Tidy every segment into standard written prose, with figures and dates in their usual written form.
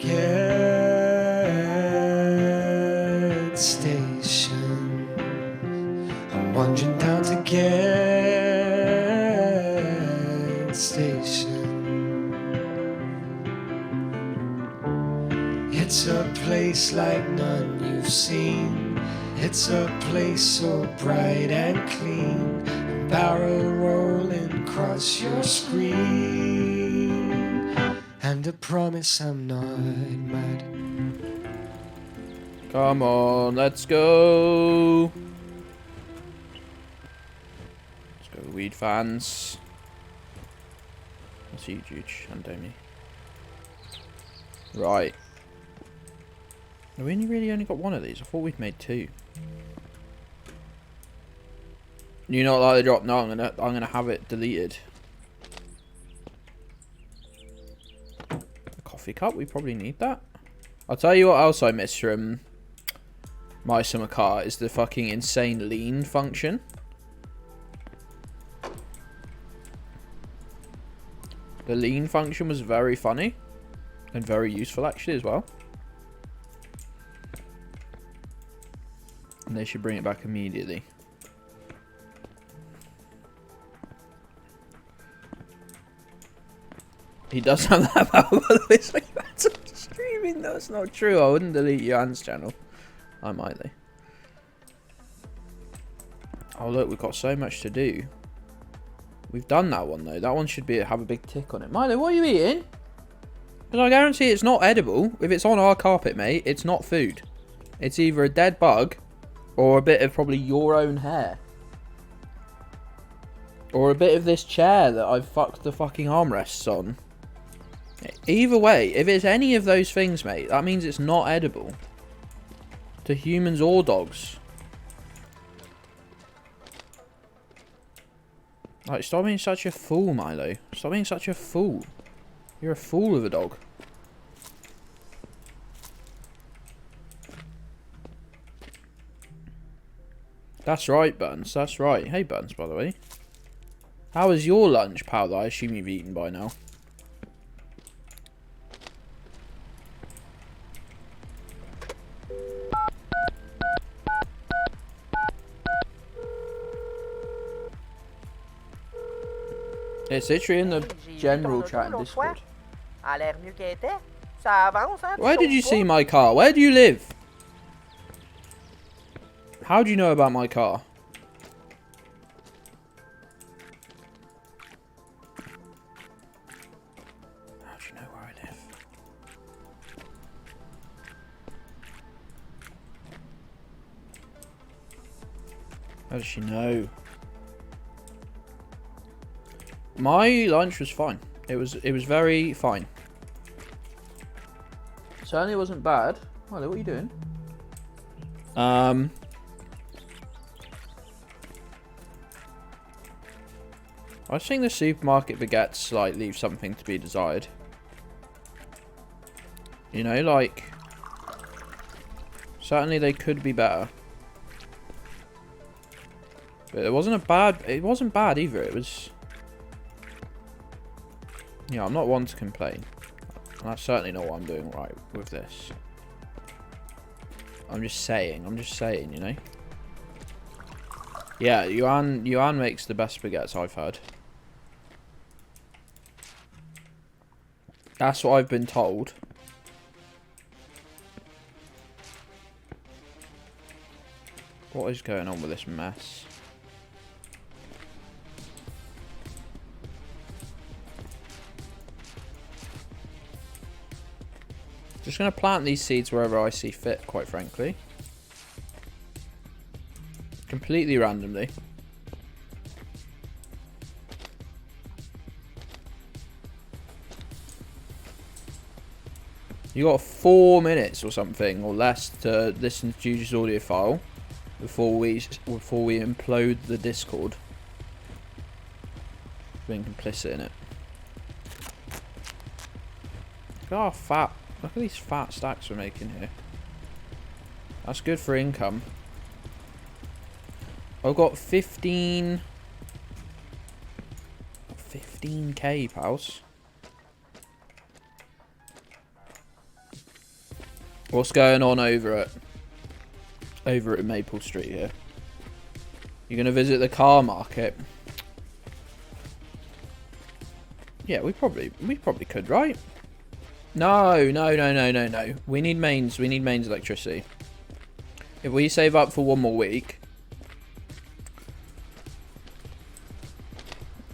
Getstation. I'm wandering down to Getstation. It's a place like none you've seen. It's a place so bright and clean. A barrel rolling across your screen. And I promise I'm not mad. Come on, let's go. Let's go, weed fans. That's you, Juge, and Domi. Right. We really only got one of these. I thought we'd made two. You not like the drop? No, I'm gonna have it deleted. A coffee cup. We probably need that. I'll tell you what else I miss from my summer car is the fucking insane lean function. The lean function was very funny and very useful actually as well. And they should bring it back immediately. He does have that power, by the way. It's like, that's streaming. That's not true. I wouldn't delete Jan's channel. I might, though. Oh, look. We've got so much to do. We've done that one, though. That one should have a big tick on it. Milo, what are you eating? Because I guarantee it's not edible. If it's on our carpet, mate, it's not food. It's either a dead bug or a bit of probably your own hair. Or a bit of this chair that I've fucked the fucking armrests on. Either way, if it's any of those things, mate, that means it's not edible. To humans or dogs. Like, stop being such a fool, Milo. Stop being such a fool. You're a fool of a dog. That's right, Burns. That's right. Hey, Burns, by the way. How was your lunch, pal, that I assume you've eaten by now? It's literally in the general chat in Discord. Where did you see my car? Where do you live? How do you know about my car? How do you know where I live? How does she know? My lunch was fine. It was very fine. Certainly wasn't bad. Hello, what are you doing? I just think the supermarket baguettes like leave something to be desired. You know, like certainly they could be better. But it wasn't bad either. It was, yeah, I'm not one to complain. And that's certainly not what I'm doing right with this. I'm just saying, you know. Yeah, Yuan makes the best baguettes I've had. That's what I've been told. What is going on with this mess? Just going to plant these seeds wherever I see fit, quite frankly. Completely randomly. You got 4 minutes or something or less to listen to Juju's audio file before we implode the Discord. Being complicit in it. Look how fat. Look at these fat stacks we're making here. That's good for income. I've got 15k, pals. What's going on over at Maple Street here? You're gonna visit the car market? Yeah, we probably could, right? No. We need mains electricity. If we save up for one more week,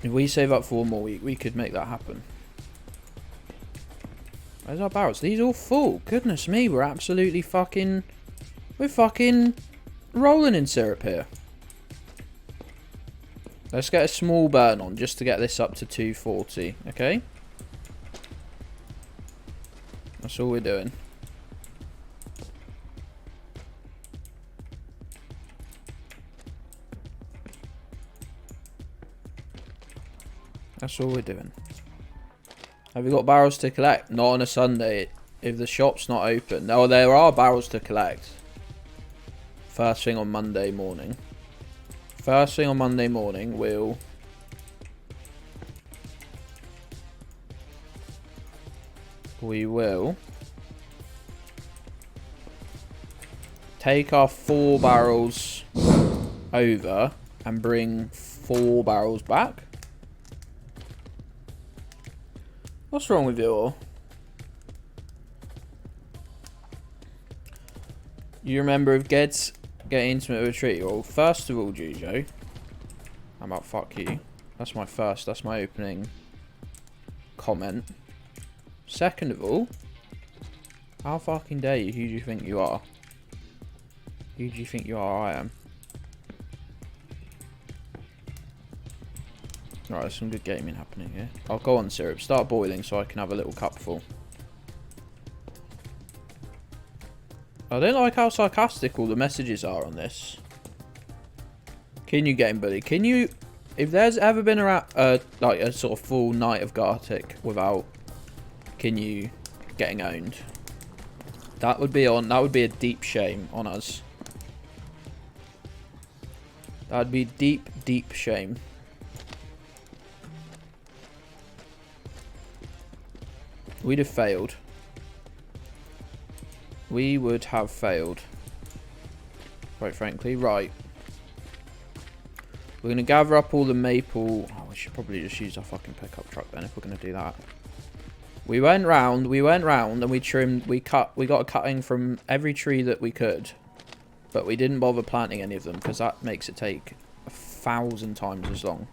we could make that happen. Where's our barrels? These all full. Goodness me, we're absolutely fucking... We're fucking rolling in syrup here. Let's get a small burn on just to get this up to 240, okay? That's all we're doing. That's all we're doing. Have we got barrels to collect? Not on a Sunday if the shop's not open. No, there are barrels to collect. First thing on Monday morning. First thing on Monday morning, we will take our 4 barrels over and bring 4 barrels back. What's wrong with you all? You remember if Gedds get intimate with a tree? Well, first of all, Jujo, how about fuck you? That's my opening comment. Second of all, how fucking dare you? Who do you think you are? Who do you think you are? I am. Alright, there's some good gaming happening here. I'll go on syrup. Start boiling so I can have a little cupful. I don't like how sarcastic all the messages are on this. Can you game buddy? Can you... If there's ever been a like a sort of full night of Gartic without can you getting owned, that would be a deep shame on us. That'd be deep shame. We'd have failed. We would have failed. Quite frankly. Right. We're going to gather up all the maple... Oh, we should probably just use our fucking pickup truck then if we're going to do that. We went round and we trimmed... We got a cutting from every tree that we could. But we didn't bother planting any of them because that makes it take 1,000 times as long.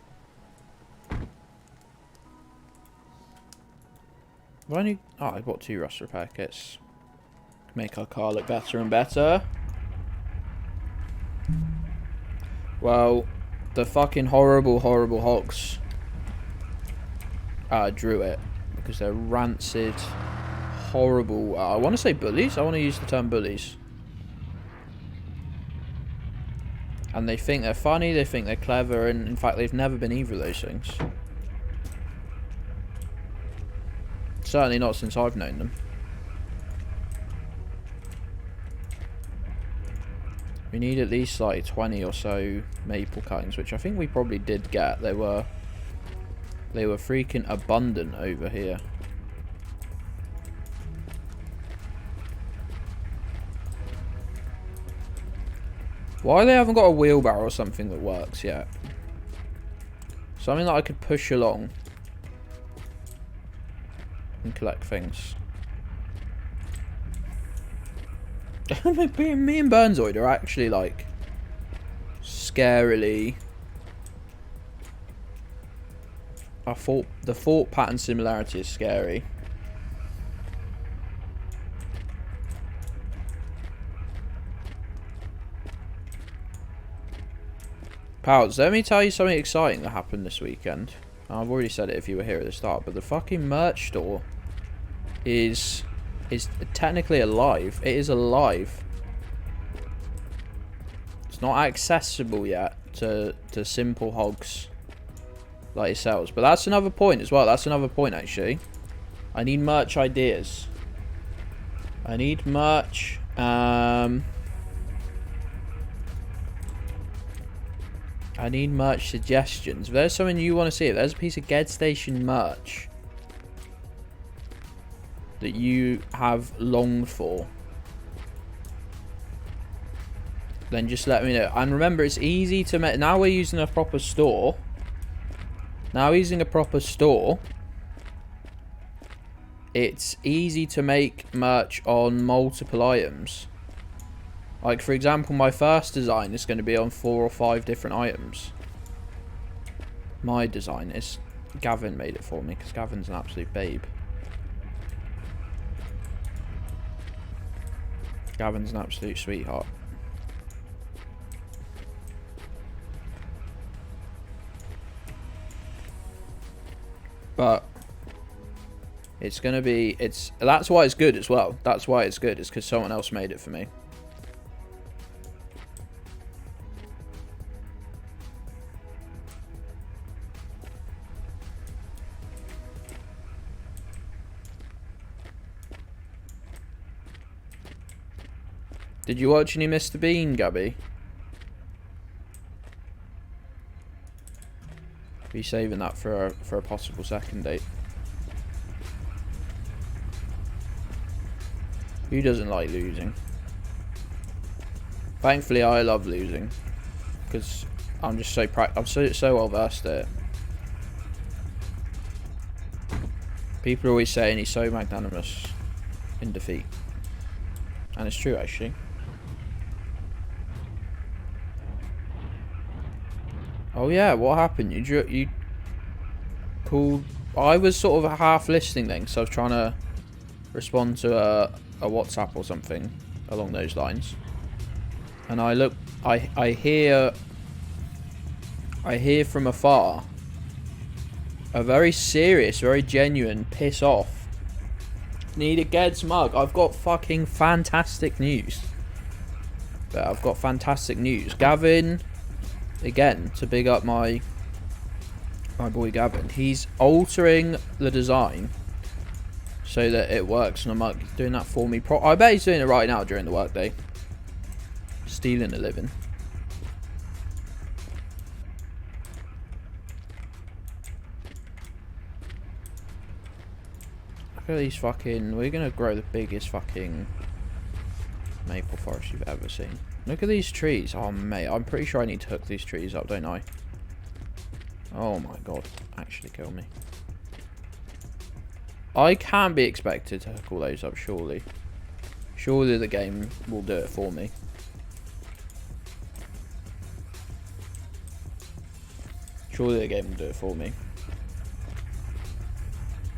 I bought 2 rust repair kits. Make our car look better and better. Well, the fucking horrible hogs drew it because they're rancid, horrible. I want to say bullies. I want to use the term bullies. And they think they're funny. They think they're clever, and in fact, they've never been either of those things. Certainly not since I've known them. We need at least like 20 or so maple cuttings, which I think we probably did get. They were freaking abundant over here. Why they haven't got a wheelbarrow or something that works yet? Something that I could push along and collect things. Me and Burnzoid are actually like scarily. The thought pattern similarity is scary. Pals, let me tell you something exciting that happened this weekend. I've already said it if you were here at the start, but the fucking merch store is technically alive. It is alive. It's not accessible yet to simple hogs like yourselves, but that's another point as well. That's another point actually. I need merch ideas. I need merch. I need merch suggestions. If there's something you want to see, if there's a piece of Getstation merch that you have longed for, then just let me know. And remember, it's easy to make. Now we're using a proper store. It's easy to make merch on multiple items. Like, for example, my first design is going to be on 4 or 5 different items. My design is... Gavin made it for me, because Gavin's an absolute babe. Gavin's an absolute sweetheart. But... it's going to be... that's why it's good as well. That's why it's good. It's because someone else made it for me. Did you watch any Mr. Bean, Gabby? Be saving that for a possible second date. Who doesn't like losing? Thankfully, I love losing because I'm just so I'm so well versed at it. People are always saying he's so magnanimous in defeat, and it's true actually. Oh yeah, what happened? You called... I was sort of half listening then, because I was trying to respond to a WhatsApp or something along those lines. And I hear from afar a very serious, very genuine piss off. Need a Gedds mug. I've got fucking fantastic news. Gavin... again, to big up my boy Gavin, he's altering the design so that it works on a mug. He's doing that for me. I bet he's doing it right now during the workday. Stealing a living. Look at these fucking... we're gonna grow the biggest fucking maple forest you've ever seen. Look at these trees. Oh, mate. I'm pretty sure I need to hook these trees up, don't I? Oh, my God. Actually kill me. I can be expected to hook all those up, surely. Surely the game will do it for me. Surely the game will do it for me.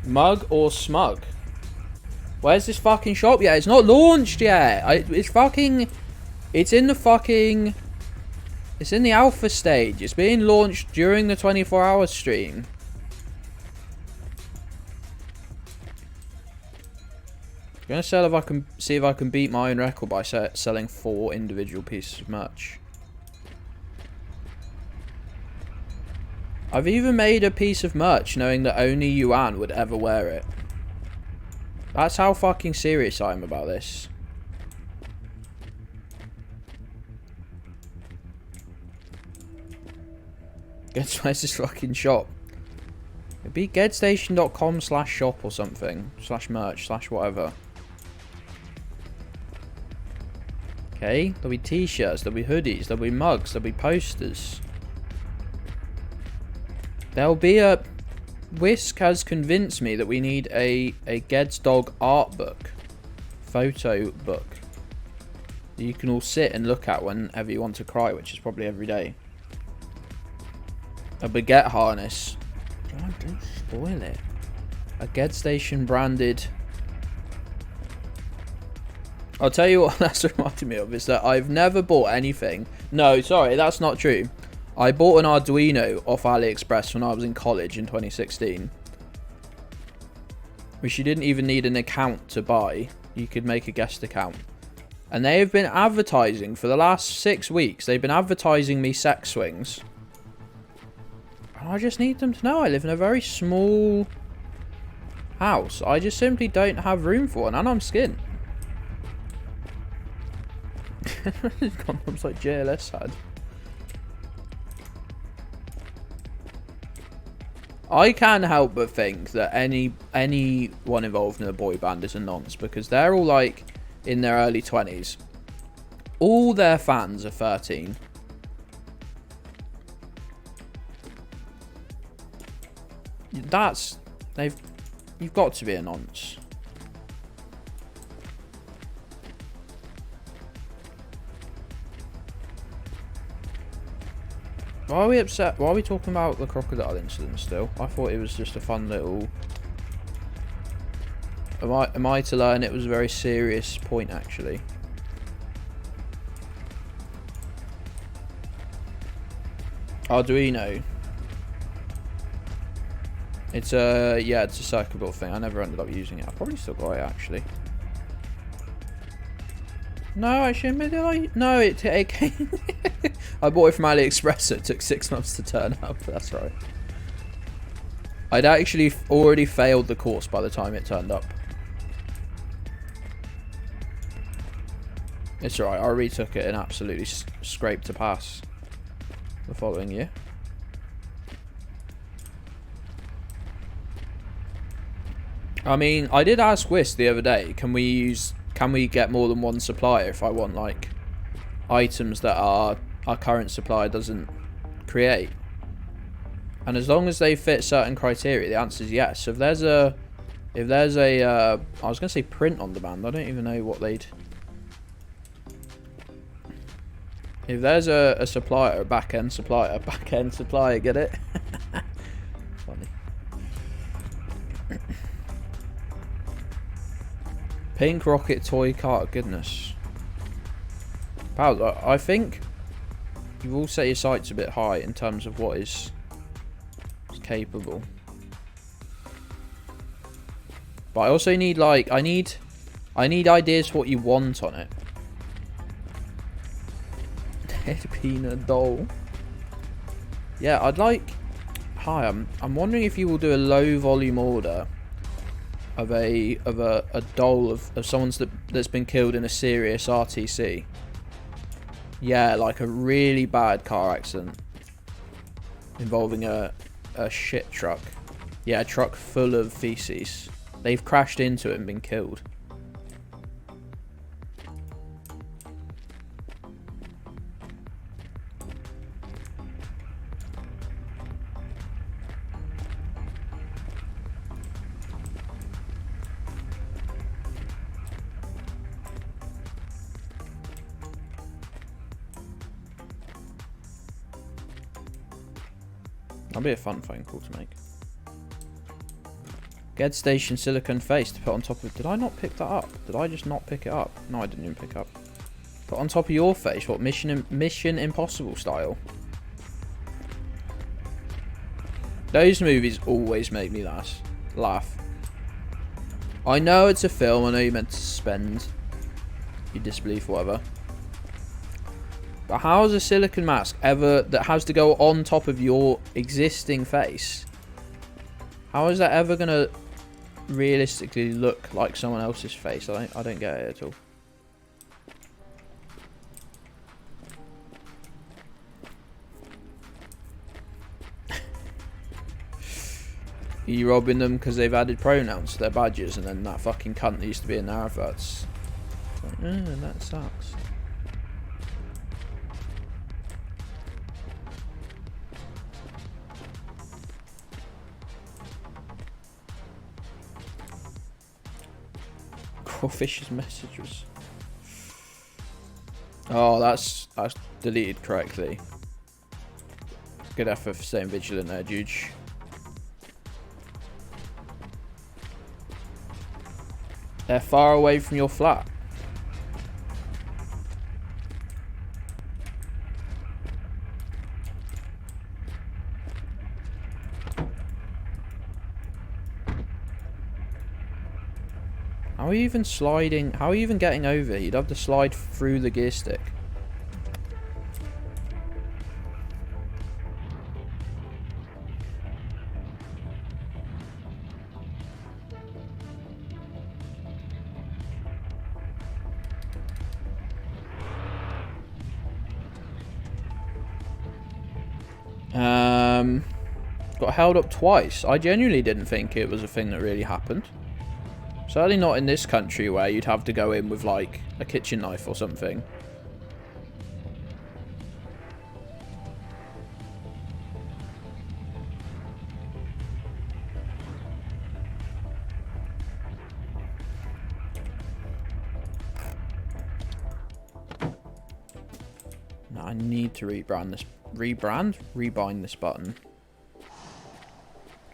Mug or smug? Where's this fucking shop yet? It's not launched yet. It's fucking... it's in the fucking... it's in the alpha stage. It's being launched during the 24-hour stream. I'm gonna sell if I can... see if I can beat my own record by selling 4 individual pieces of merch. I've even made a piece of merch knowing that only Yuan would ever wear it. That's how fucking serious I am about this. Guess where's this fucking shop? It'd be Getstation.com/shop or something. /merch, /whatever. Okay, there'll be t-shirts, there'll be hoodies, there'll be mugs, there'll be posters. There'll be a... Whisk has convinced me that we need a Gedds dog art book. Photo book. That you can all sit and look at whenever you want to cry, which is probably every day. A baguette harness. God, don't spoil it. A Getstation branded... I'll tell you what that's reminded me of, is that I've never bought anything. No, sorry, that's not true. I bought an Arduino off AliExpress when I was in college in 2016. Which you didn't even need an account to buy. You could make a guest account. And they have been advertising for the last 6 weeks. They've been advertising me sex swings. And I just need them to know I live in a very small house. I just simply don't have room for one, and I'm skint. Condoms like JLS had. I can't help but think that anyone involved in a boy band is a nonce, because they're all like in their early 20s, All their fans are 13. You've got to be a nonce. Why are we upset? Why are we talking about the crocodile incident still? I thought it was just a fun little... Am I to learn it was a very serious point, actually? Arduino. It's a... Yeah, it's a circuitable thing. I never ended up using it. I probably still got it, actually. No, actually, maybe I... No, it came... I bought it from AliExpress, so it took 6 months to turn up. That's right. I'd actually already failed the course by the time it turned up. It's alright, I retook it and absolutely scraped to pass the following year. I mean, I did ask Whisk the other day, can we get more than one supplier if I want, like, items that our current supplier doesn't create? And as long as they fit certain criteria, the answer is yes. So if there's a I was going to say print on demand, I don't even know what they'd... If there's a supplier, a back-end supplier, get it? Funny. Pink rocket toy cart, goodness. Pals, I think you've all set your sights a bit high in terms of what is capable. But I also need, like, I need ideas for what you want on it. Head peanut doll. Yeah, I'd like... Hi, I'm wondering if you will do a low volume order of a doll of someone's that's been killed in a serious RTC. Yeah, like a really bad car accident involving a shit truck. Yeah, a truck full of feces. They've crashed into it and been killed. That'll be a fun phone call to make. Getstation silicone face to put on top of... Did I not pick that up? Did I just not pick it up? No, I didn't even pick up. Put on top of your face. What, Mission Impossible style? Those movies always make me laugh. I know it's a film. I know you're meant to suspend your disbelief or whatever. But how is a silicone mask ever that has to go on top of your existing face? How is that ever going to realistically look like someone else's face? I don't get it at all. Are you robbing them because they've added pronouns to their badges and then that fucking cunt that used to be in their adverts? Like, that sucks. Crawfish's messages. Oh, that's deleted correctly. Good effort for staying vigilant there, dude. They're far away from your flat. How are you even sliding? How are you even getting over? You'd have to slide through the gear stick. Got held up twice. I genuinely didn't think it was a thing that really happened. Certainly not in this country where you'd have to go in with like a kitchen knife or something Now I need to rebind this button.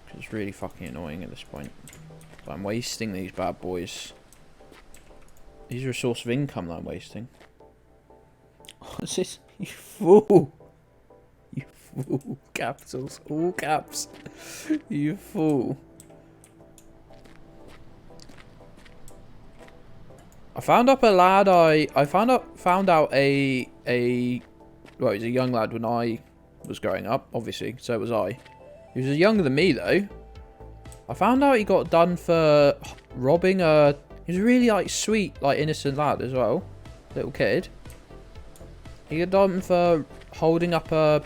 Because it's really fucking annoying at this point. But I'm wasting these bad boys. These are a source of income that I'm wasting. What's this? You fool! You fool! Capitals, all caps. You fool! I found out a well, he was a young lad when I was growing up, obviously, so was I. He was younger than me though. I found out he got done for robbing a... He was a really, like, sweet, like, innocent lad as well. Little kid. He got done for holding up a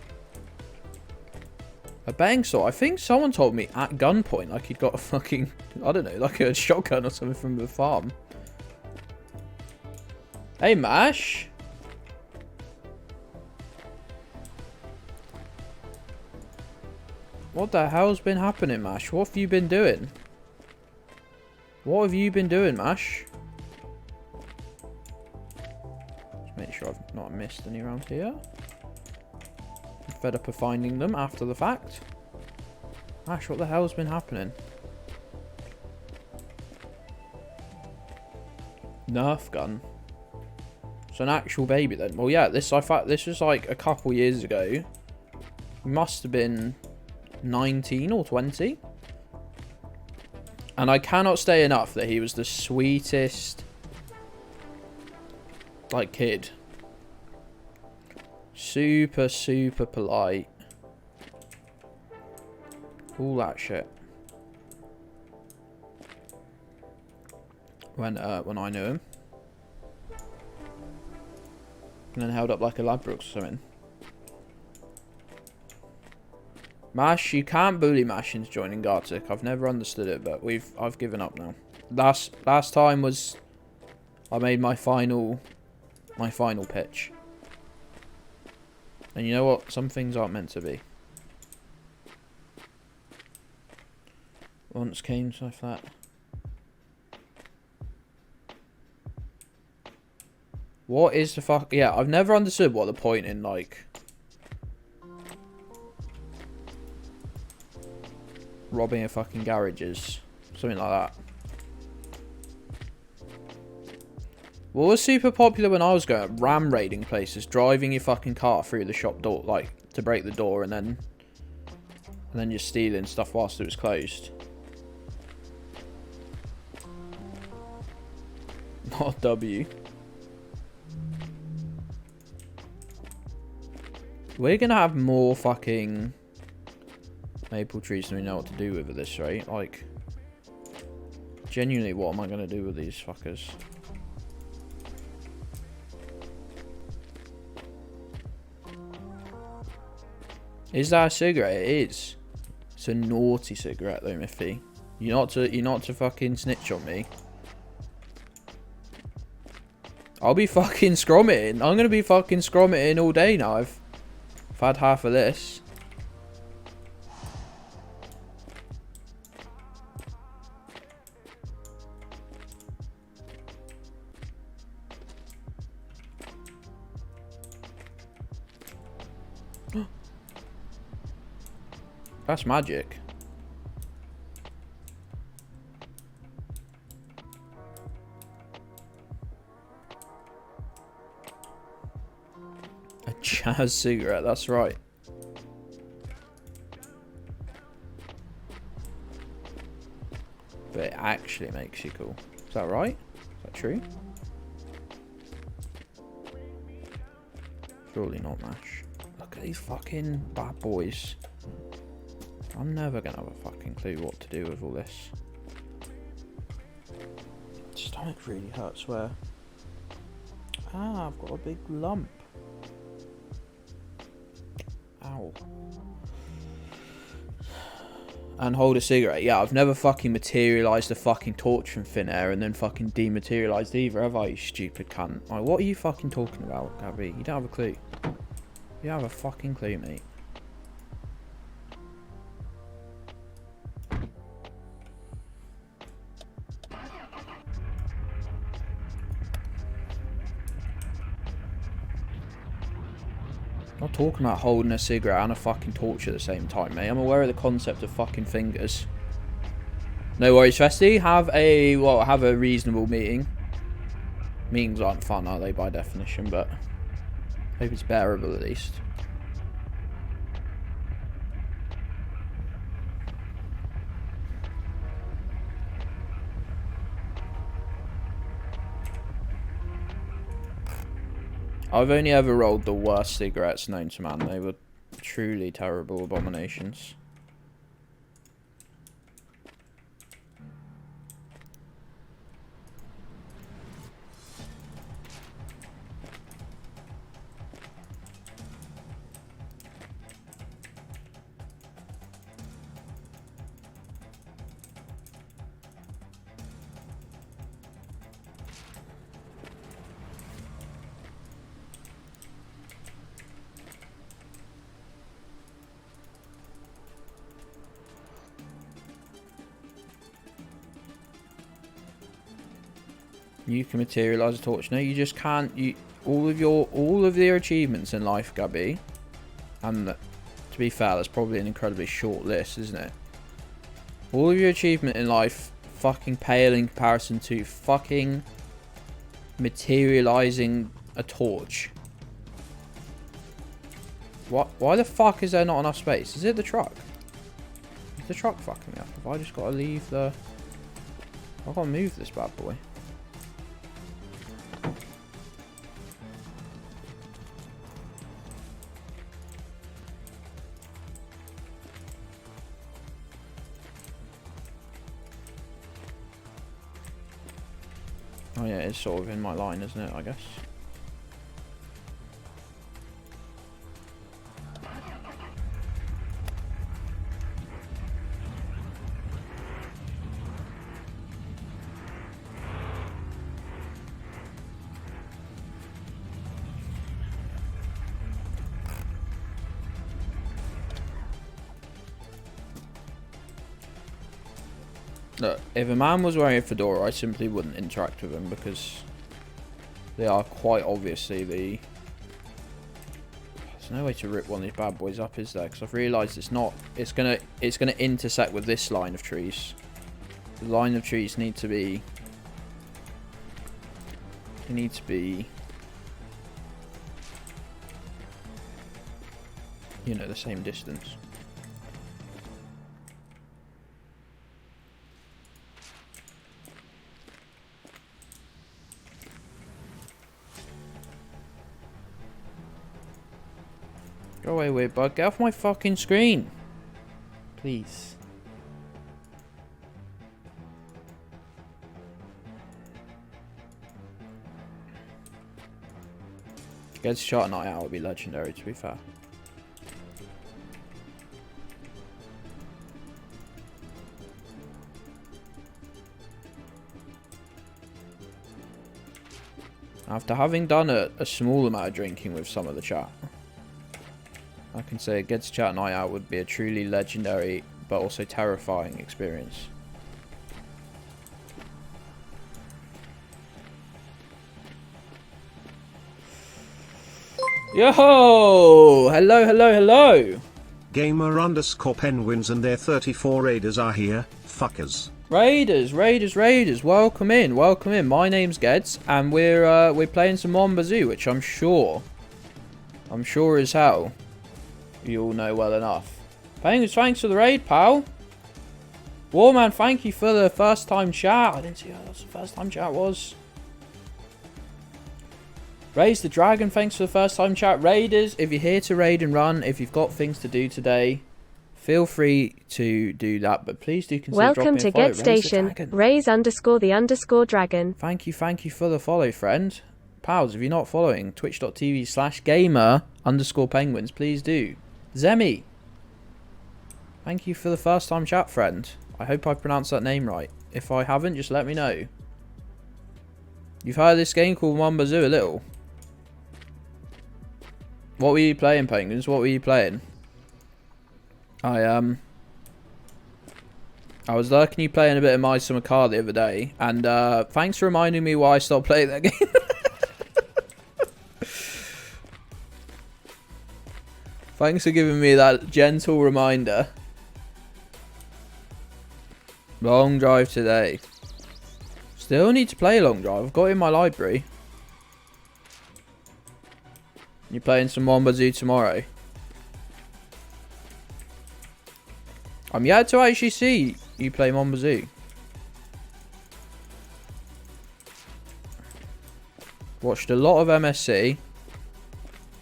bang saw. I think someone told me at gunpoint, like, he'd got a fucking... I don't know, like a shotgun or something from the farm. Hey, Mash. What the hell's been happening, Mash? What have you been doing? What have you been doing, Mash? Just make sure I've not missed any around here. I'm fed up of finding them after the fact. Mash, what the hell's been happening? Nerf gun. It's an actual baby then. Well, yeah, this was like a couple years ago. He must have been 19 or 20. And I cannot say enough that he was the sweetest, like, kid. Super, super polite. All that shit. When I knew him. And then held up like a Ladbrokes or something. Mash, you can't bully Mash into joining Gartic. I've never understood it, but I've given up now. Last time was I made my final pitch. And you know what? Some things aren't meant to be. Once came so flat. What is the fuck? Yeah, I've never understood what the point in, like, robbing a fucking garage is. Something like that. What was super popular when I was going? Ram raiding places. Driving your fucking car through the shop door, like, to break the door and then just stealing stuff whilst it was closed. Not a W. We're gonna have more fucking maple trees than we know what to do with this, right? Like, genuinely, what am I gonna do with these fuckers? Is that a cigarette? It is. It's a naughty cigarette though, Miffy. You're not to fucking snitch on me. I'll be fucking scrommitting. I'm gonna be fucking scrommitting all day now. I've had half of this. That's magic. A jazz cigarette, that's right. But it actually makes you cool. Is that right? Is that true? Surely not, Mash. Look at these fucking bad boys. I'm never gonna have a fucking clue what to do with all this. Stomach really hurts where... Ah, I've got a big lump. Ow. And hold a cigarette. Yeah, I've never fucking materialised a fucking torch from thin air and then fucking dematerialised either, have I, you stupid cunt? Like, what are you fucking talking about, Gabby? You don't have a clue. You don't have a fucking clue, mate. Not talking about holding a cigarette and a fucking torch at the same time, mate. I'm aware of the concept of fucking fingers. No worries, Festy. Have a reasonable meeting. Meetings aren't fun, are they, by definition, but hope it's bearable at least. I've only ever rolled the worst cigarettes known to man. They were truly terrible abominations. You can materialize a torch. No, you just can't. All of their achievements in life, Gabby. And to be fair, that's probably an incredibly short list, isn't it? All of your achievement in life fucking pale in comparison to fucking materializing a torch. What? Why the fuck is there not enough space? Is it the truck? Is the truck fucking me up? Have I just got to leave the... I've got to move this bad boy. Oh yeah, it's sort of in my line, isn't it, I guess? Look, if a man was wearing a fedora, I simply wouldn't interact with him because they are quite obviously the... There's no way to rip one of these bad boys up, is there? Because I've realised it's not... It's gonna intersect with this line of trees. The line of trees need to be... They need to be... You know, the same distance. Go away, weird bug. Get off my fucking screen. Please. Gedds shot night out would be legendary, to be fair. After having done a small amount of drinking with some of the chat, I can say a Gedds chat night out would be a truly legendary but also terrifying experience. Yo! Hello, hello, hello! Gamer_penguins and their 34 raiders are here, fuckers. Raiders, welcome in. My name's Gedds, and we're playing some Mon Bazou, which I'm sure as hell you all know well enough. Penguins, thanks for the raid, pal. Warman, thank you for the first time chat. I didn't see how that's the first time chat was. Raise the Dragon, thanks for the first time chat. Raiders, if you're here to raid and run, if you've got things to do today, feel free to do that, but please do consider Welcome dropping to a follow. Getstation. Raise_the_dragon. Thank you for the follow, friend. Pals, if you're not following, twitch.tv/gamer_penguins, please do. Zemi, thank you for the first time chat, friend. I hope I pronounced that name right. If I haven't, just let me know. You've heard of this game called Mon Bazou a little. What were you playing, Penguins? What were you playing? I was lurking you playing a bit of My Summer Car the other day, and thanks for reminding me why I stopped playing that game. Thanks for giving me that gentle reminder. Long drive today. Still need to play long drive. I've got it in my library. You playing some Mon Bazou tomorrow? I'm yet to actually see you play Mon Bazou. Watched a lot of MSC.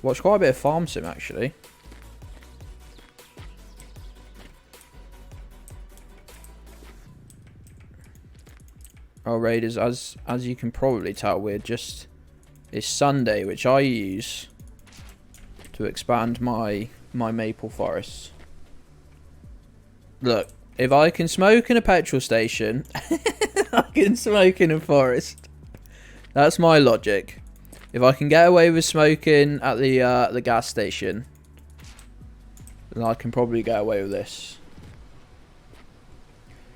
Watched quite a bit of Farm Sim actually. Oh, Raiders, as you can probably tell, it's Sunday, which I use to expand my maple forest. Look, if I can smoke in a petrol station, I can smoke in a forest. That's my logic. If I can get away with smoking at the gas station, then I can probably get away with this.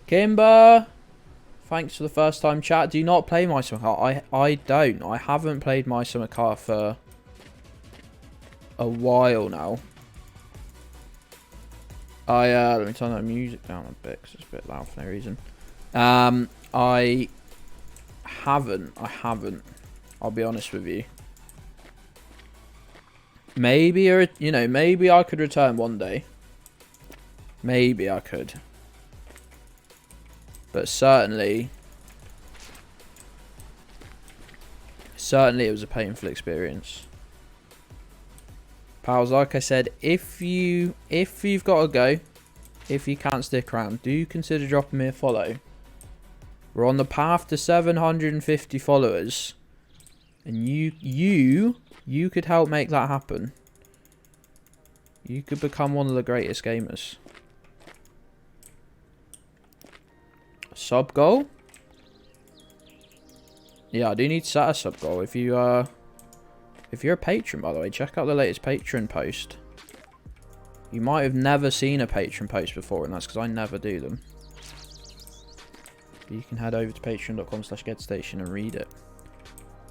Kimber, thanks for the first time chat. Do you not play My Summer Car? I don't. I haven't played My Summer Car for a while now. Let me turn that music down a bit because it's a bit loud for no reason. I haven't. I'll be honest with you. Maybe, maybe I could return one day. Maybe I could. But certainly it was a painful experience. Pals, like I said, if you've got to go, if you can't stick around, do consider dropping me a follow. We're on the path to 750 followers, and you could help make that happen. You could become one of the greatest gamers. Sub goal? Yeah, I do need to set a sub goal. If you're a patron, by the way, check out the latest Patron post. You might have never seen a Patron post before, and that's because I never do them. But you can head over to patreon.com/Getstation and read it,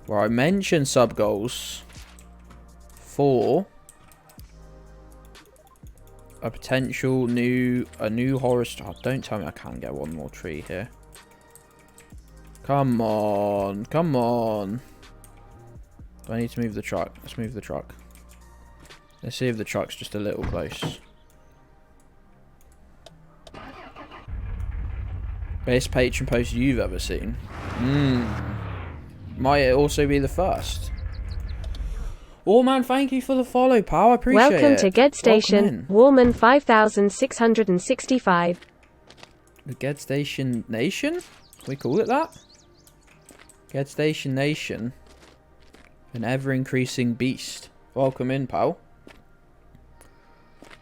where I mention sub goals for a potential new horror star. Don't tell me I can't get one more tree here. Come on. Do I need to move the truck? Let's move the truck. Let's see if the truck's just a little close. Best Patron post you've ever seen. Might it also be the first? Oh man, thank you for the follow, pal. I appreciate it. Welcome to Getstation, Warman 5665. The Getstation Nation? Can we call it that? Getstation Nation. An ever-increasing beast. Welcome in, pal.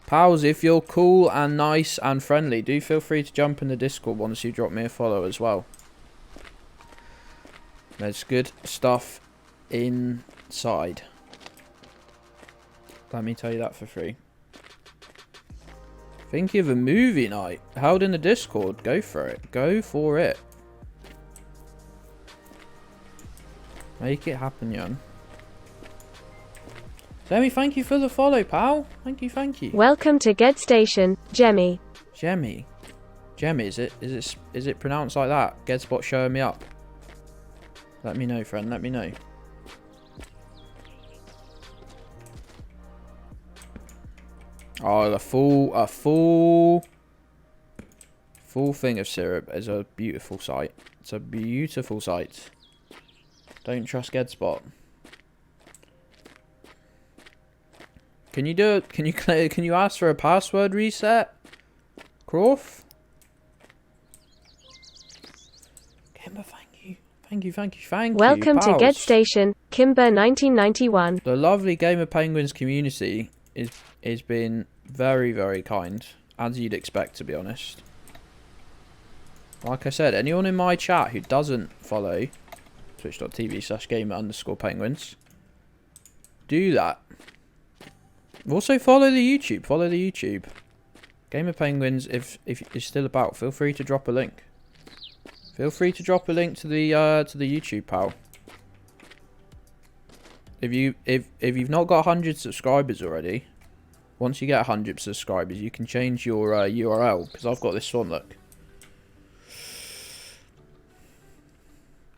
Pals, if you're cool and nice and friendly, do feel free to jump in the Discord once you drop me a follow as well. There's good stuff inside. Let me tell you that for free. Think of a movie night held in the Discord. Go for it. Go for it. Make it happen, young. Jemmy, thank you for the follow, pal. Thank you. Welcome to Getstation, Jemmy. Jemmy, is it pronounced like that? Gedspot showing me up. Let me know, friend. Let me know. Oh, a full thing of syrup is a beautiful sight. It's a beautiful sight. Don't trust Gedspot. Can you do it? Can you ask for a password reset? Croft? Kimber, thank you. Welcome to pals. Getstation, Kimber 1991. The lovely Game of Penguins community is been very, very kind, as you'd expect, to be honest. Like I said, anyone in my chat who doesn't follow twitch.tv/gamer_penguins, do that. Also follow the YouTube. Game of Penguins, if it's still about, feel free to drop a link. Feel free to drop a link to the YouTube, pal. If you've not got 100 subscribers already, Once you get 100 subscribers, you can change your URL. Because I've got this one, look.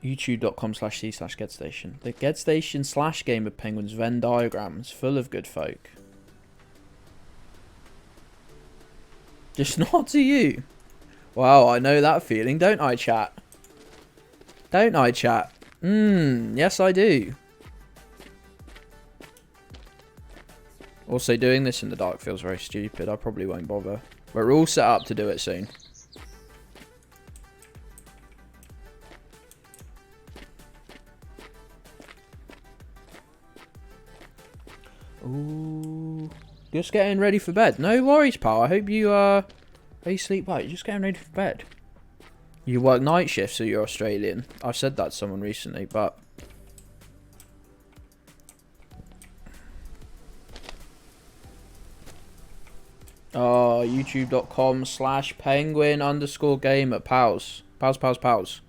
youtube.com/c/Getstation. The Getstation / Game of Penguins Venn diagrams full of good folk. Just not to you. Wow, I know that feeling, don't I, chat? Don't I, chat? Yes I do. Also, doing this in the dark feels very stupid. I probably won't bother. We're all set up to do it soon. Ooh. Just getting ready for bed. No worries, pal. I hope you sleep well. You're just getting ready for bed. You work night shifts, so you're Australian. I've said that to someone recently, but... Oh, youtube.com/penguin_gamer. Pals. Pals.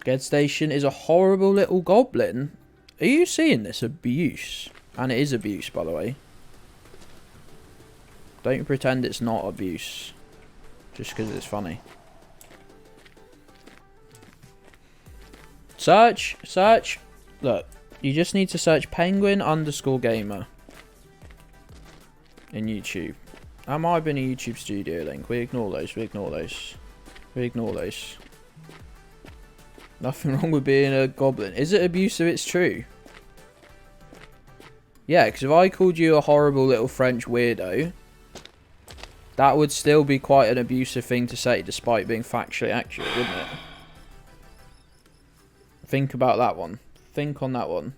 Getstation is a horrible little goblin. Are you seeing this abuse? And it is abuse, by the way. Don't pretend it's not abuse. Just because it's funny. Search. Look, you just need to search penguin_gamer. In YouTube. That might have been a YouTube studio link. We ignore those. Nothing wrong with being a goblin. Is it abusive? It's true. Yeah, because if I called you a horrible little French weirdo, that would still be quite an abusive thing to say, despite being factually accurate, wouldn't it? Think about that one. Think on that one.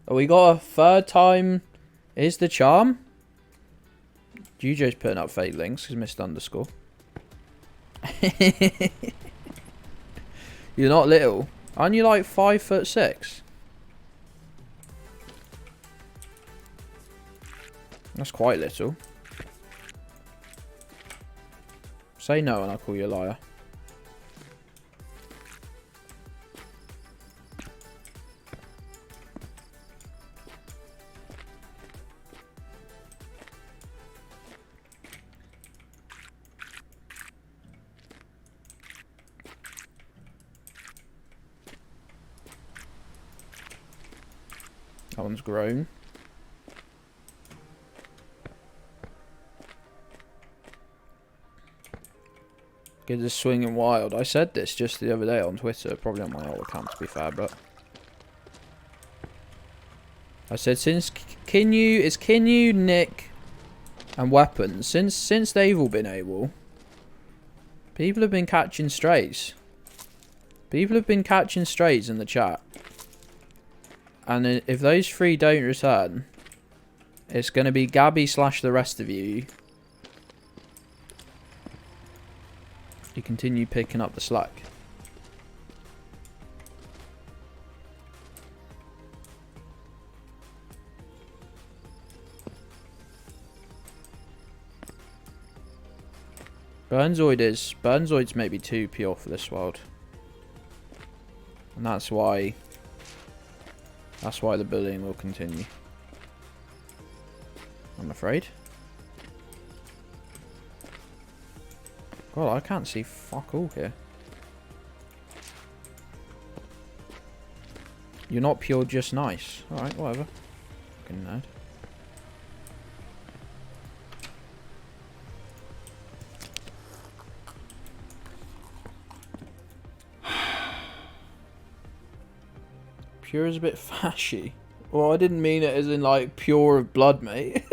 Oh, we got a third time. Is the charm? Jujo's putting up fake links because missed underscore. You're not little. Aren't you like 5'6"? That's quite little. Say no and I'll call you a liar. That one's grown. Gedds is swinging wild. I said this just the other day on Twitter, probably on my old account to be fair, but I said since Kinyu, Nick, and Weapons, since they've all been able, people have been catching strays. People have been catching strays in the chat. And if those three don't return, it's going to be Gabby / the rest of you. You continue picking up the slack. Burnzoid's maybe too pure for this world. And that's why the bullying will continue. I'm afraid. God, I can't see fuck all here. You're not pure, just nice. Alright, whatever. Fucking nerd. Pure is a bit fashy. Well, I didn't mean it as in like pure of blood, mate.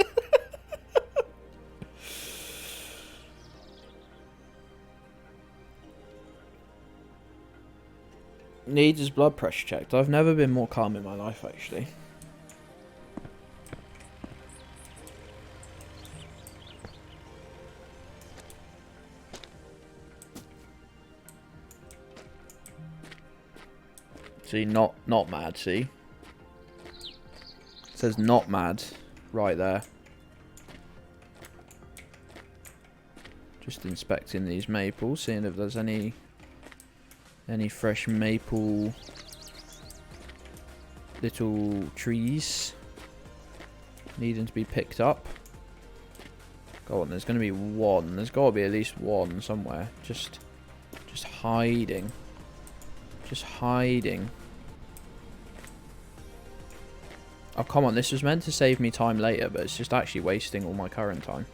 Needs his blood pressure checked. I've never been more calm in my life, actually. See, not mad, see? It says not mad right there. Just inspecting these maples, seeing if there's any fresh maple little trees needing to be picked up. Go on, there's going to be one. There's got to be at least one somewhere. Just hiding. Just hiding. Oh, come on. This was meant to save me time later, but it's just actually wasting all my current time.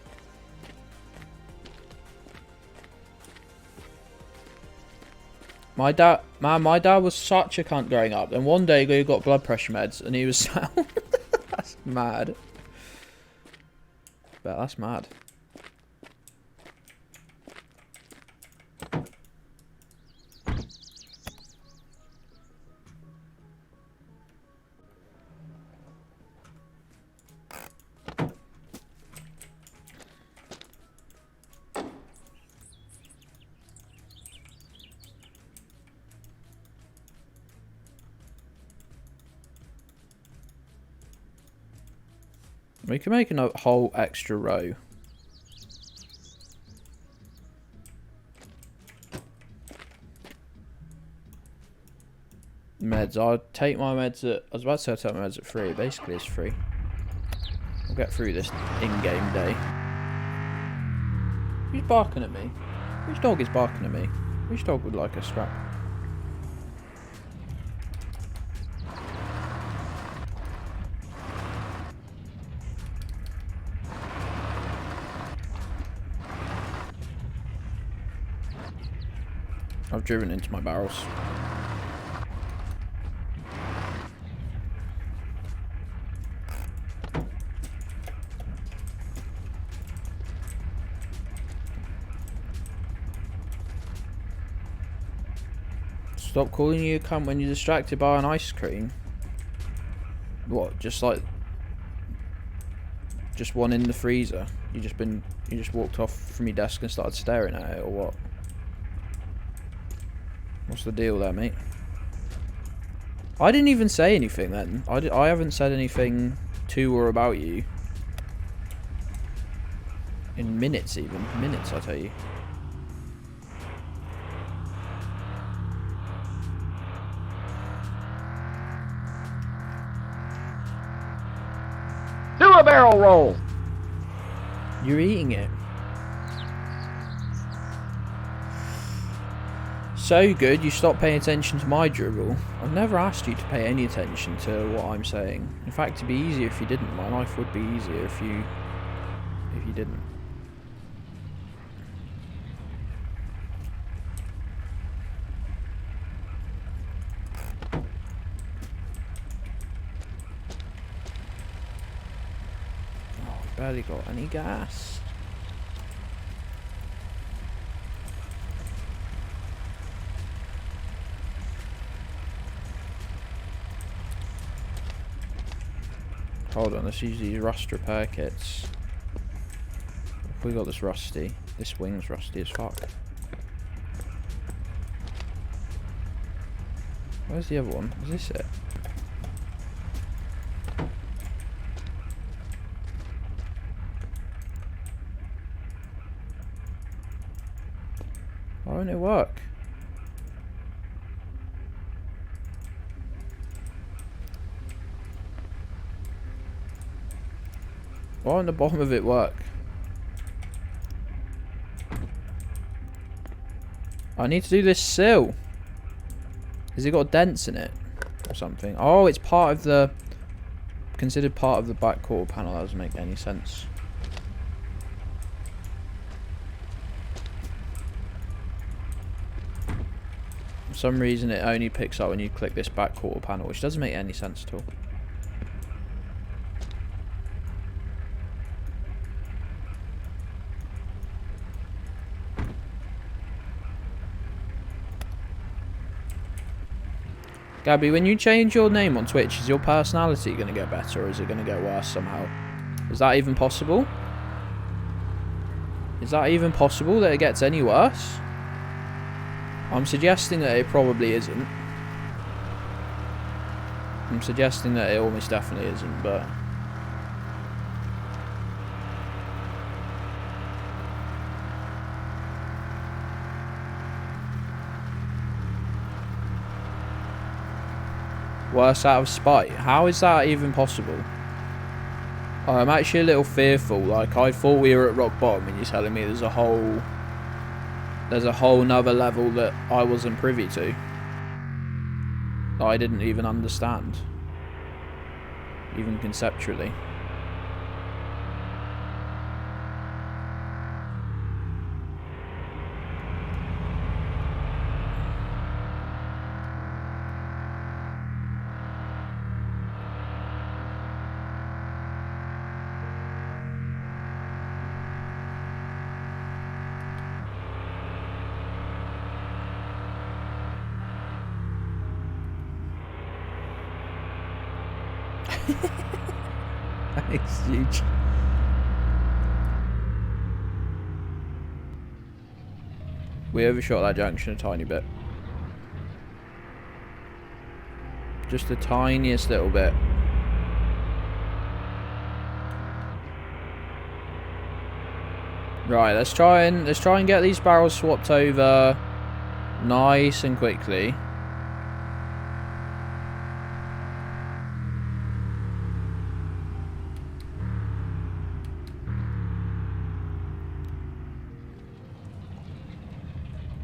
My dad was such a cunt growing up. And one day he got blood pressure meds and he was that's mad. But that's mad. We can make a whole extra row. Meds. I'll take my meds at... I was about to say I'll take my meds at 3. Basically, it's free. We'll get through this in-game day. Who's barking at me? Which dog is barking at me? Which dog would like a scrap? I've driven into my barrels. Stop calling you a cunt when you're distracted by an ice cream. What? Just like... Just one in the freezer? You just walked off from your desk and started staring at it, or what? What's the deal there, mate? I didn't even say anything then. I haven't said anything to or about you. In minutes even. Minutes, I tell you. Do a barrel roll! You're eating it. So good, you stop paying attention to my dribble. I've never asked you to pay any attention to what I'm saying. In fact, it'd be easier if you didn't. My life would be easier if you didn't. Oh, we barely got any gas. Hold on, let's use these rust repair kits. If we got this rusty, this wing's rusty as fuck. Where's the other one? Is this it? Why won't it work? Why won't the bottom of it work? I need to do this sill. Has it got dents in it? Or something? Oh, it's part of the... Considered part of the back quarter panel. That doesn't make any sense. For some reason it only picks up when you click this back quarter panel, which doesn't make any sense at all. Gabby, when you change your name on Twitch, is your personality going to get better, or is it going to get worse somehow? Is that even possible? Is that even possible that it gets any worse? I'm suggesting that it probably isn't. I'm suggesting that it almost definitely isn't, but... Worse out of spite. How is that even possible? I'm actually a little fearful. Like, I thought we were at rock bottom and you're telling me there's a whole nother level that I wasn't privy to. That I didn't even understand. Even conceptually. It's huge. We overshot that junction a tiny bit. Just the tiniest little bit. Right, let's try and get these barrels swapped over nice and quickly.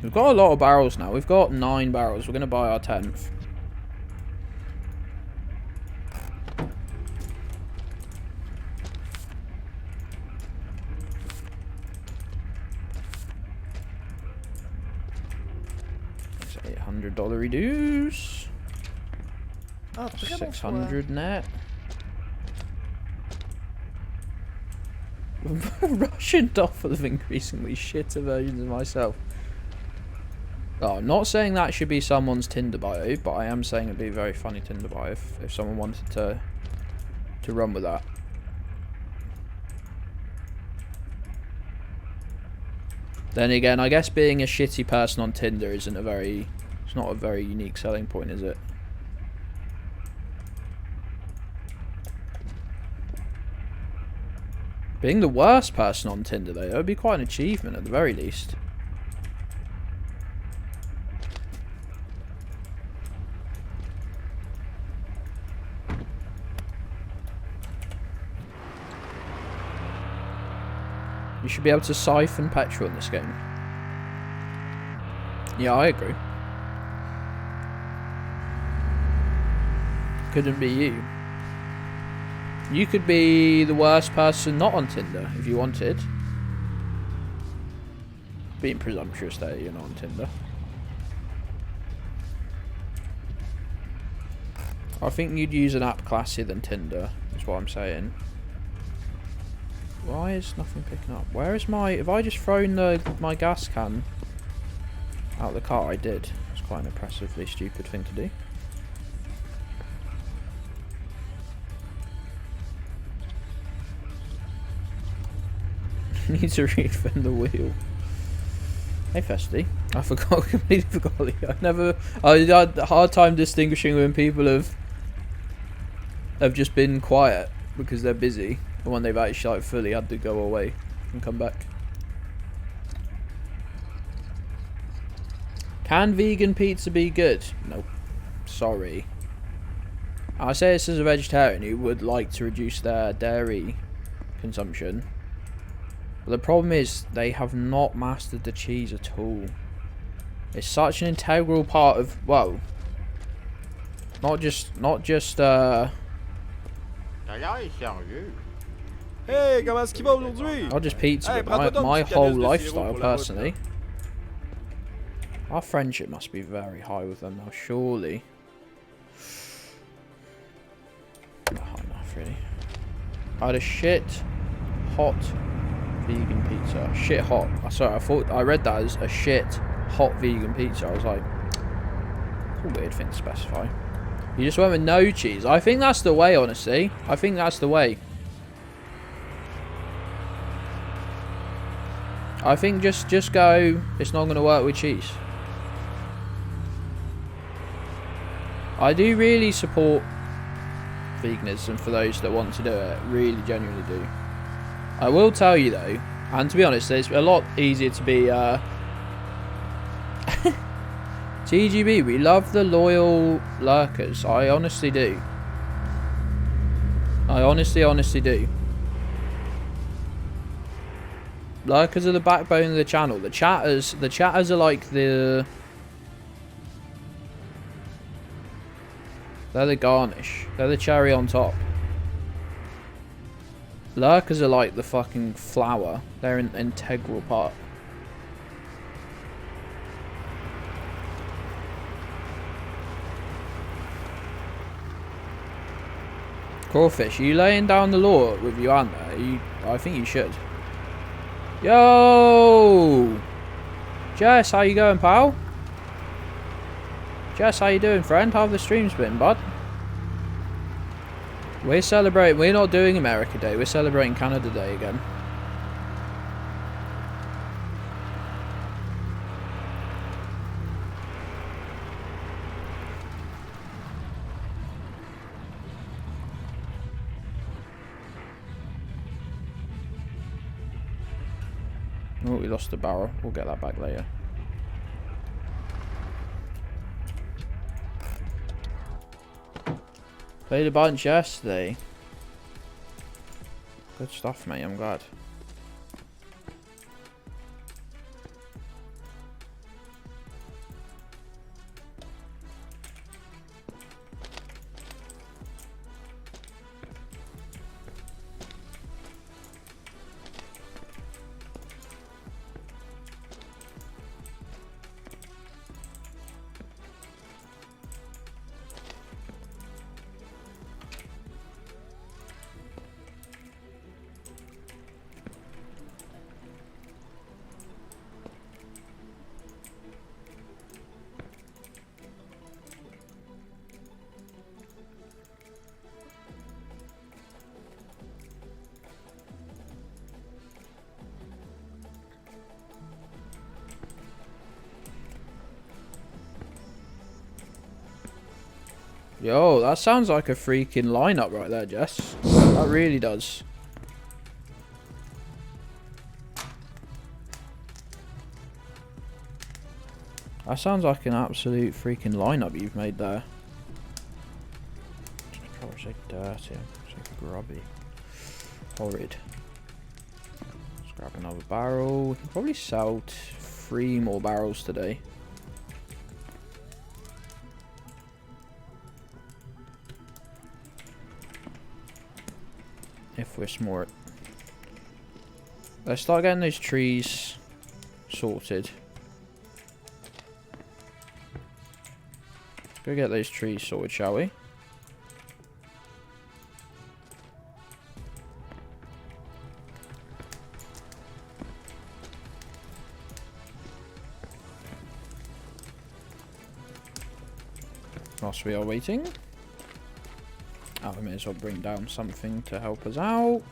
We've got a lot of barrels now. We've got 9 barrels. We're going to buy our 10th. It's $800 reduce. 600 net. Russian doll of increasingly shitter versions of myself. Oh, I'm not saying that should be someone's Tinder bio, but I am saying it'd be a very funny Tinder bio if someone wanted to run with that. Then again, I guess being a shitty person on Tinder it's not a very unique selling point, is it? Being the worst person on Tinder, though, that would be quite an achievement at the very least. You should be able to siphon petrol in this game. Yeah, I agree. Couldn't be you. You could be the worst person not on Tinder if you wanted. Being presumptuous there, you're not on Tinder. I think you'd use an app classier than Tinder, is what I'm saying. Why is nothing picking up? Where is my... Have I just thrown my gas can out of the car? I did. It's quite an impressively stupid thing to do. Need to refin the wheel. Hey Festy. I completely forgot. I had a hard time distinguishing when people have just been quiet because they're busy. And when they've actually like fully had to go away and come back. Can vegan pizza be good? Nope. Sorry. I say this as a vegetarian who would like to reduce their dairy consumption. But the problem is they have not mastered the cheese at all. It's such an integral part of, well, not just Hey, comment est-ce qu'il va aujourd'hui? not just pizza, but my whole lifestyle personally. Our friendship must be very high with them now, surely. Not high enough, really. I had a shit hot vegan pizza. Shit hot. Sorry, I read that as a shit hot vegan pizza. I was like, it's a weird thing to specify. You just went with no cheese. I think that's the way, honestly. I think that's the way. I think just go, it's not going to work with cheese. I do really support veganism for those that want to do it. Really, genuinely do. I will tell you though, and to be honest, it's a lot easier to be TGB, we love the loyal lurkers. I honestly do. I honestly do. Lurkers are the backbone of the channel. The chatters are like the... They're the garnish. They're the cherry on top. Lurkers are like the fucking flower. They're an integral part. Crawfish, are you laying down the law with you, Anna? I think you should. Yo! Jess, how you going, pal? Jess, how you doing, friend? How have the streams been, bud? We're celebrating... We're not doing America Day. We're celebrating Canada Day again. Oh, we lost the barrel. We'll get that back later. Played a bunch yesterday. Good stuff, mate. I'm glad. Yo, that sounds like a freaking lineup right there, Jess. That really does. That sounds like an absolute freaking lineup you've made there. Probably say dirty, say grubby. Horrid. Let's grab another barrel. We can probably sell 3 more barrels today. If we're smart. Let's start getting those trees sorted. Let's go get those trees sorted, shall we? Whilst we are waiting. We may as well bring down something to help us out.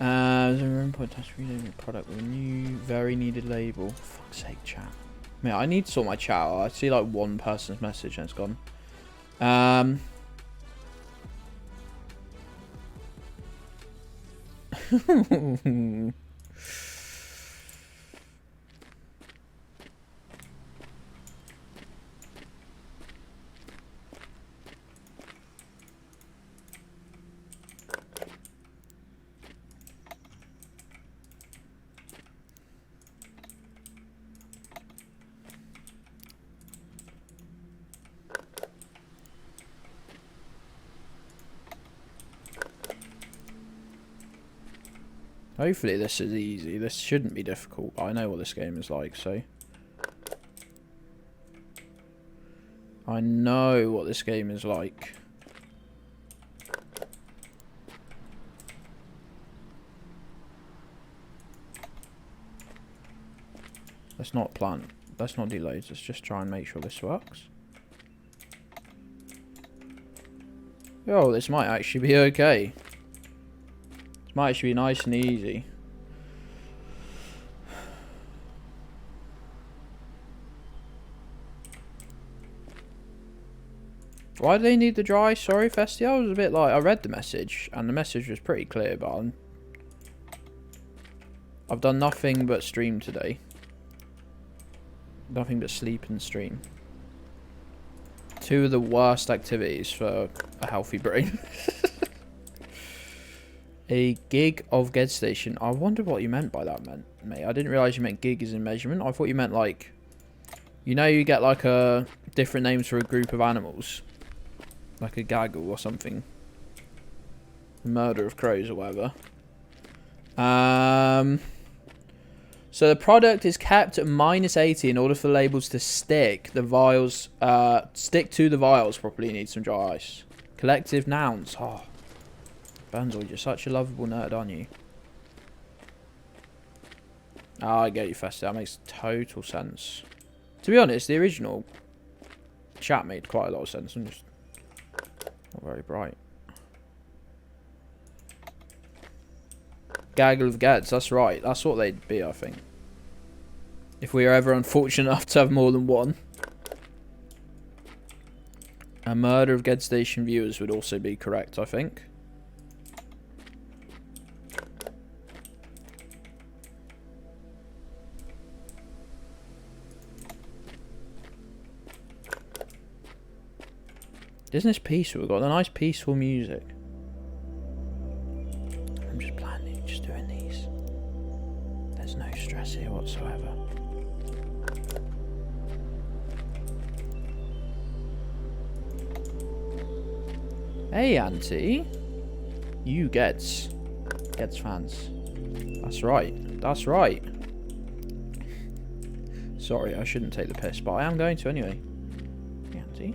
There's a room point test product with a new, very needed label. For fuck's sake, chat. Man, I need to sort my chat out. I see like one person's message and it's gone. Hopefully this is easy. This shouldn't be difficult. I know what this game is like, so... I know what this game is like. Let's not plant. Let's not do loads. Let's just try and make sure this works. Yo, this might actually be okay. Might actually be nice and easy. Why do they need the dry? Sorry, Festy. I was a bit like, I read the message and the message was pretty clear, but I've done nothing but stream today. Nothing but sleep and stream. Two of the worst activities for a healthy brain. A gig of Getstation. I wonder what you meant by that, mate. I didn't realise you meant gig as in measurement. I thought you meant like... You know you get like a... different names for a group of animals. Like a gaggle or something. Murder of crows or whatever. So the product is kept at -80 in order for the labels to stick. The vials... stick to the vials properly. Need some dry ice. Collective nouns. Oh. Banzoid, you're such a lovable nerd, aren't you? Ah, I get you, Festa. That makes total sense. To be honest, the original chat made quite a lot of sense. I'm just not very bright. Gaggle of Gedds, that's right. That's what they'd be, I think. If we are ever unfortunate enough to have more than one. A murder of Getstation viewers would also be correct, I think. Isn't this peaceful? We've got a nice peaceful music. I'm just planning, just doing these. There's no stress here whatsoever. Hey, Auntie. You Gedds. Gedds fans. That's right. That's right. Sorry, I shouldn't take the piss, but I am going to anyway. Hey, Auntie.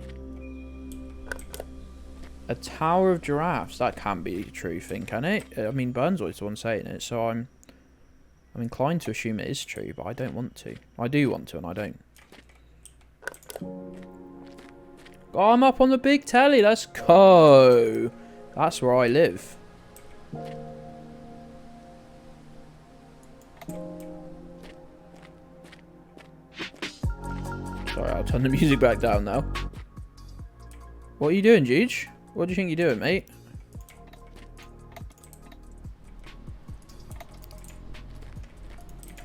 A tower of giraffes. That can't be a true thing, can it? I mean, Burnzoid's the one saying it, so I'm inclined to assume it is true, but I don't want to. I do want to, and I don't. Oh, I'm up on the big telly. Let's go. That's where I live. Sorry, I'll turn the music back down now. What are you doing, Juge? What do you think you're doing, mate?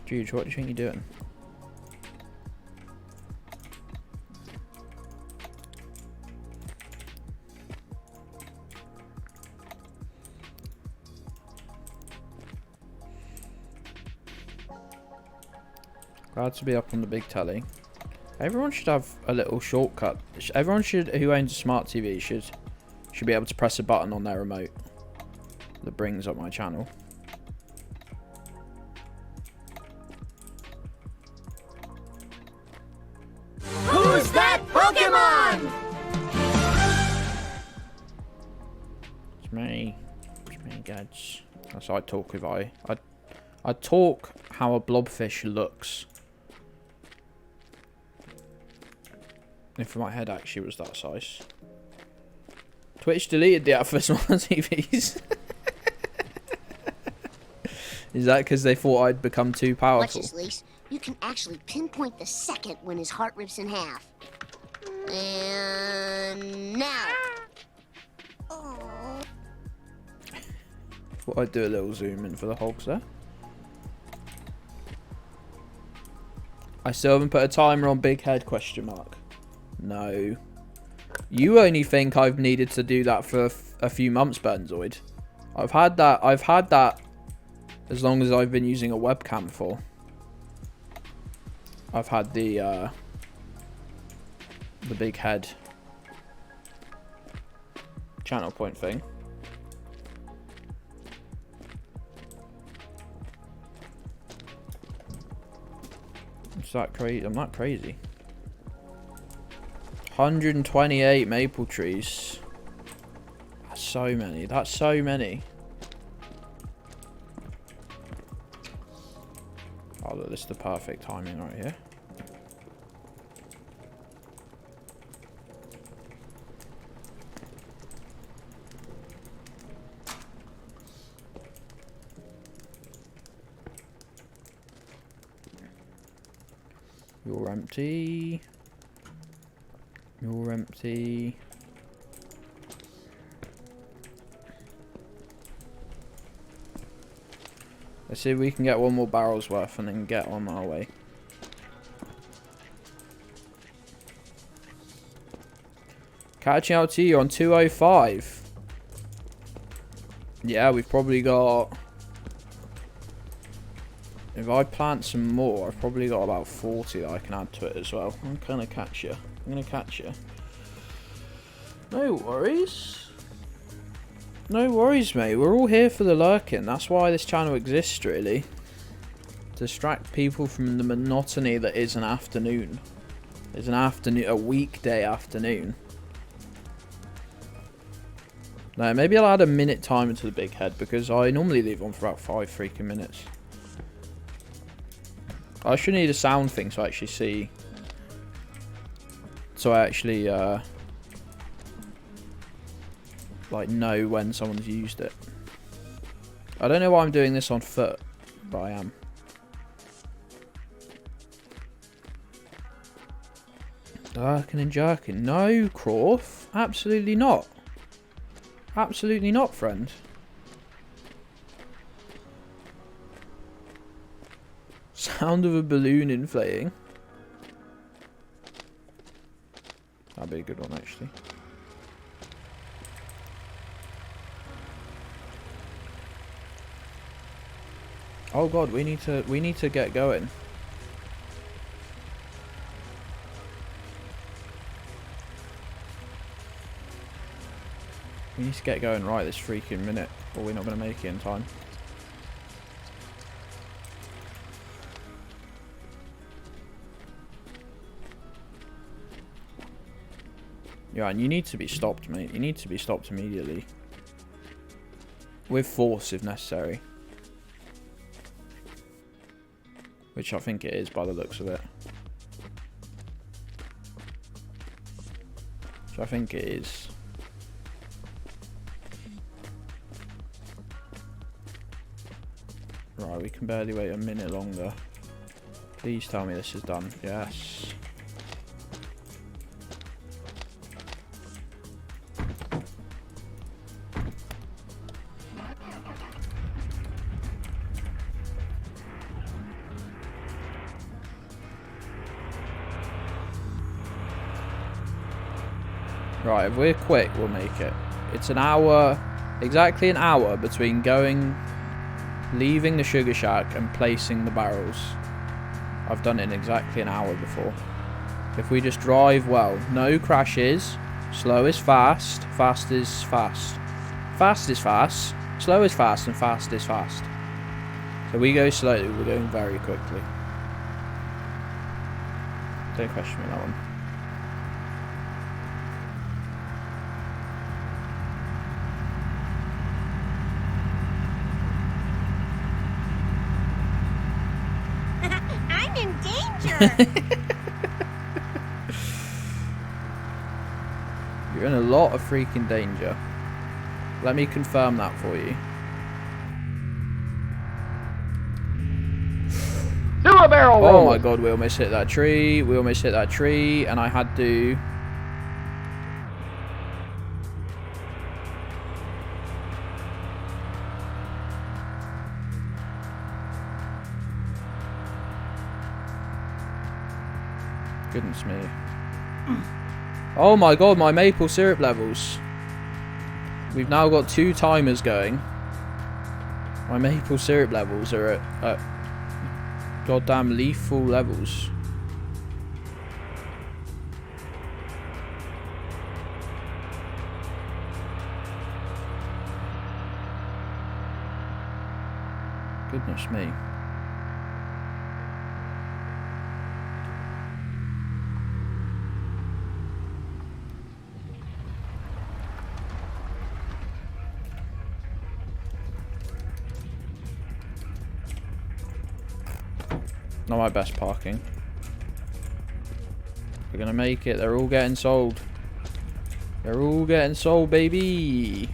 Juge, what do you think you're doing? Glad to be up on the big telly. Everyone should have a little shortcut. Everyone who owns a smart TV should be able to press a button on their remote that brings up my channel. Who's that Pokemon? It's me, Gedds. That's how I talk if I talk how a blobfish looks. If my head actually was that size. Twitch deleted the app for smart TVs. Is that because they thought I'd become too powerful? Watch this, Lise. You can actually pinpoint the second when his heart rips in half. And now. Oh. Thought I'd do a little zoom in for the hogs there. I still haven't put a timer on big head ? No. You only think I've needed to do that for a few months, Burnzoid. I've had that as long as I've been using a webcam for. I've had the big head channel point thing. Is that crazy? I'm not crazy. 128 maple trees. That's so many. That's so many. Oh, look, this is the perfect timing right here. You're empty. You're empty. Let's see if we can get one more barrel's worth and then get on our way. Catching out to you on 205. Yeah, we've probably got... If I plant some more, I've probably got about 40 that I can add to it as well. I'm gonna catch you. I'm gonna catch you. No worries. No worries, mate. We're all here for the lurking. That's why this channel exists, really. Distract people from the monotony that is an afternoon. It's an afternoon, a weekday afternoon. No, maybe I'll add a minute timer to the big head because I normally leave on for about 5 freaking minutes. I should need a sound thing so I actually see. So I actually, like, know when someone's used it. I don't know why I'm doing this on foot, but I am. Lurking and jerking. No, Croft. Absolutely not. Absolutely not, friend. Sound of a balloon inflating. That'd be a good one, actually. Oh god, we need to get going. We need to get going right this freaking minute, or we're not going to make it in time. Yeah, and you need to be stopped, mate. You need to be stopped immediately. With force, if necessary. Which I think it is by the looks of it. Which I think it is. Right, we can barely wait a minute longer. Please tell me this is done. Yes. Right, if we're quick, we'll make it. It's an hour, exactly an hour between leaving the sugar shack and placing the barrels. I've done it in exactly an hour before. If we just drive well, no crashes, slow is fast, fast is fast. Fast is fast, slow is fast, and fast is fast. So we go slowly, we're going very quickly. Don't question me on that one. You're in a lot of freaking danger. Let me confirm that for you. Do a barrel roll! Oh my god, we almost hit that tree. We almost hit that tree, and I had to... Goodness me. Oh my god, my maple syrup levels. We've now got 2 timers going. My maple syrup levels are at goddamn lethal levels. Goodness me. Not my best parking. We're gonna make it. They're all getting sold. They're all getting sold, baby.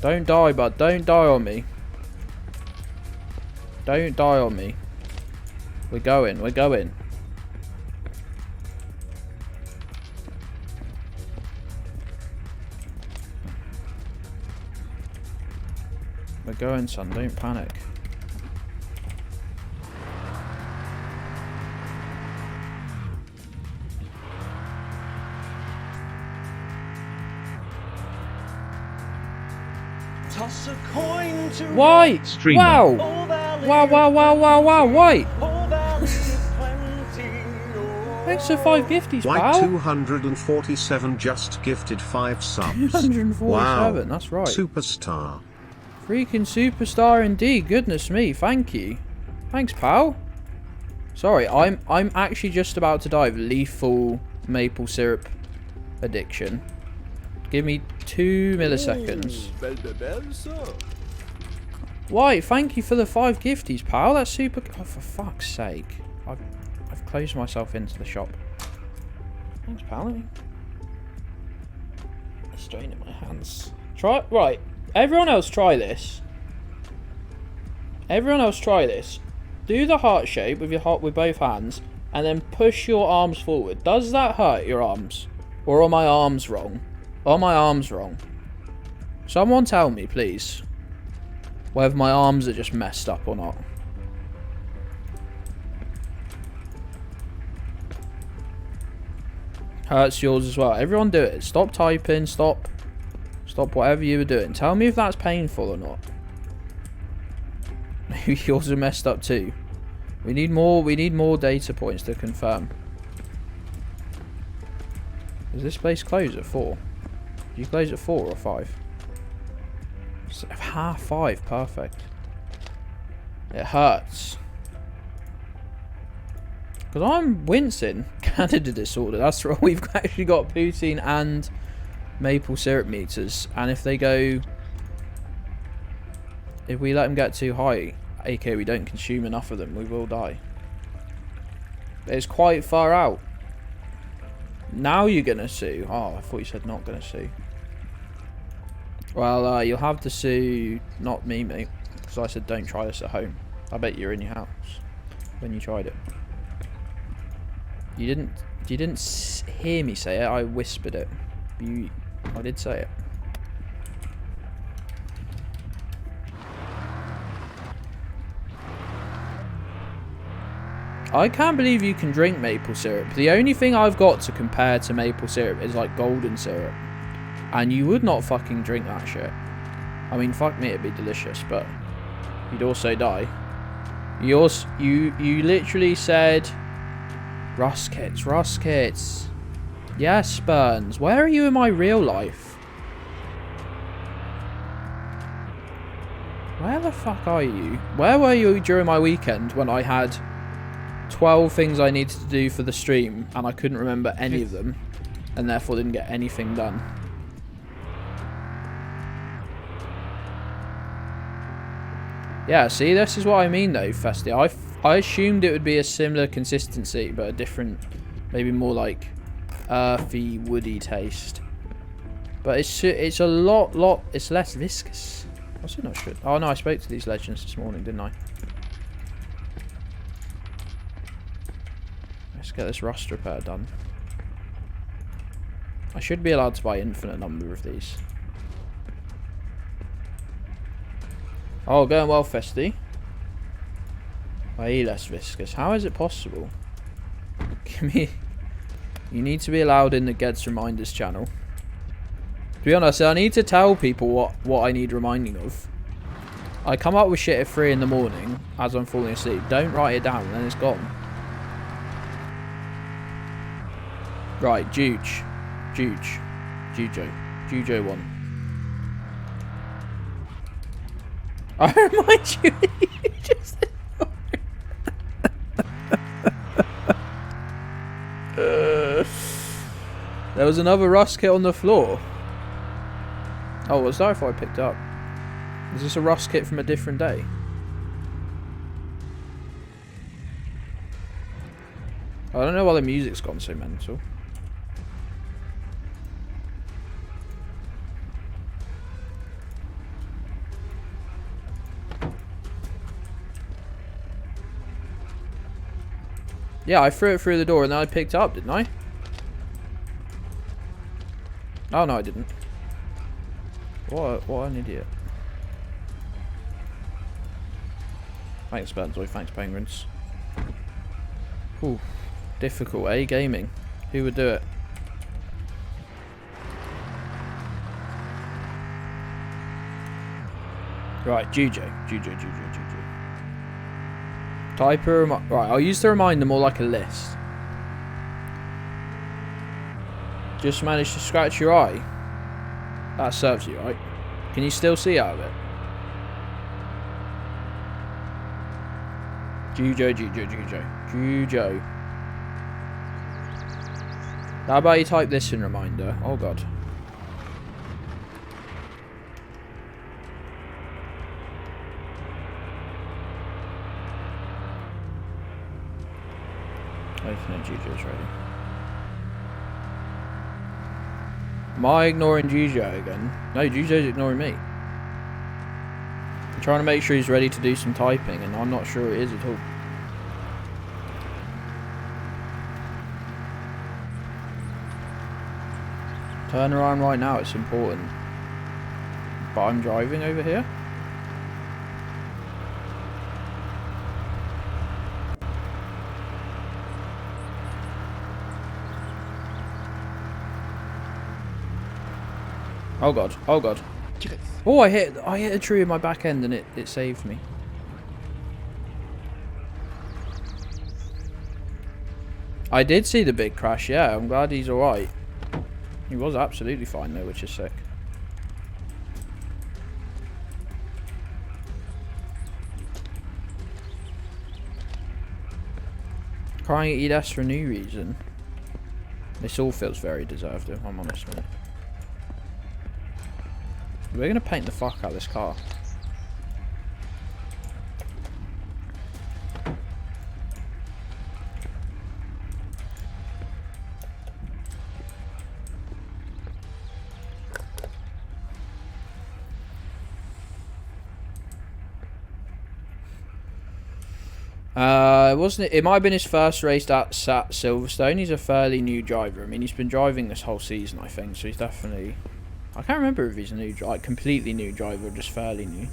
Don't die, bud. Don't die on me. Don't die on me. We're going, we're going. We're going, son. Don't panic. Toss a coin to White! Streamer. Wow! Wow! White! Thanks for 5 gifties, White pal. 247 just gifted 5 subs. 247, Wow. that's right. Superstar. Freaking superstar indeed. Goodness me, thank you. Thanks, pal. Sorry, I'm actually just about to die of lethal maple syrup addiction. Give me 2 milliseconds. Belle de belle, ça. White, thank you for the 5 gifties, pal. That's super. Oh, for fuck's sake. I've closed myself into the shop. Thanks, pal. Let me strain in my hands. Try. Right. Everyone else try this. Everyone else try this. Do the heart shape with your heart with both hands, and then push your arms forward. Does that hurt your arms? Or are my arms wrong? Are my arms wrong? Someone tell me, please, whether my arms are just messed up or not. Hurts yours as well. Everyone do it. Stop typing. Stop whatever you were doing. Tell me if that's painful or not. Maybe yours are messed up too. We need more data points to confirm. Does this place close at 4? Do you close at 4 or 5? It's 5:30. Perfect. It hurts. Because I'm wincing. Candida disorder. That's right. We've actually got poutine and maple syrup meters. And if they go... If we let them get too high, aka we don't consume enough of them, we will die. It's quite far out. Now you're going to sue. Oh, I thought you said not going to sue. Well, you'll have to sue, not me, mate. Because I said don't try this at home. I bet you're in your house when you tried it. You didn't hear me say it. I whispered it. I did say it. I can't believe you can drink maple syrup. The only thing I've got to compare to maple syrup is like golden syrup. And you would not fucking drink that shit. I mean, fuck me, it'd be delicious, but you'd also die. You literally said Ruskits. Yes, Burns. Where are you in my real life? Where the fuck are you? Where were you during my weekend when I had 12 things I needed to do for the stream and I couldn't remember any of them and therefore didn't get anything done? Yeah, see, this is what I mean though, Festy. I assumed it would be a similar consistency, but a different, maybe more like earthy, woody taste. But it's a lot, it's less viscous. What's it not should? Oh no, I spoke to these legends this morning, didn't I? Let's get this rust repair done. I should be allowed to buy infinite number of these. Oh, going well, Festy. Way less viscous. How is it possible? Give me... You need to be allowed in the Gedds Reminders channel. To be honest, I need to tell people what I need reminding of. I come up with shit at 3 in the morning as I'm falling asleep. Don't write it down and then it's gone. Right, Jujo 1. I remind you, you just... There was another rust kit on the floor. Oh, was that? I thought I picked up. Is this a rust kit from a different day? I don't know why the music's gone so mental. Yeah, I threw it through the door and then I picked it up, didn't I? Oh no, I didn't. What an idiot. Thanks, Benzoy. Thanks, Penguins. Ooh, difficult, eh? Gaming. Who would do it? Right, Jujo. Type a right, I'll use the reminder more like a list. Just managed to scratch your eye. That serves you, right? Can you still see out of it? Jujo. How about you type this in reminder? Oh god. Open it, Jujo's ready. Am I ignoring Jujo again? No, Jujo's ignoring me. I'm trying to make sure he's ready to do some typing, and I'm not sure it is at all. Turn around right now, it's important. But I'm driving over here. Oh god, oh god. Oh, I hit a tree in my back end and it saved me. I did see the big crash, yeah, I'm glad he's alright. He was absolutely fine though, which is sick. Crying at Gedds for a new reason. This all feels very deserved, if I'm honest with you. We're gonna paint the fuck out of this car. Wasn't it? It might have been his first race at Silverstone. He's a fairly new driver. I mean, he's been driving this whole season, I think. So he's definitely. I can't remember if he's a new, like, completely new driver or just fairly new.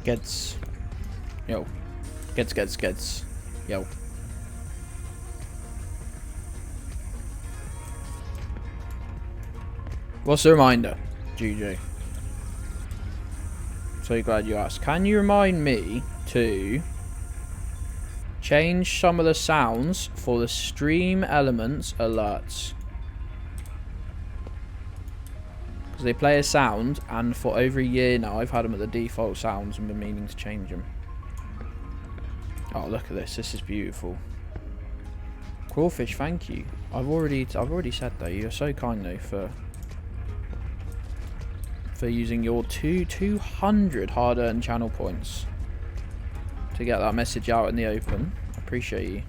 Gedds. Yo. Gedds. Yo. What's the reminder, GJ? So glad you asked. Can you remind me to change some of the sounds for the stream elements alerts? Because they play a sound, and for over a year now I've had them at the default sounds and been meaning to change them. Oh, look at this. This is beautiful. Crawfish, thank you. I've already said though, you're so kind though for using your 200 hard-earned channel points to get that message out in the open. I appreciate you.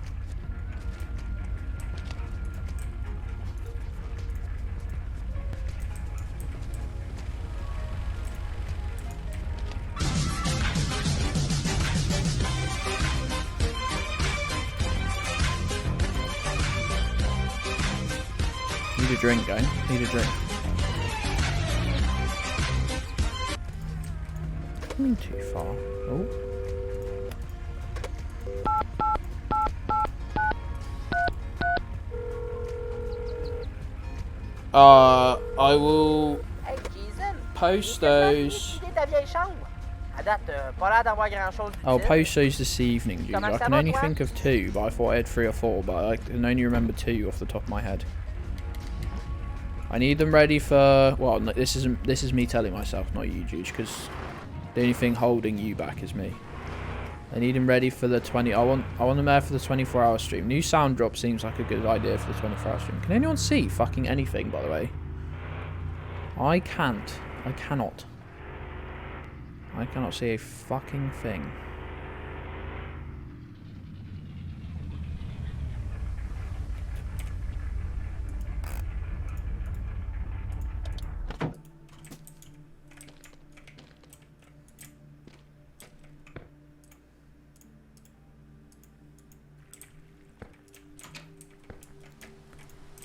Need a drink, Goin. Need a drink. Coming too far. Oh. I will post those I'll post those this evening, dude. I can only think of 2, but I thought I had 3 or 4, but I can only remember 2 off the top of my head. I need them ready for... Well, no, this is me telling myself, not you, Juge, because the only thing holding you back is me. I need them ready for the 20... I want them there for the 24-hour stream. New sound drop seems like a good idea for the 24-hour stream. Can anyone see fucking anything, by the way? I can't. I cannot. I cannot see a fucking thing.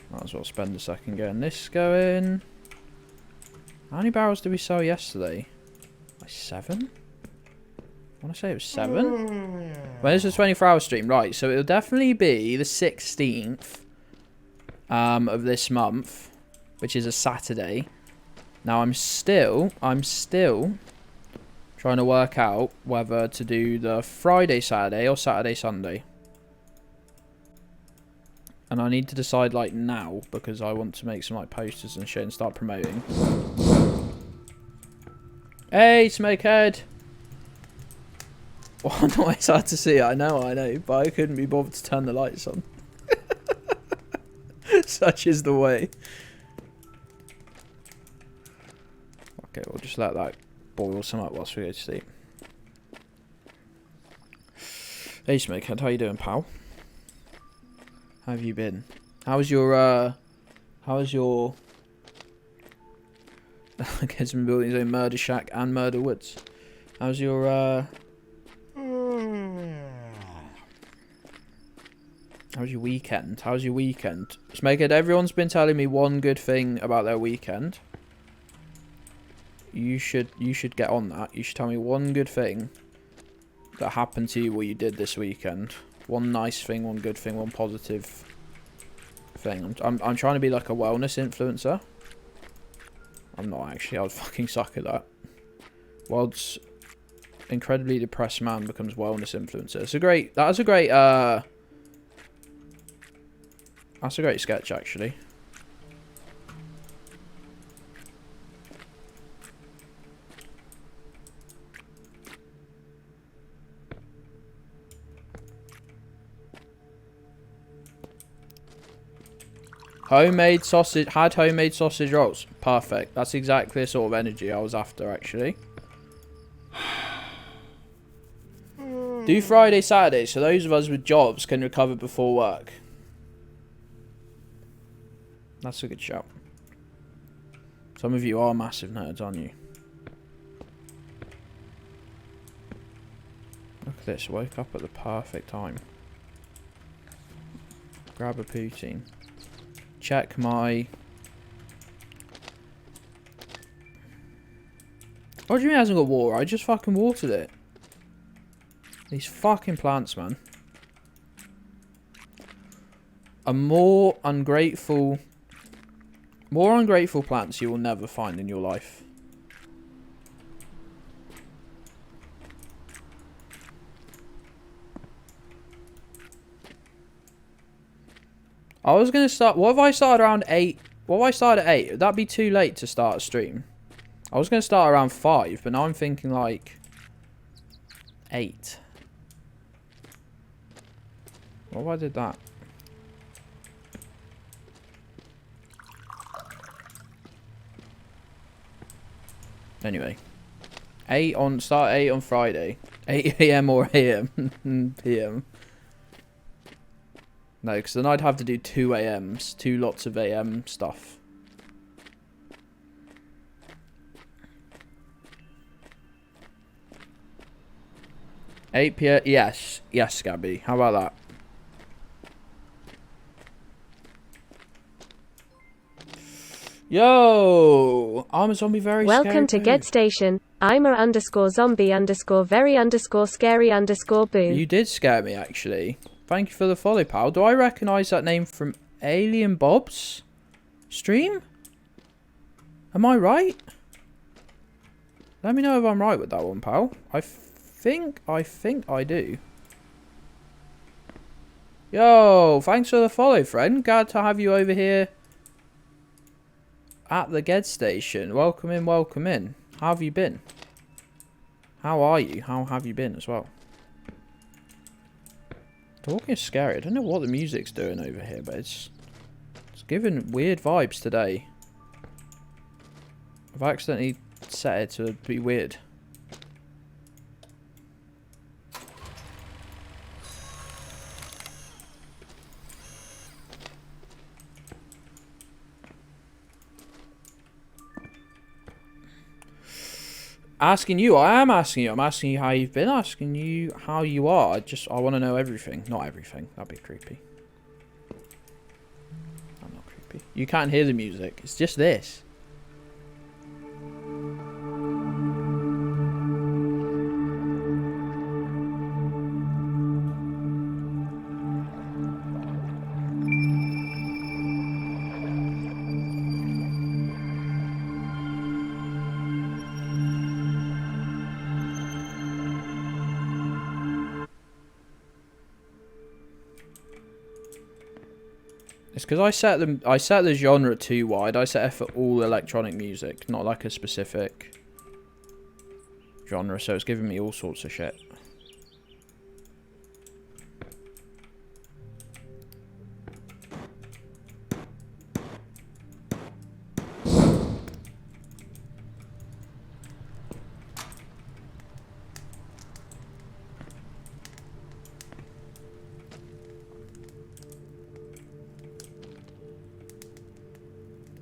Might as well spend a second getting this going. How many barrels did we sell yesterday? Like 7? I want to say it was 7. When is the 24-hour stream? Right, so it'll definitely be the 16th of this month, which is a Saturday. Now I'm still trying to work out whether to do the Friday, Saturday or Saturday, Sunday. And I need to decide like now because I want to make some like posters and shit and start promoting. Hey, Smokehead! Oh no, it's hard to see. I know, but I couldn't be bothered to turn the lights on. Such is the way. Okay, we'll just let that boil some up whilst we go to sleep. Hey, Smokehead, how you doing, pal? How have you been? How's your Gedds been building his own murder shack and murder woods. How's your weekend? How's your weekend? Smokehead, everyone's been telling me one good thing about their weekend. You should get on that. You should tell me one good thing that happened to you what you did this weekend. One nice thing, one good thing, one positive thing. I'm trying to be like a wellness influencer. I'm not actually. I would fucking suck at that. World's incredibly depressed man becomes wellness influencer. That's a great sketch actually. Homemade sausage, had homemade sausage rolls. Perfect. That's exactly the sort of energy I was after, actually. Do Friday, Saturday, so those of us with jobs can recover before work. That's a good shout. Some of you are massive nerds, aren't you? Look at this. Woke up at the perfect time. Grab a poutine. Check my... What do you mean it hasn't got water? I just fucking watered it. These fucking plants, man. A more ungrateful plants you will never find in your life. I was going to start... What if I started around 8? What if I started at 8? Would that be too late to start a stream? I was going to start around 5, but now I'm thinking like 8. What if I did that? Anyway. Start 8 on Friday. 8 AM or AM. PM. No, because then I'd have to do 2 AMs. 2 lots of AM stuff. $8 PM. Yes. Yes, Gabby. How about that? Yo! I'm a zombie very Welcome scary to Getstation. I'm a _zombie_very_scary_boo. You did scare me, actually. Thank you for the follow, pal. Do I recognise that name from Alien Bob's stream? Am I right? Let me know if I'm right with that one, pal. I think I do. Yo, thanks for the follow, friend. Glad to have you over here at the Getstation. Welcome in, welcome in. How have you been? How are you? How have you been as well? Talking is scary. I don't know what the music's doing over here, but it's giving weird vibes today. I've accidentally set it to be weird. Asking you, I am asking you. I'm asking you how you've been, asking you how you are. I want to know everything. Not everything. That'd be creepy. I'm not creepy. You can't hear the music. It's just this. It's because I set the genre too wide. I set it for all electronic music, not like a specific genre, so it's giving me all sorts of shit.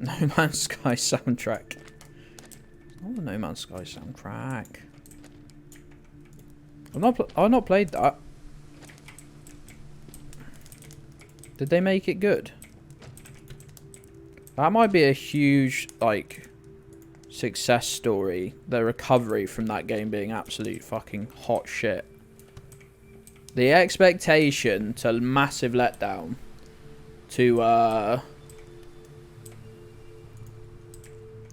No Man's Sky soundtrack. Oh, the No Man's Sky soundtrack. I've not played that. Did they make it good? That might be a huge, like, success story. The recovery from that game being absolute fucking hot shit. The expectation to massive letdown to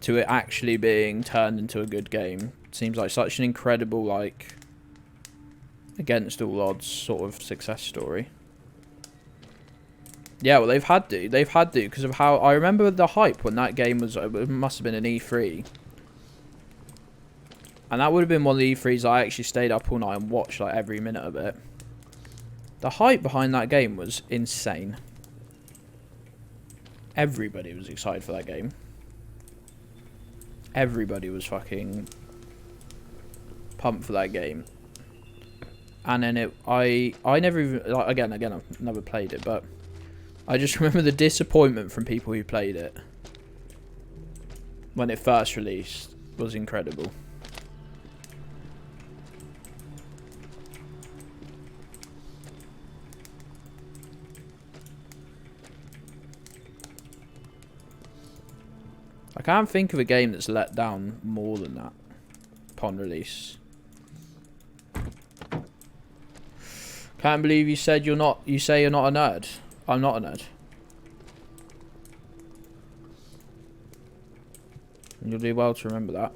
it actually being turned into a good game seems like such an incredible, like, against all odds sort of success story. Yeah, well, they've had to because of how I remember the hype when that game was. It must have been an E3, and that would have been one of the E3s I actually stayed up all night and watched like every minute of it. The hype behind that game was insane. Everybody was excited for that game. Everybody was fucking pumped for that game. And then I never even, like, again, I've never played it, but I just remember the disappointment from people who played it when it first released was incredible. I can't think of a game that's let down more than that upon release. Can't believe you said you're not. You say you're not a nerd. I'm not a nerd. And you'll do well to remember that.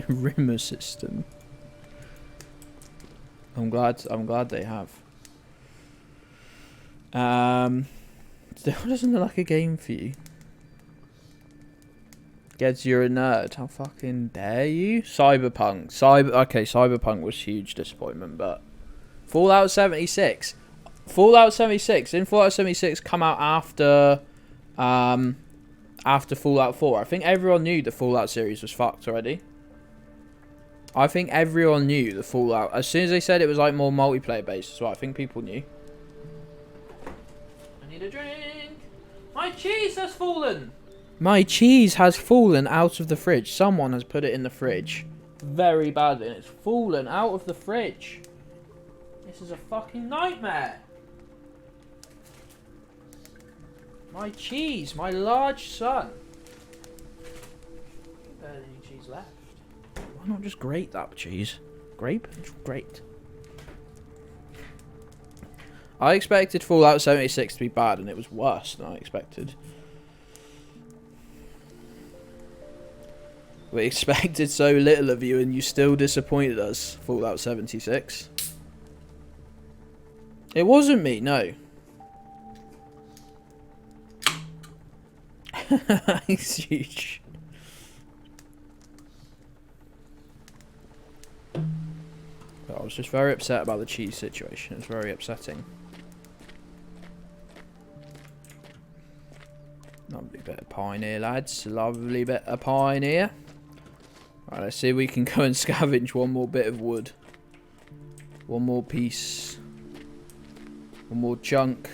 Rimmer system. I'm glad they have. Still doesn't look like a game for you. Gedds, you're a nerd. How fucking dare you? Cyberpunk. Cyberpunk was huge disappointment, but Fallout 76. Didn't Fallout 76 come out after Fallout 4? I think everyone knew the Fallout series was fucked already. I think everyone knew the Fallout. As soon as they said it was like more multiplayer based as well, I think people knew. I need a drink. My cheese has fallen. My cheese has fallen out of the fridge. Someone has put it in the fridge very badly, and it's fallen out of the fridge. This is a fucking nightmare. My cheese, my large son. Barely any cheese left. Why not just grate that cheese? Grape? Great. I expected Fallout 76 to be bad, and it was worse than I expected. We expected so little of you, and you still disappointed us, Fallout 76. It wasn't me, no. It's huge. I was just very upset about the cheese situation. It was very upsetting. Lovely bit of pine here, lads. Lovely bit of pine here. Right, let's see if we can go and scavenge one more bit of wood. One more piece. One more chunk.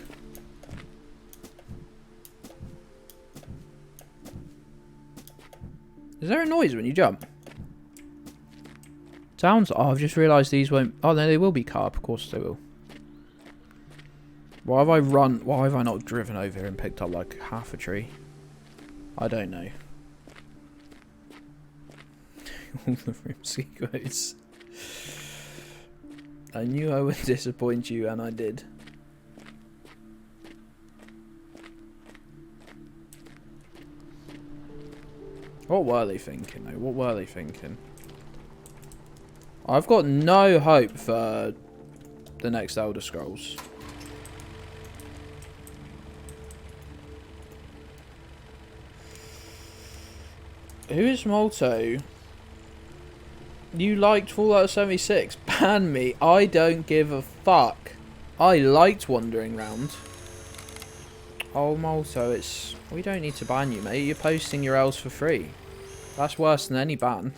Is there a noise when you jump? Sounds. Oh, I've just realised these won't. Oh, no, they will be carp. Of course they will. Why have I run? Why have I not driven over here and picked up like half a tree? I don't know. All the Rimsky quotes. I knew I would disappoint you, and I did. What were they thinking, though? What were they thinking? I've got no hope for the next Elder Scrolls. Who is Molto? You liked Fallout 76. Ban me. I don't give a fuck. I liked wandering around. Oh, Molto, it's... We don't need to ban you, mate. You're posting your L's for free. That's worse than any ban.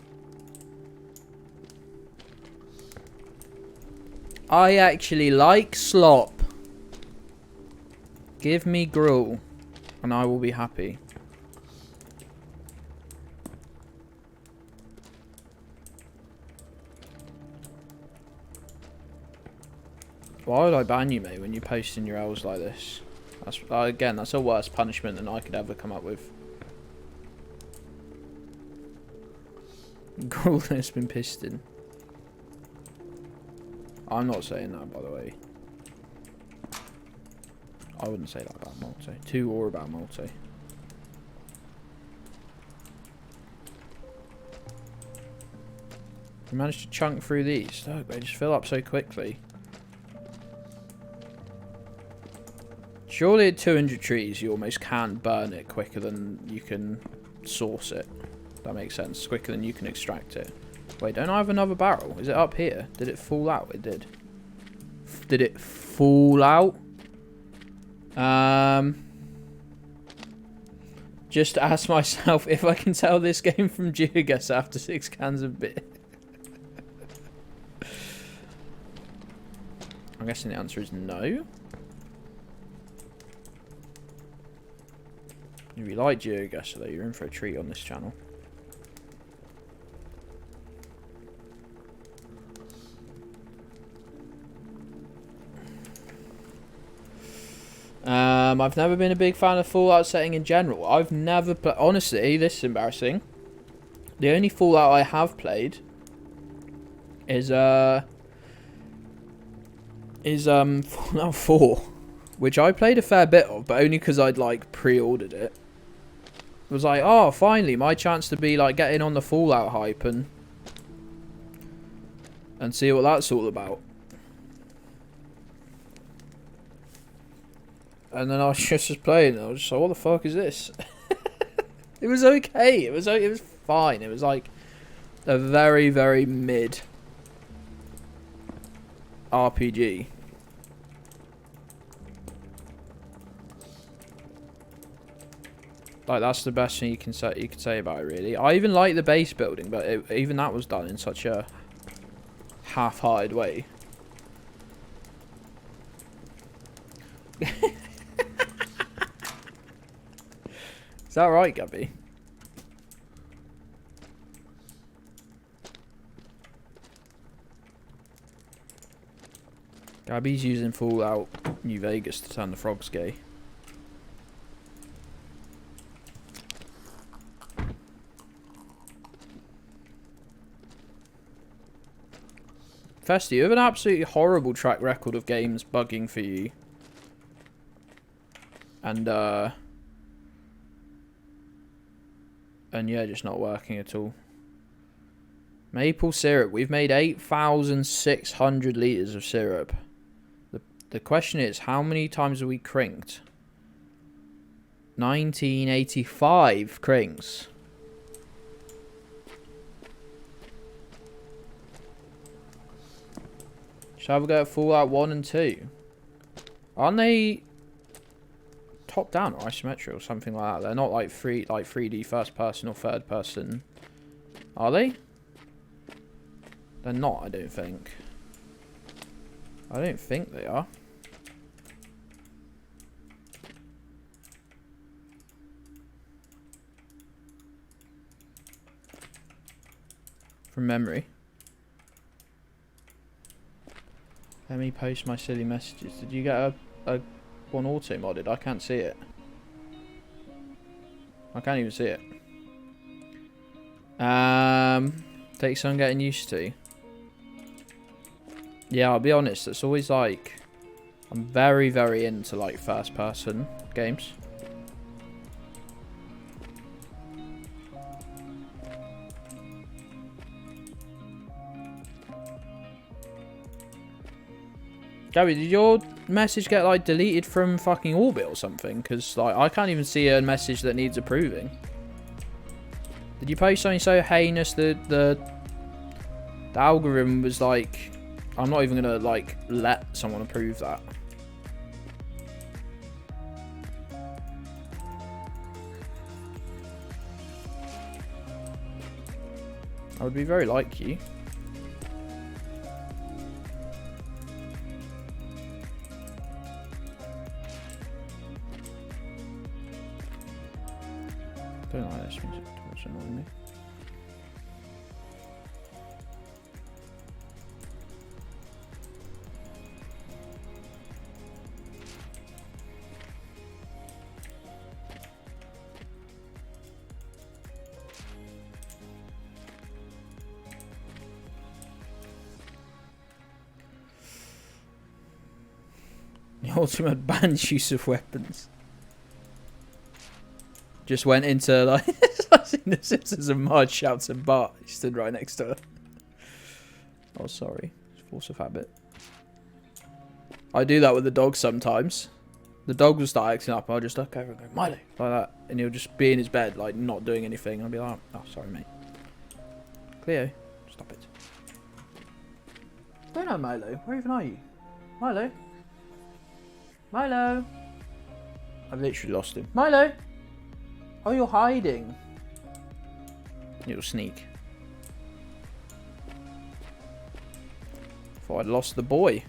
I actually like slop. Give me gruel, and I will be happy. Why would I ban you, mate, when you're posting your L's like this? That's again, that's a worse punishment than I could ever come up with. Gruel has been pissed in. I'm not saying that, by the way. I wouldn't say that about Multi. To or about Multi. We managed to chunk through these. Look, they just fill up so quickly. Surely at 200 trees, you almost can burn it quicker than you can source it. That makes sense. Quicker than you can extract it. Wait, don't I have another barrel? Is it up here? Did it fall out? It did. Did it fall out? Just ask myself if I can tell this game from Gedds after 6 cans of beer. I'm guessing the answer is no. If you like Gedds, though, you're in for a treat on this channel. I've never been a big fan of Fallout setting in general. I've never played... Honestly, this is embarrassing. The only Fallout I have played is Fallout 4, which I played a fair bit of, but only because I'd like pre-ordered it. It was like, oh, finally, my chance to be like getting on the Fallout hype and see what that's all about. And then I was just playing, and I was just like, what the fuck is this? It was okay. It was fine. It was like a very, very mid RPG. Like, that's the best thing you can say about it, really. I even like the base building, but even that was done in such a half-hearted way. Is that right, Gabby? Gabby's using Fallout New Vegas to turn the frogs gay. Festi, you have an absolutely horrible track record of games bugging for you. And yeah, just not working at all. Maple syrup. We've made 8,600 litres of syrup. The question is, how many times have we crinked? 1985 crinks. Shall we go at Fallout 1 and 2? Aren't they top down or isometric or something like that? They're not like 3D first person or third person. Are they? They're not, I don't think. I don't think they are. From memory. Let me post my silly messages. Did you get a one auto modded? I can't see it. I can't even see it. Takes some getting used to. Yeah, I'll be honest. It's always like I'm very, very into like first person games. Gabby, did your message get like deleted from fucking Orbit or something? Because like I can't even see a message that needs approving. Did you post something so heinous that the algorithm was like, I'm not even gonna like let someone approve that? I would be very like you. I don't like this music too much, annoying me. The ultimate banned use of weapons. Just went into like I've seen the Simpsons and Marge shouts at Bart. He stood right next to her. Oh, sorry. Force of habit. I do that with the dog sometimes. The dog will start acting up. I'll just look over and go, Milo, like that. And he'll just be in his bed, like not doing anything. I'll be like, oh, sorry, mate. Cleo, stop it. Don't know, Milo. Where even are you? Milo? Milo? I've literally lost him. Milo? Oh, you're hiding. Little sneak. Thought I'd lost the boy.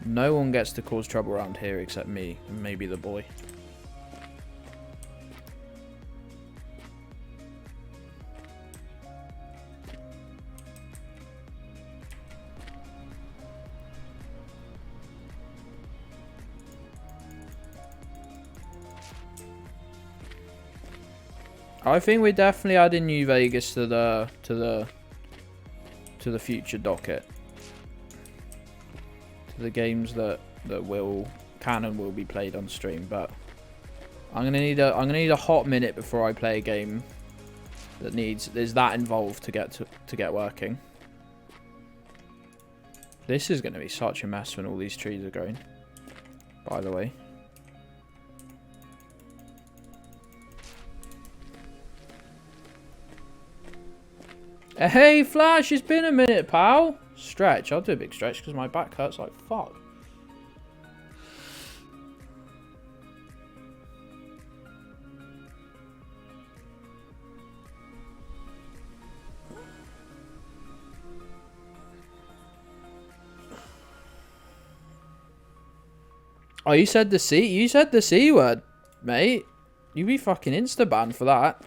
No one gets to cause trouble around here except me and maybe the boy. I think we're definitely adding New Vegas to the future docket. To the games that can and will be played on stream, but I'm gonna need a hot minute before I play a game that is that involved to get working. This is gonna be such a mess when all these trees are growing. By the way. Hey Flash, it's been a minute, pal. Stretch. I'll do a big stretch because my back hurts like fuck. Oh, you said the C? You said the C word, mate. You be fucking insta-banned for that.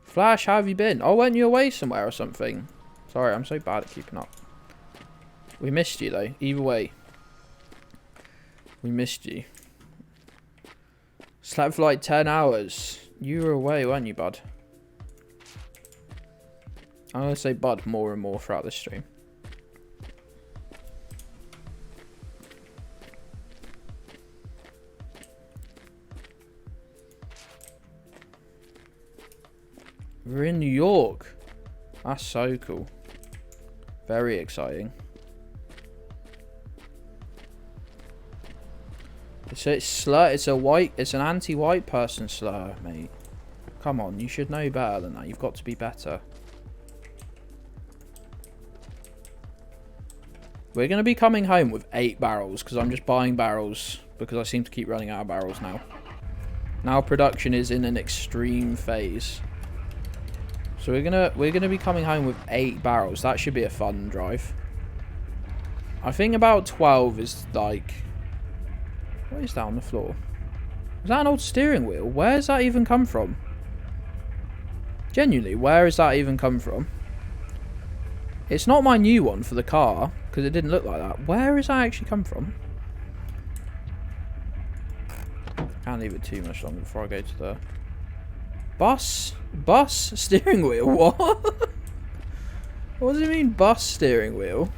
Flash, how have you been? Oh, weren't you away somewhere or something? Sorry, I'm so bad at keeping up. We missed you, though. Either way. We missed you. Slept for like 10 hours. You were away, weren't you, bud? I'm going to say bud more and more throughout this stream. We're in New York. That's so cool. Very exciting. It's slur. It's an anti-white person slur, mate. Come on, you should know better than that. You've got to be better. We're going to be coming home with 8 barrels because I'm just buying barrels because I seem to keep running out of barrels now. Now production is in an extreme phase. So we're gonna be coming home with 8 barrels. That should be a fun drive. I think about 12 is like... What is that on the floor? Is that an old steering wheel? Where does that even come from? Genuinely, where has that even come from? It's not my new one for the car, because it didn't look like that. Where has that actually come from? Can't leave it too much longer before I go to the... Bus steering wheel? What? What does it mean, bus steering wheel?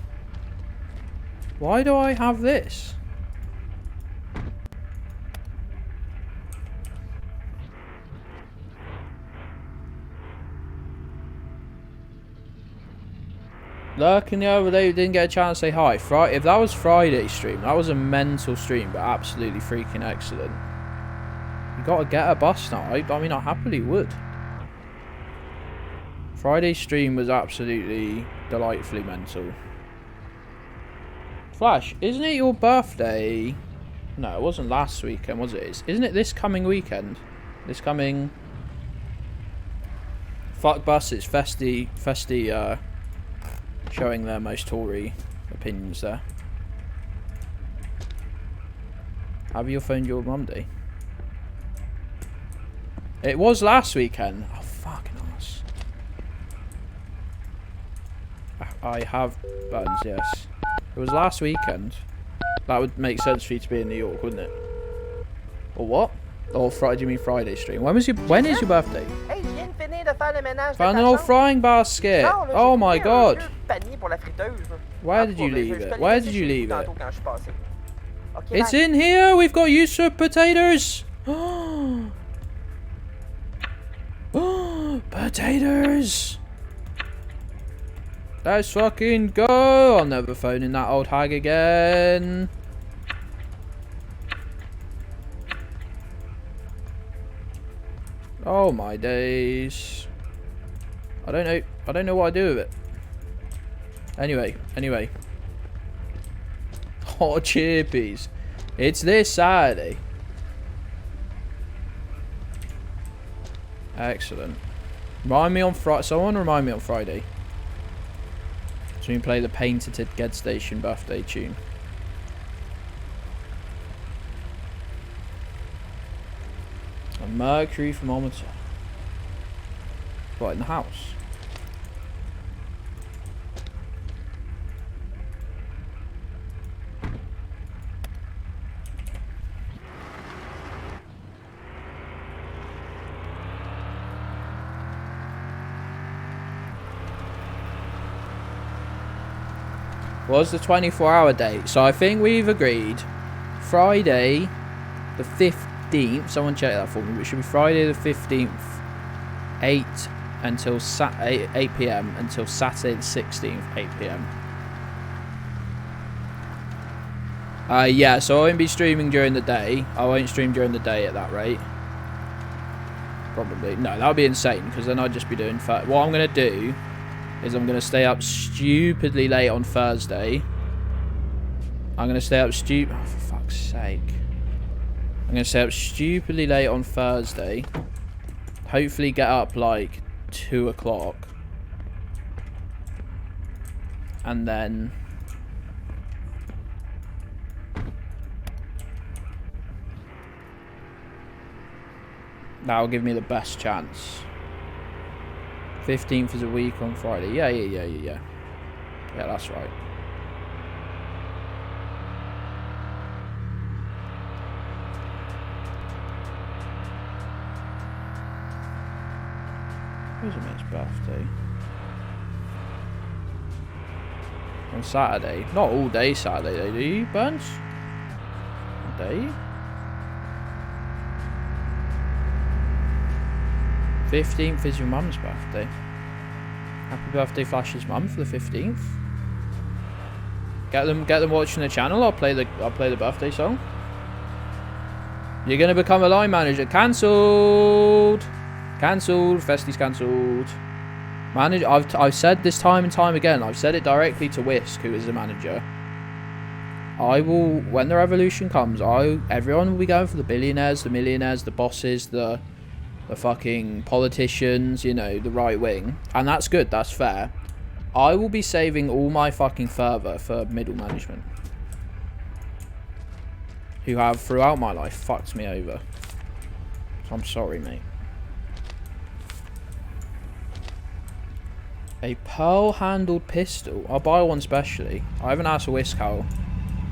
Why do I have this? Lurking the other day, didn't get a chance to say hi. If that was Friday's stream, that was a mental stream, but absolutely freaking excellent. You gotta get a bus now. I mean, I happily would. Friday's stream was absolutely delightfully mental. Flash, isn't it your birthday? No, it wasn't last weekend, was it? Isn't it this coming weekend? This coming... Fuck buses, Festy, showing their most Tory opinions there. Have you phoned your Monday? It was last weekend. Oh, fucking ass. I have buttons, yes. It was last weekend. That would make sense for you to be in New York, wouldn't it? Or what? Or Friday? Do you mean Friday stream? When is your birthday? Found an old frying basket. Oh my god. Where did you leave it? Where did you leave it? It's in here. We've got use for potatoes. Potatoes. Let's fucking go. I'll never phone in that old hag again. Oh my days. I don't know what I do with it. Anyway. Hot chippies. It's this Saturday. Excellent. Remind me on Friday. Someone remind me on Friday. So we can play the patented Getstation birthday tune. A mercury thermometer. What, in the house? Was the 24-hour date. So I think we've agreed Friday the 15th. Someone check that for me. It should be Friday the 15th, 8 p.m. until Saturday the 16th, 8 p.m. Yeah, so I won't be streaming during the day. I won't stream during the day at that rate. Probably. No, that would be insane because then I'd just be doing... What I'm going to do is I'm going to stay up stupidly late on Thursday. I'm going to stay up oh, for fuck's sake. I'm going to stay up stupidly late on Thursday. Hopefully get up like 2 o'clock. And then... That'll give me the best chance. 15th is a week on Friday. Yeah. Yeah, that's right. Where's your mate's birthday? On Saturday. Not all day Saturday though, do you, Burns? All day? 15th is your mum's birthday. Happy birthday, Flash's mum, for the 15th. Get them watching the channel. I'll play the birthday song. You're gonna become a line manager. Cancelled. Cancelled. Festy's cancelled. Manager. I've said this time and time again. I've said it directly to Whisk, who is the manager. I will, when the revolution comes, everyone will be going for the billionaires, the millionaires, the bosses, the fucking politicians, you know, the right wing. And that's good, that's fair. I will be saving all my fucking fervour for middle management. Who have, throughout my life, fucked me over. So I'm sorry, mate. A pearl-handled pistol. I'll buy one specially. I haven't asked Whisk how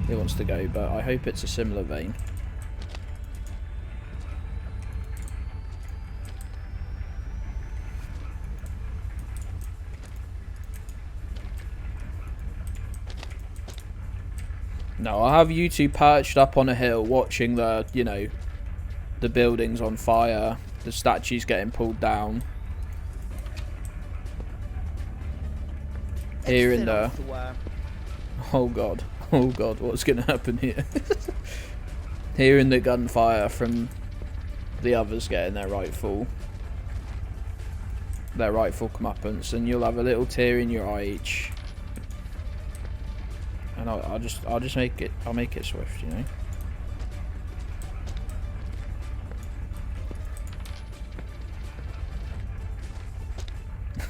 he wants to go, but I hope it's a similar vein. No, I'll have you two perched up on a hill watching the, you know, the buildings on fire, the statues getting pulled down. Here and there. Oh god, what's going to happen here? Hearing the gunfire from the others getting their rightful comeuppance, and you'll have a little tear in your eye each. And I'll just make it swift, you know.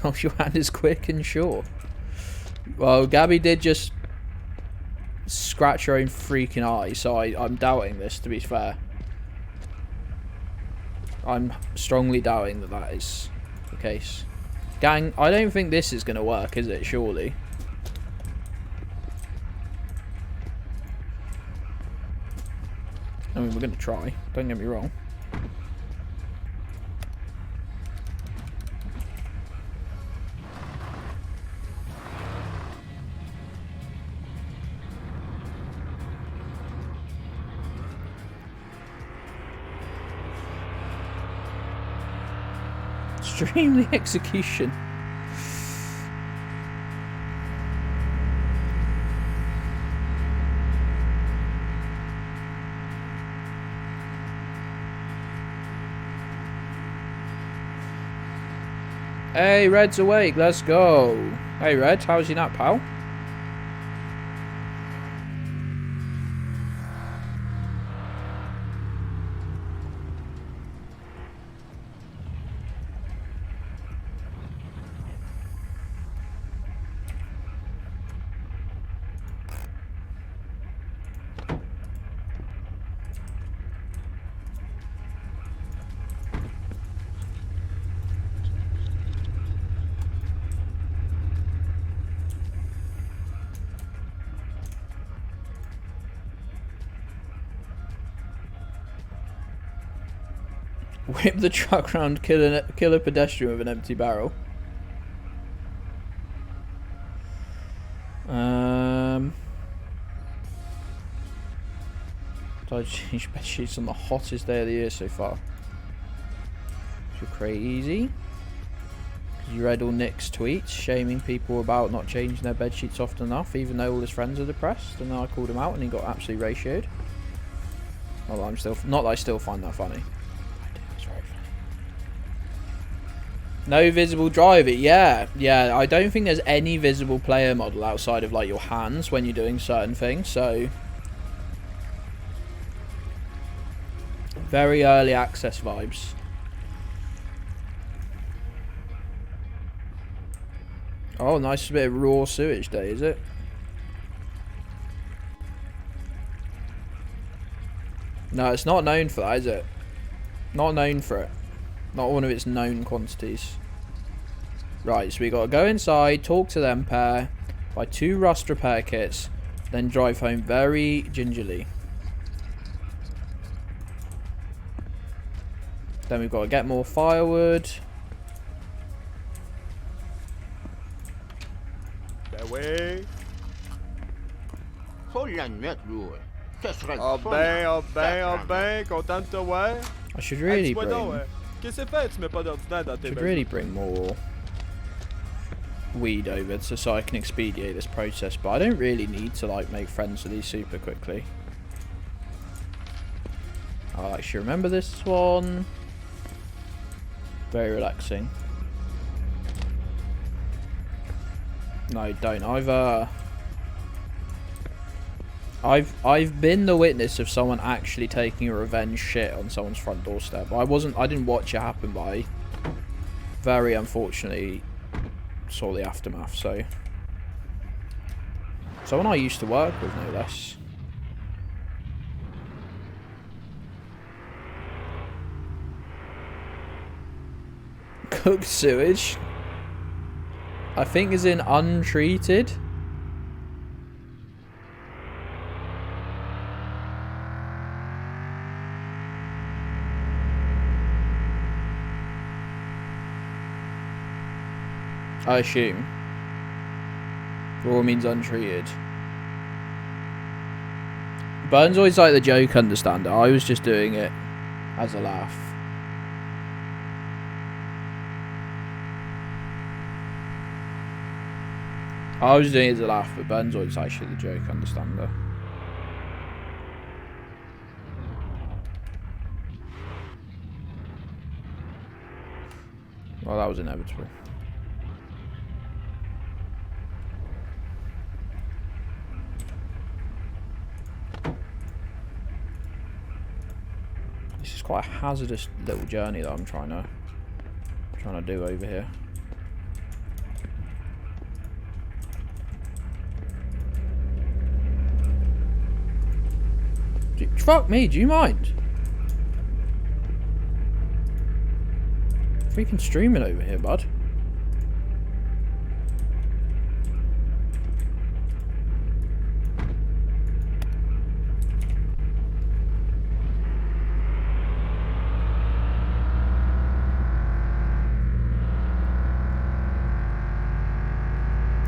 Oh, your hand is quick and sure. Well, Gabby did just scratch her own freaking eye, so I'm doubting this, to be fair. I'm strongly doubting that is the case. Gang, I don't think this is going to work, is it? Surely. I mean, we're going to try. Don't get me wrong. Stream the execution. Hey, Red's awake. Let's go. Hey, Red, how's your nap, pal? Whip the truck round, kill a pedestrian with an empty barrel. Did I change bed sheets on the hottest day of the year so far? You're crazy. You read all Nick's tweets shaming people about not changing their bed sheets often enough, even though all his friends are depressed, and then I called him out and he got absolutely ratioed. Well, not that I still find that funny. No visible driver, yeah, I don't think there's any visible player model outside of like your hands when you're doing certain things, so very early access vibes. Oh, nice bit of raw sewage day, is it? No, it's not known for that, is it? Not known for it. Not one of its known quantities. Right, so we got to go inside, talk to them pair, buy 2 rust repair kits, then drive home very gingerly. Then we've got to get more firewood. That way. Faut l'admettre, Louis. Ce serait Ah le fun, ben, hein. ah ben, ah ben, content de te voir. I should Hey, really dis-moi bring. donc, qu'est-ce que c'est fait? Tu mets pas d'ordinaire dans tes Should bazous? really bring more weed over so I can expedite this process, but I don't really need to like make friends with these super quickly. I'll actually remember this one. Very relaxing. No, don't. I've been the witness of someone actually taking a revenge shit on someone's front doorstep. I didn't watch it happen, but I very unfortunately saw the aftermath. So someone I used to work with, no less. Cooked sewage, I think, is in untreated. I assume. Raw means untreated. Burns always like the joke understander. I was just doing it as a laugh. I was doing it as a laugh, but Burns always actually the joke understander. Well, that was inevitable. This is quite a hazardous little journey that I'm trying to do over here. Fuck me, do you mind? Freaking streaming over here, bud.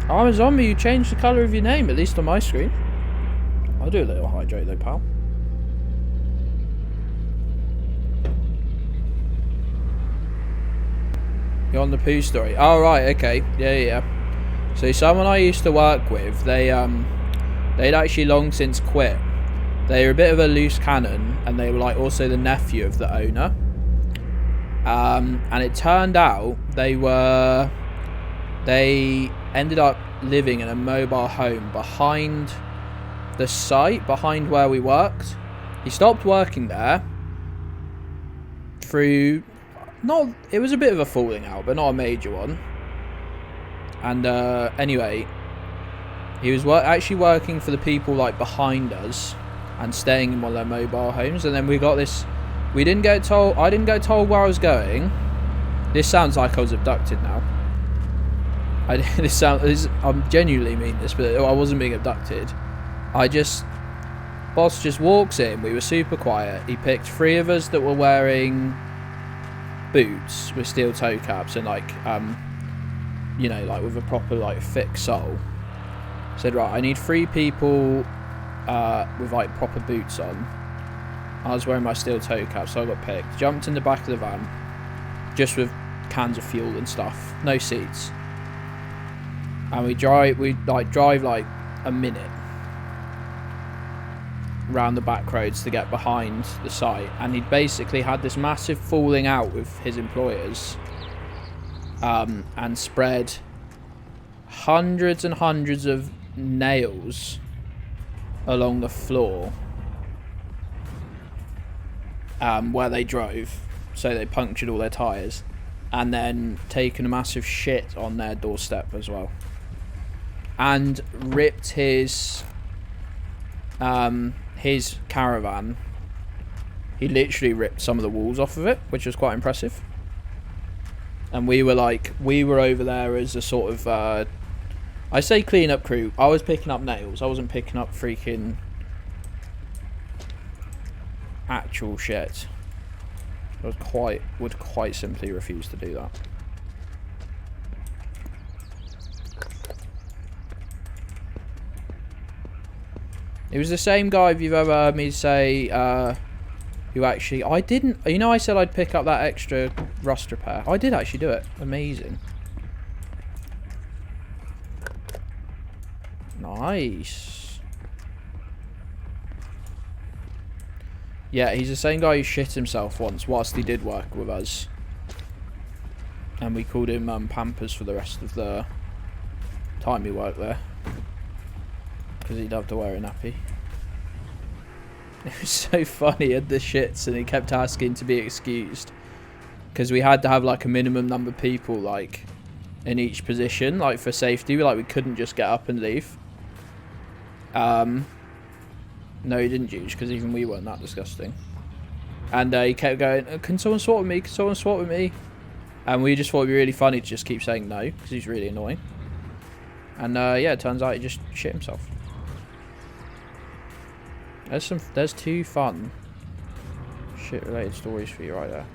I'm a zombie, you changed the colour of your name, at least on my screen. I'll do a little hydrate though, pal. You're on the poo story. Oh, right, okay. Yeah. So someone I used to work with, they'd actually long since quit. They were a bit of a loose cannon, and they were like also the nephew of the owner. And it turned out they ended up living in a mobile home behind the site, behind where we worked. He stopped working there through... it was a bit of a falling out, but not a major one. And anyway, he was actually working for the people like behind us and staying in one of their mobile homes. And then we got this. I didn't get told where I was going. This sounds like I was abducted now. I'm genuinely mean this, but I wasn't being abducted. Boss just walks in. We were super quiet. He picked 3 of us that were wearing boots with steel toe caps and like you know, like with a proper like thick sole. Said, right, I need 3 people with like proper boots on. I was wearing my steel toe cap, so I got picked. Jumped in the back of the van, just with cans of fuel and stuff, no seats. And we drive like a minute round the back roads to get behind the site, and he'd basically had this massive falling out with his employers, and spread hundreds and hundreds of nails along the floor where they drove, so they punctured all their tyres, and then taken a massive shit on their doorstep as well, and ripped his caravan. He literally ripped some of the walls off of it, which was quite impressive. And we were over there as a sort of I say clean up crew. I was picking up nails. I wasn't picking up freaking actual shit. I would quite simply refuse to do that. It was the same guy, if you've ever heard me say, who actually... I didn't... You know I said I'd pick up that extra rust repair? I did actually do it. Amazing. Nice. Yeah, he's the same guy who shit himself once whilst he did work with us. And we called him Pampers for the rest of the time he worked there. Because he'd have to wear a nappy. It was so funny, he had the shits and he kept asking to be excused. Because we had to have like a minimum number of people like in each position, like for safety. We couldn't just get up and leave. No, he didn't use, because even we weren't that disgusting. And he kept going, can someone swap with me? Can someone swap with me? And we just thought it'd be really funny to just keep saying no, because he's really annoying. And yeah, it turns out he just shit himself. There's 2 fun shit related stories for you right there.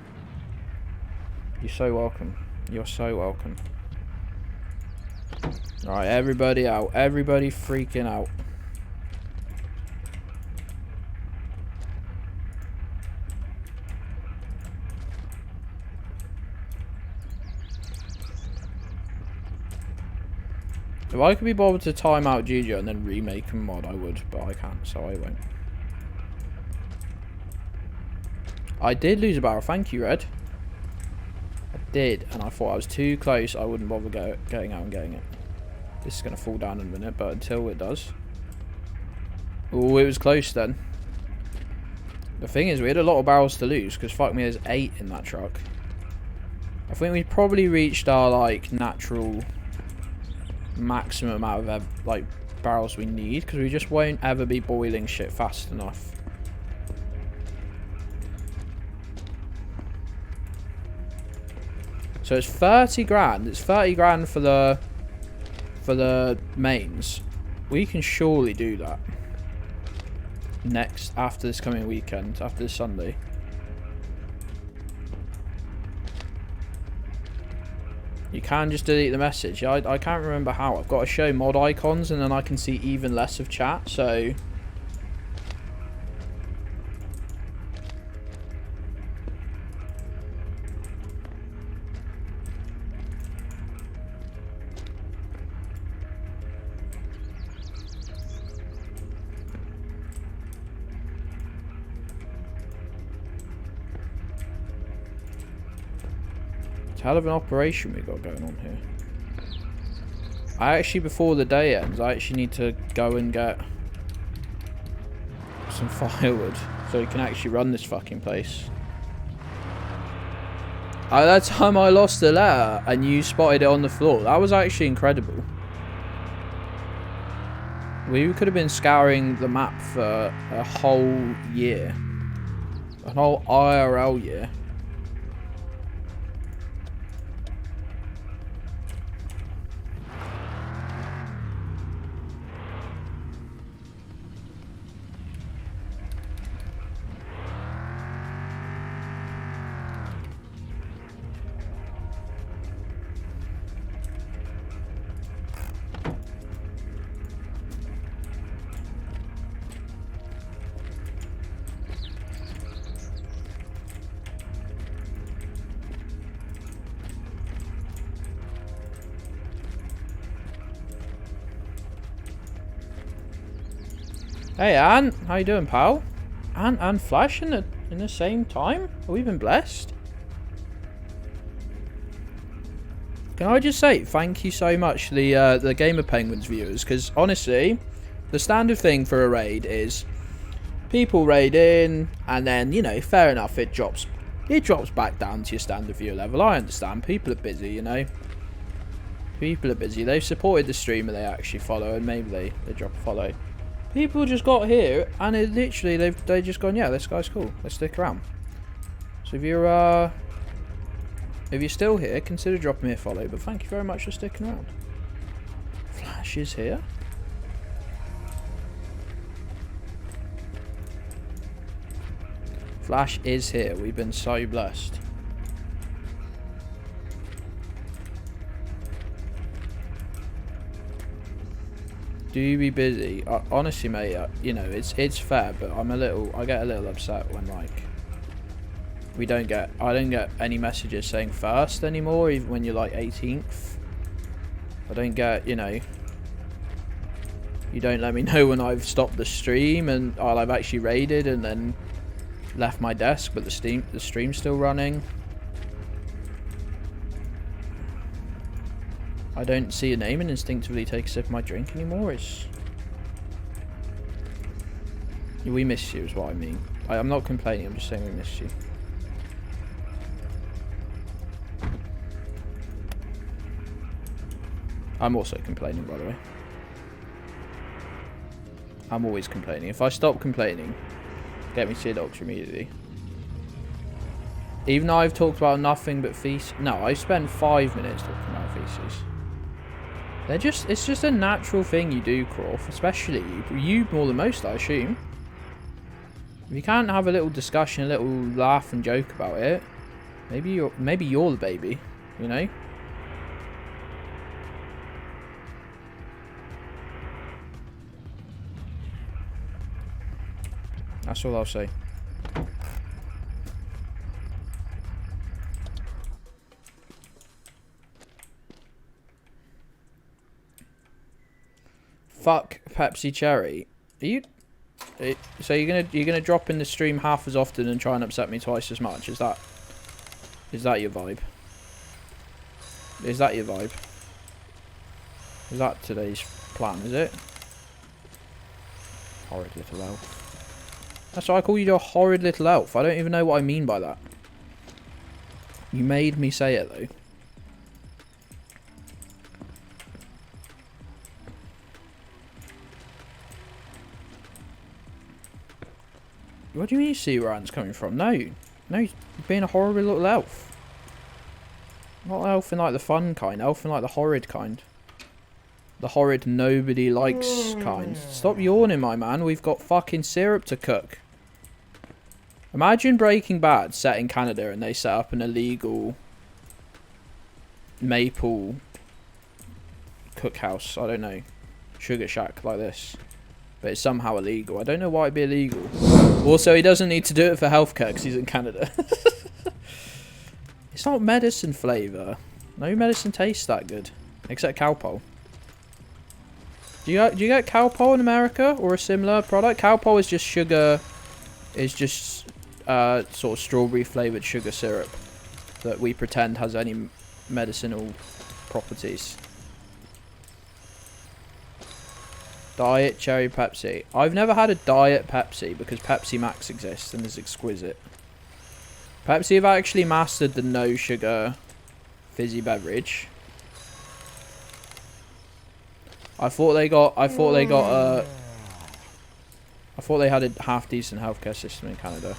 You're so welcome. You're so welcome. Alright, everybody out. Everybody freaking out. If I could be bothered to time out Juju and then remake a mod, I would, but I can't, so I won't. I did lose a barrel. Thank you, Red. I did, and I thought I was too close. I wouldn't bother getting out and getting it. This is going to fall down in a minute, but until it does... Oh, it was close then. The thing is, we had a lot of barrels to lose, because fuck me, there's 8 in that truck. I think we probably reached our, like, natural... maximum amount of like barrels we need, because we just won't ever be boiling shit fast enough. So it's 30 grand. It's 30 grand for the mains. We can surely do that next, after this coming weekend, after this Sunday. You can just delete the message. I can't remember how. I've got to show mod icons and then I can see even less of chat, so... Hell of an operation we got going on here. I actually, before the day ends, I actually need to go and get some firewood so we can actually run this fucking place. That time I lost the letter and you spotted it on the floor, that was actually incredible. We could have been scouring the map for a whole year. A whole IRL year. Hey, Ant, how you doing, pal? Ant and Flash in the same time? Have we been blessed? Can I just say thank you so much to the Gamer Penguins viewers, because honestly, the standard thing for a raid is people raid in, and then, you know, fair enough, it drops back down to your standard viewer level. I understand, people are busy, you know. People are busy. They've supported the streamer they actually follow, and maybe they drop a follow. People just got here, and it literally they just gone, yeah, this guy's cool, let's stick around. So if you're still here, consider dropping me a follow. But thank you very much for sticking around. Flash is here. Flash is here. We've been so blessed. do be busy. Honestly, mate, you know, it's fair, but I get a little upset when, like, I don't get any messages saying first anymore, even when you're, like, 18th. I don't get, you know, you don't let me know when I've stopped the stream and I've actually raided and then left my desk, but the stream's still running. I don't see a name and instinctively take a sip of my drink anymore. We miss you is what I mean. I'm not complaining, I'm just saying we miss you. I'm also complaining, by the way. I'm always complaining. If I stop complaining, get me to see a doctor immediately. Even though I've talked about nothing but feces. No, I spent 5 minutes talking about feces. It's just a natural thing you do, Croft. Especially you more than most, I assume. If you can't have a little discussion, a little laugh and joke about it, maybe you're the baby, you know? That's all I'll say. Fuck Pepsi Cherry. So you're gonna drop in the stream half as often and try and upset me twice as much? Is that your vibe? Is that your vibe? Is that today's plan? Is it? Horrid little elf. That's why I call you a horrid little elf. I don't even know what I mean by that. You made me say it though. What do you mean you see where Ant's coming from? No, you're being a horrible little elf. Not elf in like the fun kind, elf in like the horrid kind. The horrid nobody likes kind. Stop yawning, my man. We've got fucking syrup to cook. Imagine Breaking Bad set in Canada and they set up an illegal maple cookhouse. I don't know. Sugar shack like this. But it's somehow illegal. I don't know why it'd be illegal. Also, he doesn't need to do it for healthcare because he's in Canada. It's not medicine flavour. No medicine tastes that good. Except Calpol. Do you get Calpol in America or a similar product? Calpol is just sugar. Is just sort of strawberry flavoured sugar syrup that we pretend has any medicinal properties. Diet Cherry Pepsi. I've never had a Diet Pepsi because Pepsi Max exists and is exquisite. Pepsi have actually mastered the no sugar fizzy beverage. I thought they had a half decent healthcare system in Canada.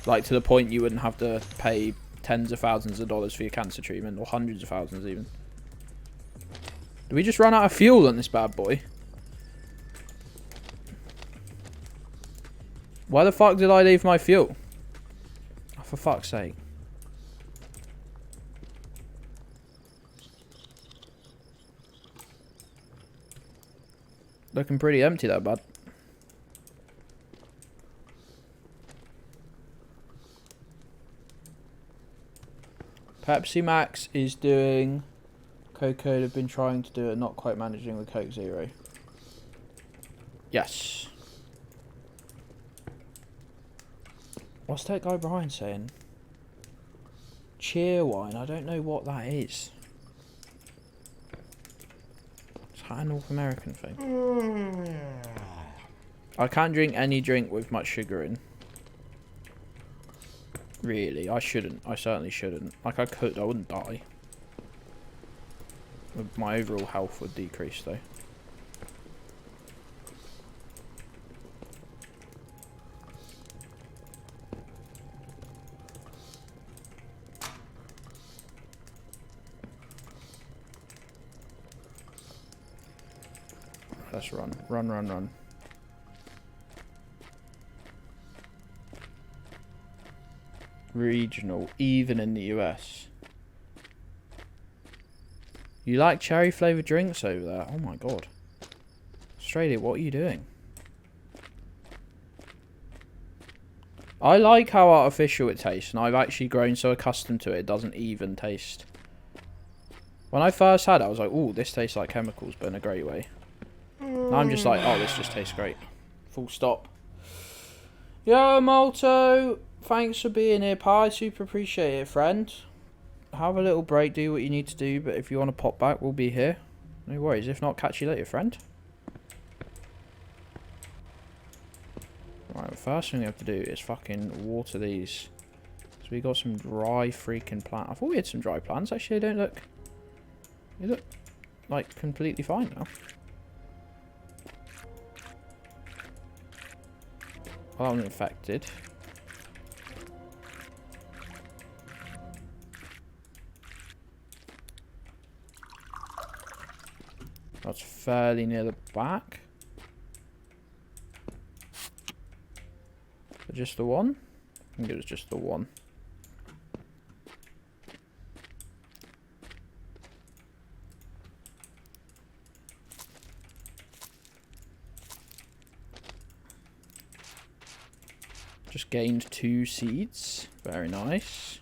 Like to the point you wouldn't have to pay tens of thousands of dollars for your cancer treatment, or hundreds of thousands even. Did we just run out of fuel on this bad boy? Why the fuck did I leave my fuel? Oh, for fuck's sake. Looking pretty empty though, bud. Pepsi Max is doing... Coca-Cola have been trying to do it, not quite managing with Coke Zero. Yes. What's that guy Brian saying? Cheer wine. I don't know what that is. Is that a North American thing? I can't drink any drink with much sugar in. Really, I shouldn't. I certainly shouldn't. Like, I could, I wouldn't die. My overall health would decrease, though. Let's run. Run, run, run. Regional, even in the US. You like cherry flavoured drinks over there? Oh my god. Australia, what are you doing? I like how artificial it tastes, and I've actually grown so accustomed to it, it doesn't even taste. When I first had it, I was like, ooh, this tastes like chemicals, but in a great way. Now I'm just like, oh, this just tastes great. Full stop. Yo, Malto, thanks for being here, pal. I super appreciate it, friend. Have a little break, do what you need to do, but if you want to pop back, we'll be here. No worries. If not, catch you later, friend. Right, the first thing we have to do is fucking water these. So we got some dry freaking plants. I thought we had some dry plants. Actually, they don't look... They look, like, completely fine now. Well, I'm infected. That's fairly near the back. Just the one? I think it was just the one. Just gained 2 seeds. Very nice.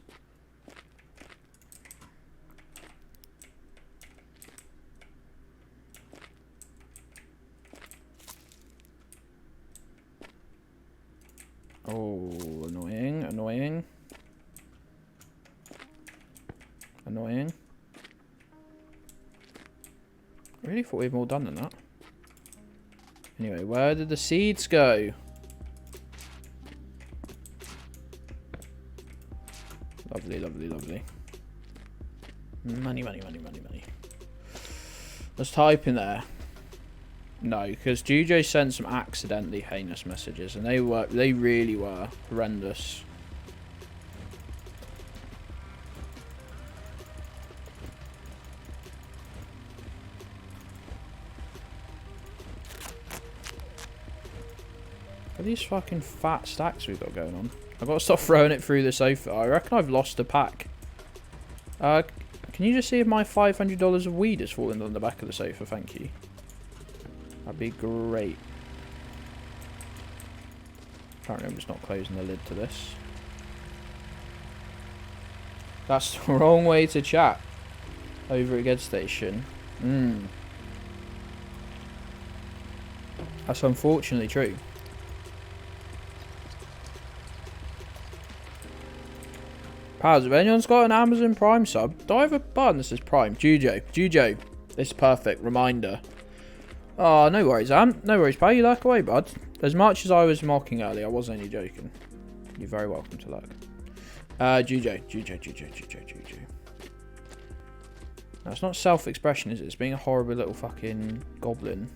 Oh, annoying, annoying. Annoying. I really thought we had more done than that. Anyway, where did the seeds go? Lovely, lovely, lovely. Money, money, money, money, money. Let's type in there. No, because Jujo sent some accidentally heinous messages, and they really were horrendous. Look at these fucking fat stacks we've got going on. I've got to stop throwing it through the sofa. I reckon I've lost a pack. Can you just see if my $500 of weed is falling on the back of the sofa? Thank you. That'd be great. Apparently I'm just not closing the lid to this. That's the wrong way to chat. Over at Getstation. That's unfortunately true. Pals, if anyone's got an Amazon Prime sub, do I have a button that says Prime? Jujo. This is perfect. Reminder. Oh, no worries, Am. No worries, pal. You lurk away, bud. As much as I was mocking earlier, I was only joking. You're very welcome to lurk. Jujo. That's not self-expression, is it? It's being a horrible little fucking goblin.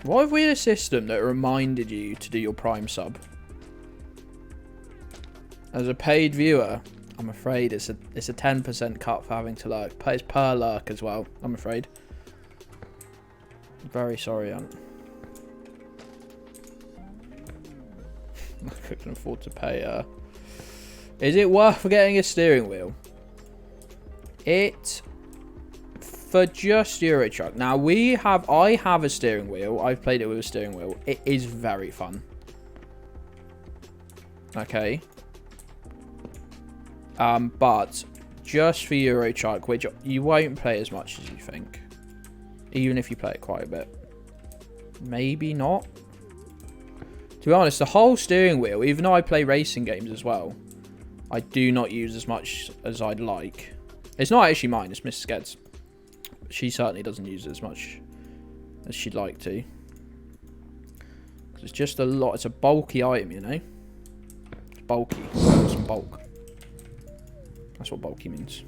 Why have we had a system that reminded you to do your Prime sub? As a paid viewer, I'm afraid it's a 10% cut for having to lurk. It's per lurk as well, I'm afraid. Very sorry, Aunt. I couldn't afford to pay. Is it worth getting a steering wheel? It... For just Euro Truck. Now, I have a steering wheel. I've played it with a steering wheel. It is very fun. Okay. But just for Euro Truck, which you won't play as much as you think. Even if you play it quite a bit. Maybe not. To be honest, the whole steering wheel, even though I play racing games as well, I do not use as much as I'd like. It's not actually mine, it's Mrs. Gedds. She certainly doesn't use it as much as she'd like to. It's just a lot. It's a bulky item, you know. It's bulky. It's some bulk. That's what bulky means.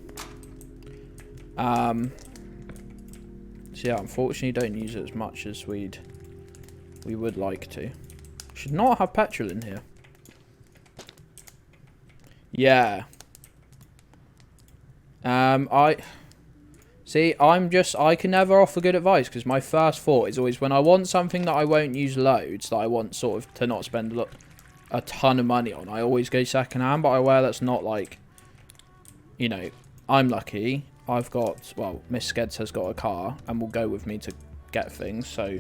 So yeah, unfortunately, don't use it as much as we would like to. Should not have petrol in here. Yeah. See, I can never offer good advice because my first thought is always when I want something that I won't use loads, that I want sort of to not spend a ton of money on, I always go second hand, but I aware that's not like, you know, I'm lucky I've got, well, Miss Gedds has got a car and will go with me to get things, so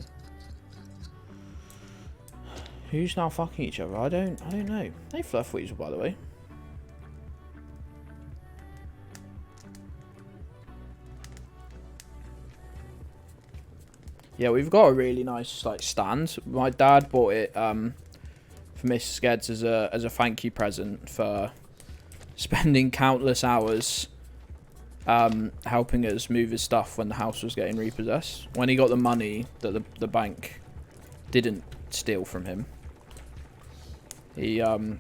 who's now fucking each other? I don't know. Hey, Fluff Weasel, by the way. Yeah, we've got a really nice like stand. My dad bought it for Miss Gedds as a thank you present for spending countless hours helping us move his stuff when the house was getting repossessed. When he got the money that the bank didn't steal from him, he got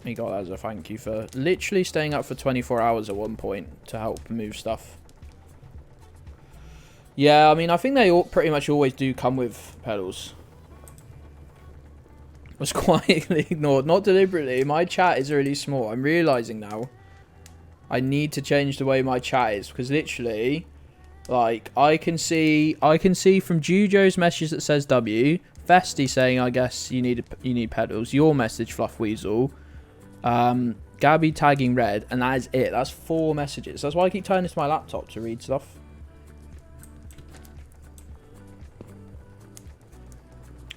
that as a thank you for literally staying up for 24 hours at one point to help move stuff. Yeah, I mean, I think they all pretty much always do come with pedals. Was quietly ignored, not deliberately. My chat is really small. I'm realizing now I need to change the way my chat is, because literally, like, I can see from Jujo's message that says W, Festy saying, I guess you need pedals, your message, Fluff Weasel, Gabby tagging red, and that is it. That's 4 messages. That's why I keep turning to my laptop to read stuff.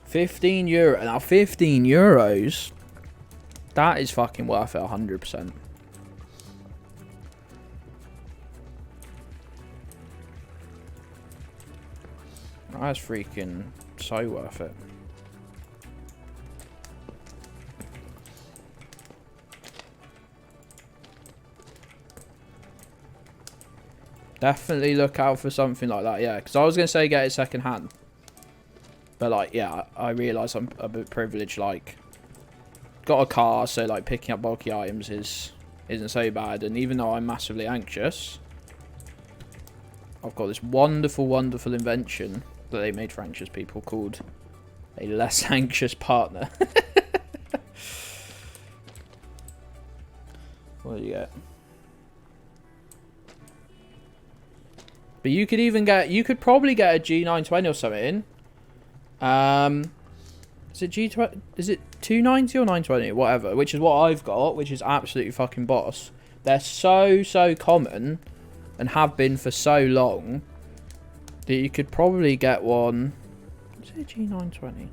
€15. Now, €15. That is fucking worth it, 100%. That's freaking so worth it. Definitely look out for something like that, yeah. Because I was going to say get it second hand. But, like, yeah, I realise I'm a bit privileged, like, got a car, so, like, picking up bulky items isn't so bad. And even though I'm massively anxious, I've got this wonderful, wonderful invention that they made for anxious people called a less anxious partner. What do you get? But you could probably get a G920 or something. Is it G20? Is it 290 or 920? Whatever. Which is what I've got, which is absolutely fucking boss. They're so common and have been for so long that you could probably get one. Is it a G920?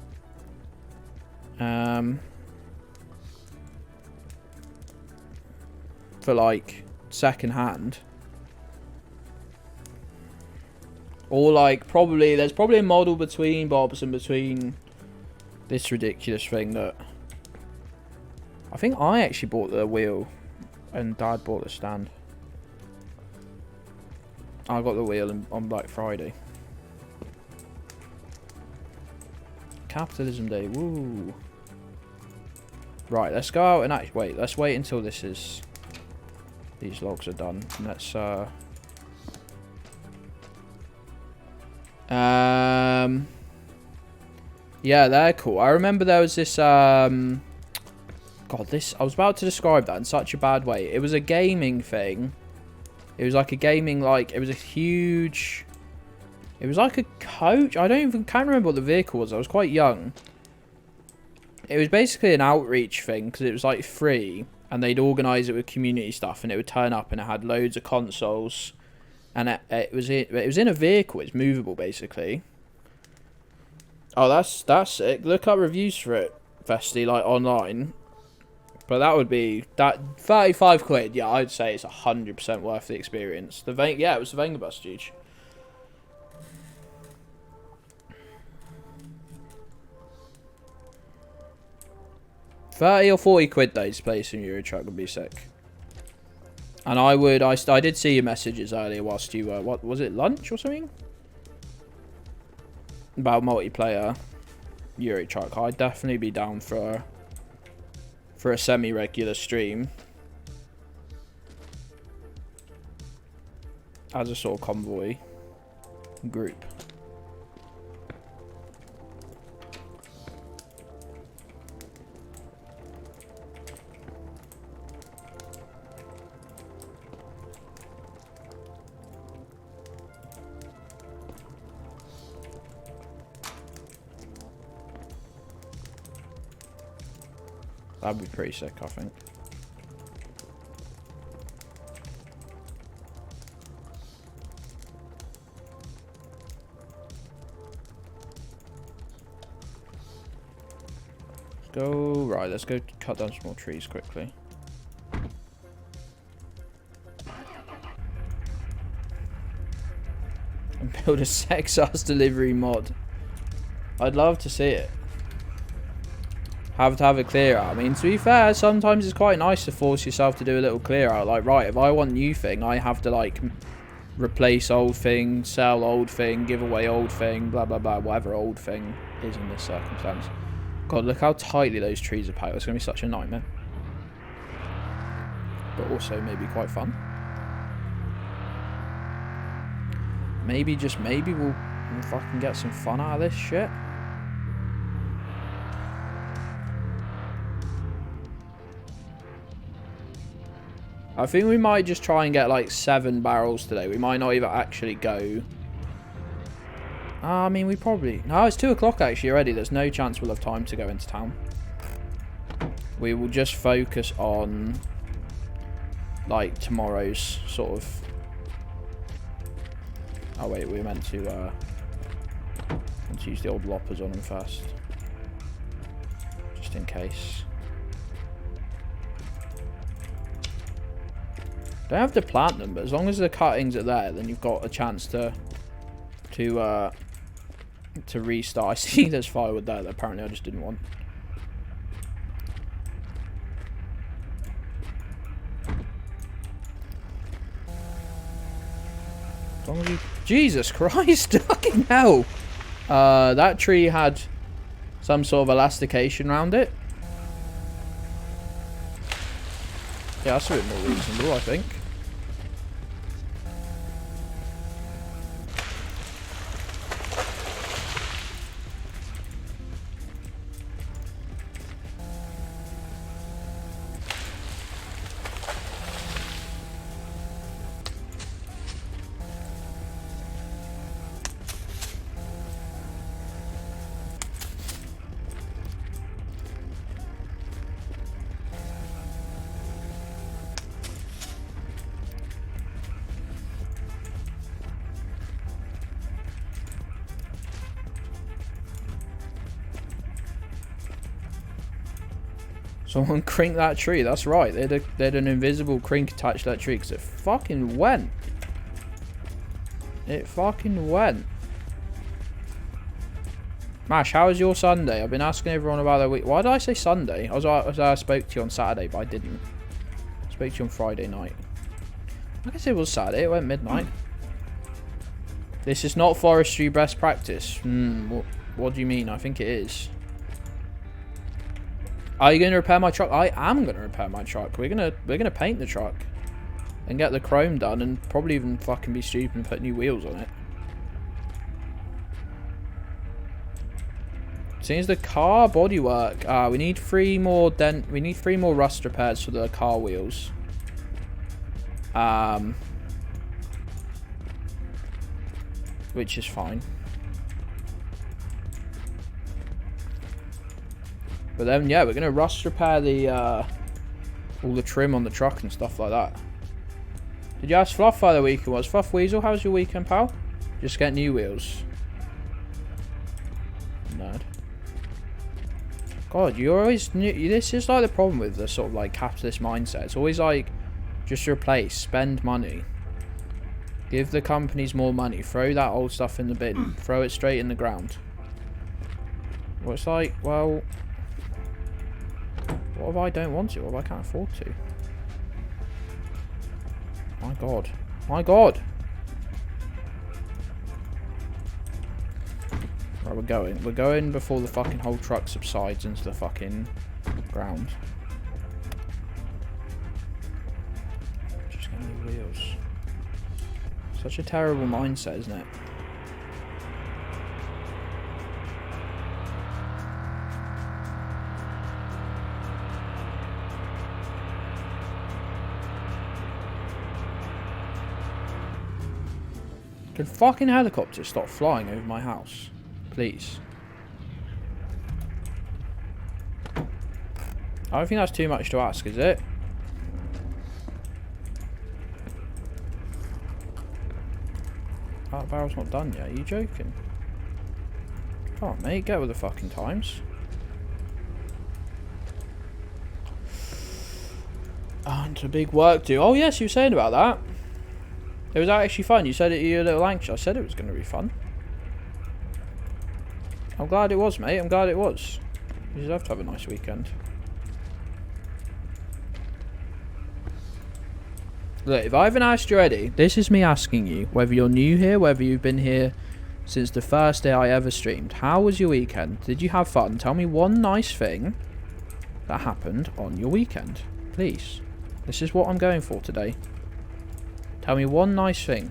For like second hand. Or like there's probably a model between Bob's and between this ridiculous thing that I think I actually bought the wheel and Dad bought the stand. I got the wheel on Black Friday. Capitalism Day, woo. Right, let's go out and actually let's wait until these logs are done. And let's yeah, they're cool. I remember there was this God, I was about to describe that in such a bad way. It was a gaming thing. It was like a gaming, it was a huge, it was like a coach. Can't remember what the vehicle was. I was quite young. It was basically an outreach thing because it was like free and they'd organise it with community stuff and it would turn up and it had loads of consoles and it was in a vehicle. It's movable basically. Oh, that's sick. Look up reviews for it, Festy, like online. But that would be 35 quid. Yeah, I'd say it's 100% worth the experience. Yeah, it was the Vengabus, Juge. £30 or 40 quid though to play some Euro Truck would be sick. And I did see your messages earlier whilst you were, what was it, lunch or something? About multiplayer Euro Truck. I'd definitely be down for a semi-regular stream as a sort of convoy group. That'd be pretty sick, I think. go. Right, let's go cut down some more trees quickly. And build a sex ass delivery mod. I'd love to see it. Have to have a clear out. I mean, to be fair, sometimes it's quite nice to force yourself to do a little clear out. Like, right, if I want new thing, I have to, like, replace old thing, sell old thing, give away old thing, blah, blah, blah, whatever old thing is in this circumstance. God, look how tightly those trees are packed. It's going to be such a nightmare. But also maybe quite fun. Maybe, just maybe, we'll fucking get some fun out of this shit. I think we might just try and get like 7 barrels today. We might not even actually go. I mean, we probably... No, it's 2 o'clock actually already. There's no chance we'll have time to go into town. We will just focus on like tomorrow's sort of... Oh wait, we were meant to use the old loppers on them first. Just in case. Don't have to plant them, but as long as the cuttings are there, then you've got a chance to restart. I see there's firewood there that apparently I just didn't want. As long as you... Jesus Christ! Fucking hell! That tree had some sort of elastication around it. Yeah, that's a bit more reasonable, I think. Someone crinked that tree. That's right. They had an invisible crink attached to that tree because it fucking went. It fucking went. Mash, how was your Sunday? I've been asking everyone about their week. Why did I say Sunday? I spoke to you on Saturday, but I didn't. I spoke to you on Friday night. I guess it was Saturday. It went midnight. This is not forestry best practice. What do you mean? I think it is. Are you going to repair my truck? I am going to repair my truck. We're gonna paint the truck and get the chrome done, and probably even fucking be stupid and put new wheels on it. Seems the car bodywork. We need 3 more we need 3 more rust repairs for the car wheels. Which is fine. But then, yeah, we're going to rust repair the, all the trim on the truck and stuff like that. Did you ask Fluff how the weekend was? Fluff Weasel, how was your weekend, pal? Just get new wheels. Nerd. God, you're always new. This is like the problem with the sort of like capitalist mindset. It's always like, just replace, spend money. Give the companies more money. Throw that old stuff in the bin. Throw it straight in the ground. Well, it's like, well... What if I don't want to? What if I can't afford to? My God. My God! Right, we're going. We're going before the fucking whole truck subsides into the fucking ground. Just get new wheels. Such a terrible mindset, isn't it? Can fucking helicopters stop flying over my house? Please. I don't think that's too much to ask, is it? That barrel's not done yet. Are you joking? Come on, mate. Get with the fucking times. And a big work do. Oh yes, you were saying about that. It was actually fun. You said it, you were a little anxious. I said it was going to be fun. I'm glad it was, mate. I'm glad it was. You deserve to have a nice weekend. Look, if I haven't asked you already, this is me asking you, whether you're new here, whether you've been here since the first day I ever streamed. How was your weekend? Did you have fun? Tell me one nice thing that happened on your weekend. Please. This is what I'm going for today. Tell me one nice thing.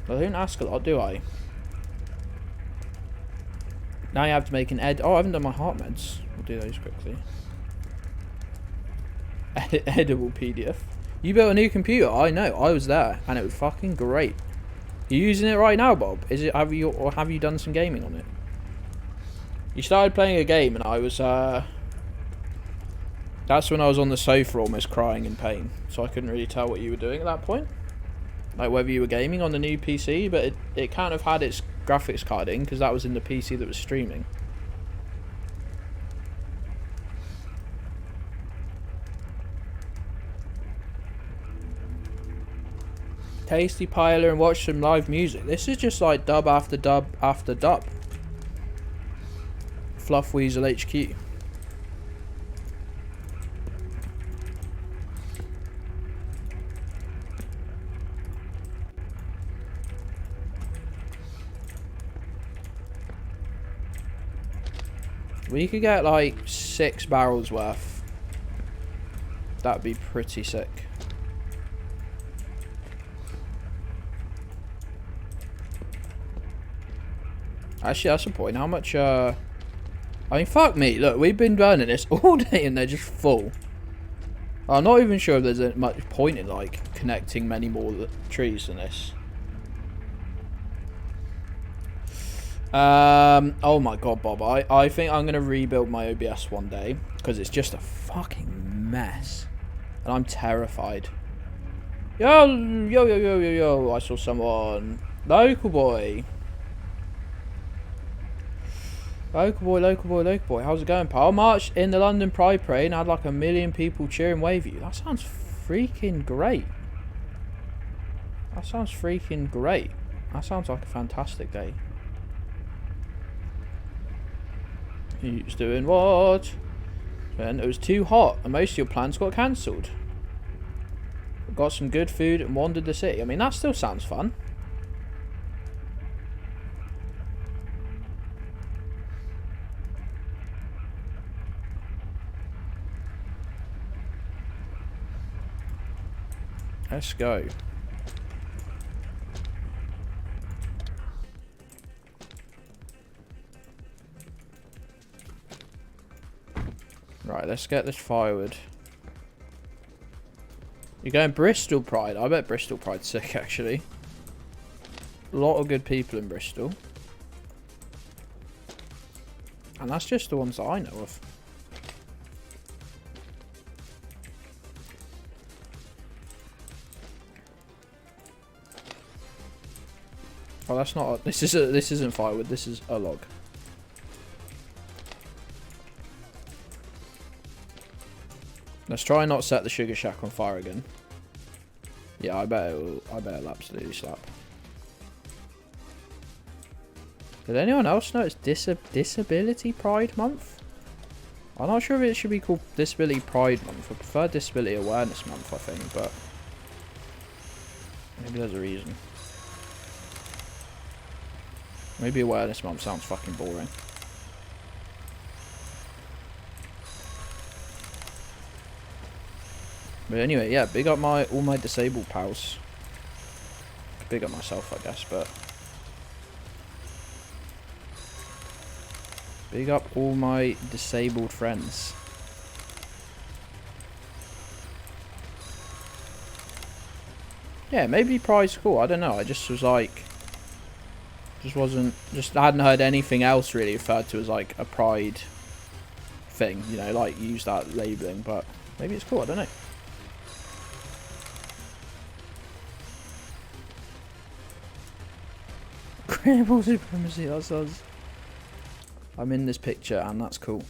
I don't ask a lot, do I? Now you have to make an Oh, I haven't done my heart meds. We'll do those quickly. Edible PDF. You built a new computer. I know. I was there, and it was fucking great. You using it right now, Bob? Is it? Have you done some gaming on it? You started playing a game, and I was. That's when I was on the sofa, almost crying in pain. So I couldn't really tell what you were doing at that point. Like whether you were gaming on the new PC, but it kind of had its graphics card in because that was in the PC that was streaming. Tasty Piler and watch some live music. This is just like dub after dub after dub. Fluff Weasel HQ. We could get like 6 barrels worth. That'd be pretty sick. Actually, that's the point. How much, I mean, fuck me. Look, we've been burning this all day and they're just full. I'm not even sure if there's much point in, like, connecting many more trees than this. Oh my god, Bob. I think I'm going to rebuild my OBS one day. Because it's just a fucking mess. And I'm terrified. Yo, yo, yo, yo, yo, yo. I saw someone. Local boy. Local boy, local boy, local boy. How's it going, pal? Marched in the London Pride Parade and had like 1 million people cheering wave you. That sounds freaking great. That sounds freaking great. That sounds like a fantastic day. Who's doing what? And it was too hot and most of your plans got cancelled. Got some good food and wandered the city. I mean, that still sounds fun. Let's go. Right, let's get this firewood. You're going Bristol Pride. I bet Bristol Pride's sick, actually. A lot of good people in Bristol. And that's just the ones that I know of. Oh, that's not. This isn't firewood. This is a log. Let's try and not set the sugar shack on fire again. Yeah, I bet it'll absolutely slap. Did anyone else know it's Disability Pride Month? I'm not sure if it should be called Disability Pride Month. I prefer Disability Awareness Month, I think, but maybe there's a reason. Maybe Awareness Month sounds fucking boring. But anyway, yeah, big up all my disabled pals. Big up myself, I guess, but big up all my disabled friends. Yeah, maybe Pride's cool. I don't know. I just was like, I hadn't heard anything else really referred to as like a Pride thing. You know, like use that labeling, but maybe it's cool. I don't know. Credible supremacy, that sounds I'm in this picture, and that's cool.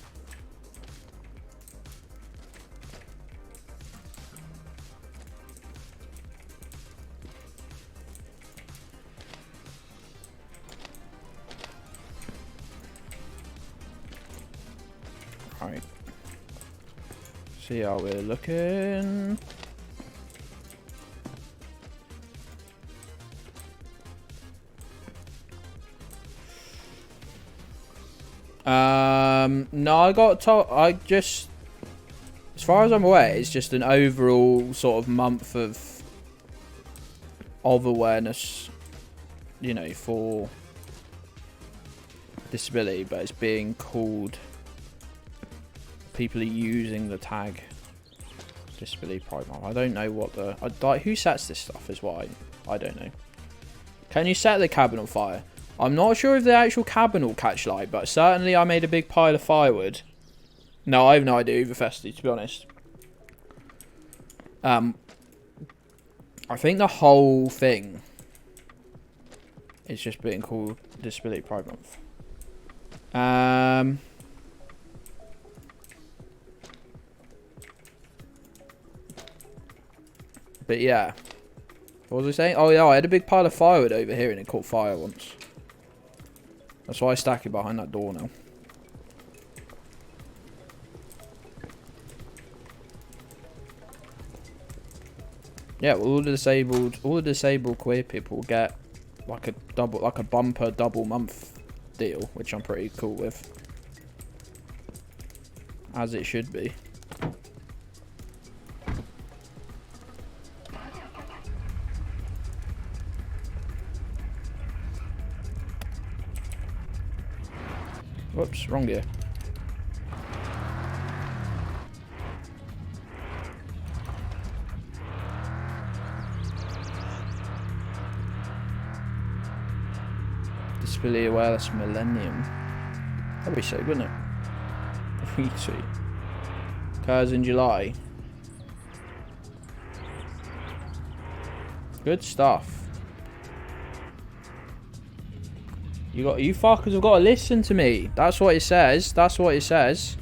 Right. See how we're looking. No, I got told. I just, as far as I'm aware, it's just an overall sort of month of awareness, you know, for disability, but it's being called. People are using the tag disability pride month. I don't know what the like. Who sets this stuff? Is what I don't know. Can you set the cabin on fire? I'm not sure if the actual cabin will catch light, but certainly I made a big pile of firewood. No, I have no idea either, Festy, to be honest. I think the whole thing is just being called Disability Pride Month. But yeah. What was I saying? Oh yeah, I had a big pile of firewood over here and it caught fire once. That's why I stack it behind that door now. Yeah, well, all the disabled queer people get like a bumper double month deal, which I'm pretty cool with. As it should be. Whoops, wrong gear. Disability Awareness Millennium. That'd be sick, wouldn't it? Retweet. Occurs in July. Good stuff. You fuckers have got to listen to me. That's what it says. That's what it says.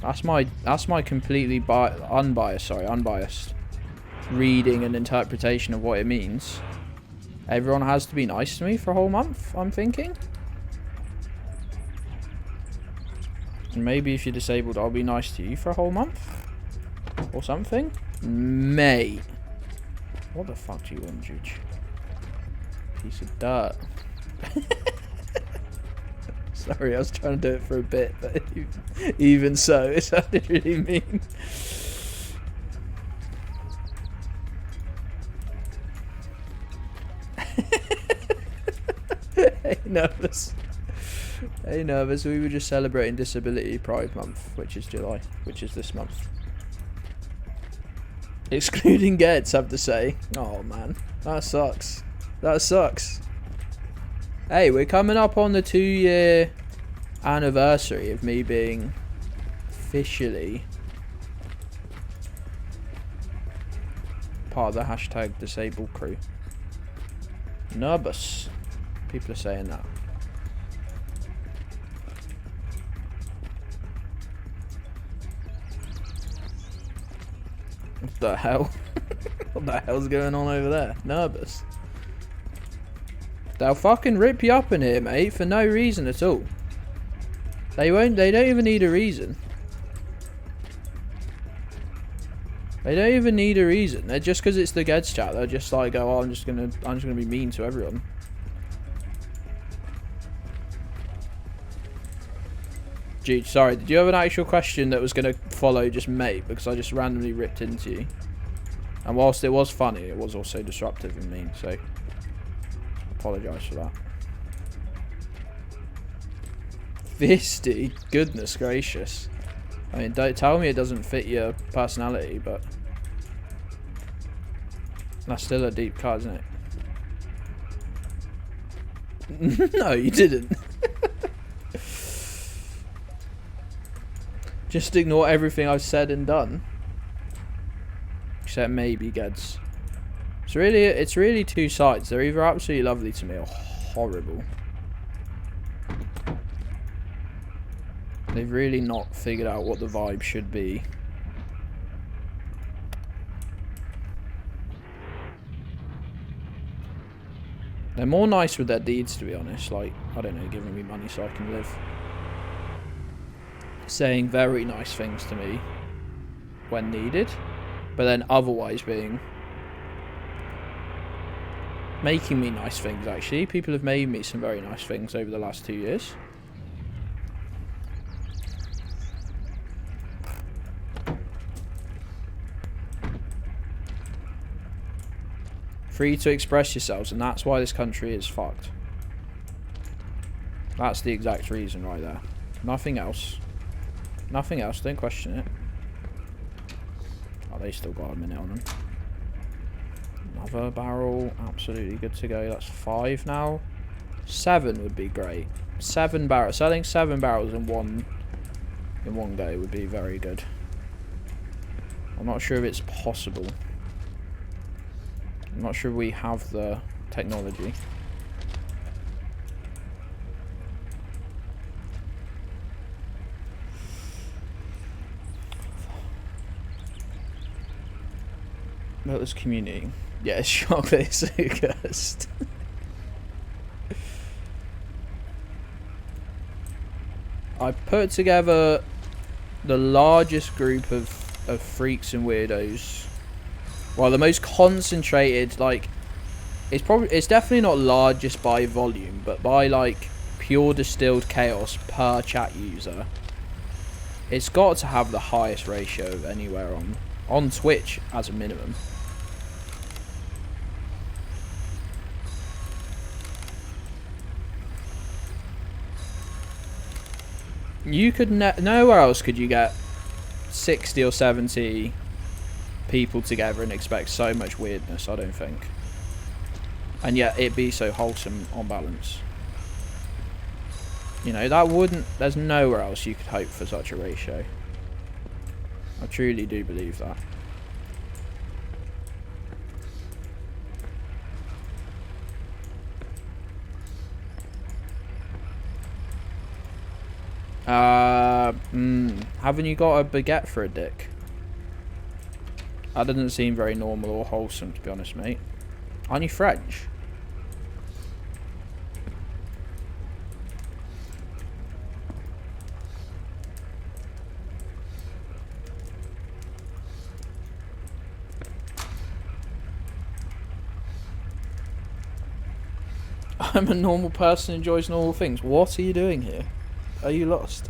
That's my completely unbiased reading and interpretation of what it means. Everyone has to be nice to me for a whole month, I'm thinking. And maybe if you're disabled, I'll be nice to you for a whole month. Or something. Mate. What the fuck do you want, Juge? Piece of dirt. Sorry, I was trying to do it for a bit, but even so, it sounded really mean. Hey, nervous. Hey, nervous. We were just celebrating Disability Pride Month, which is July, which is this month. Excluding Gedds, I have to say. Oh man, that sucks. That sucks. Hey, we're coming up on the 2-year anniversary of me being officially part of the hashtag disabled crew. Nervous. People are saying that. What the hell? What the hell's going on over there? Nervous. They'll fucking rip you up in here, mate, for no reason at all. They don't even need a reason. They don't even need a reason. They're just because it's the Gedds chat. They're just like, oh, I'm just gonna be mean to everyone. Dude, sorry. Did you have an actual question that was gonna follow just mate? Because I just randomly ripped into you. And whilst it was funny, it was also disruptive and mean. So, apologise for that. Fisty, goodness gracious. I mean, don't tell me it doesn't fit your personality, but that's still a deep cut, isn't it? No, you didn't. Just ignore everything I've said and done. Except maybe Gedds. It's really two sides. They're either absolutely lovely to me or horrible. They've really not figured out what the vibe should be. They're more nice with their deeds, to be honest. Like, I don't know, giving me money so I can live. Saying very nice things to me when needed. But then otherwise being... making me nice things, actually. People have made me some very nice things over the last 2 years. Free to express yourselves, and that's why this country is fucked. That's the exact reason right there. Nothing else. Nothing else, don't question it. Oh, they still got a minute on them. Another barrel, absolutely good to go. That's 5 now. 7 would be great. 7 barrels. Selling 7 barrels in one go would be very good. I'm not sure if it's possible. I'm not sure we have the technology. About this community. Yeah, chocolate is so cursed. I put together the largest group of freaks and weirdos. Well, the most concentrated, like, it's definitely not largest by volume, but by, like, pure distilled chaos per chat user. It's got to have the highest ratio of anywhere on Twitch as a minimum. You could nowhere else could you get 60 or 70 people together and expect so much weirdness, I don't think. And yet it be so wholesome on balance. You know, there's nowhere else you could hope for such a ratio. I truly do believe that. Haven't you got a baguette for a dick? That doesn't seem very normal or wholesome, to be honest, mate. Aren't you French? I'm a normal person who enjoys normal things. What are you doing here? Are you lost?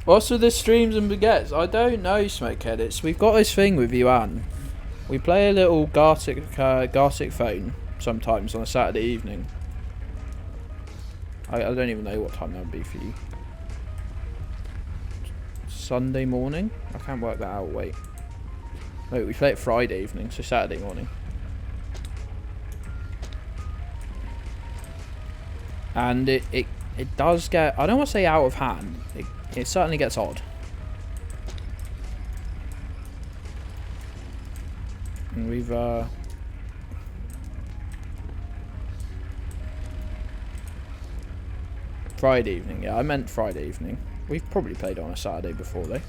What's with the streams and baguettes? I don't know, Smokehead. We've got this thing with Yuan. We play a little Gartic phone sometimes on a Saturday evening. I don't even know what time that would be for you. Sunday morning? I can't work that out. Wait. No, we play it Friday evening, so Saturday morning. And it does get, I don't want to say out of hand, it certainly gets odd. And we've Friday evening, yeah, I meant Friday evening. We've probably played on a Saturday before though.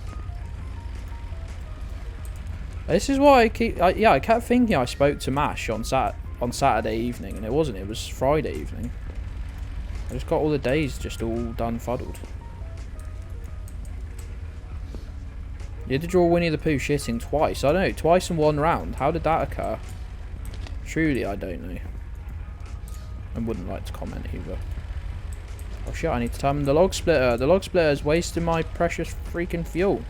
This is why I kept thinking I spoke to Mash on Saturday evening, and it wasn't, it was Friday evening. I just got all the days just all done fuddled. You had to draw Winnie the Pooh shitting twice. I don't know, twice in one round. How did that occur? Truly, I don't know. I wouldn't like to comment either. Oh shit, I need to turn the log splitter. The log splitter is wasting my precious freaking fuel.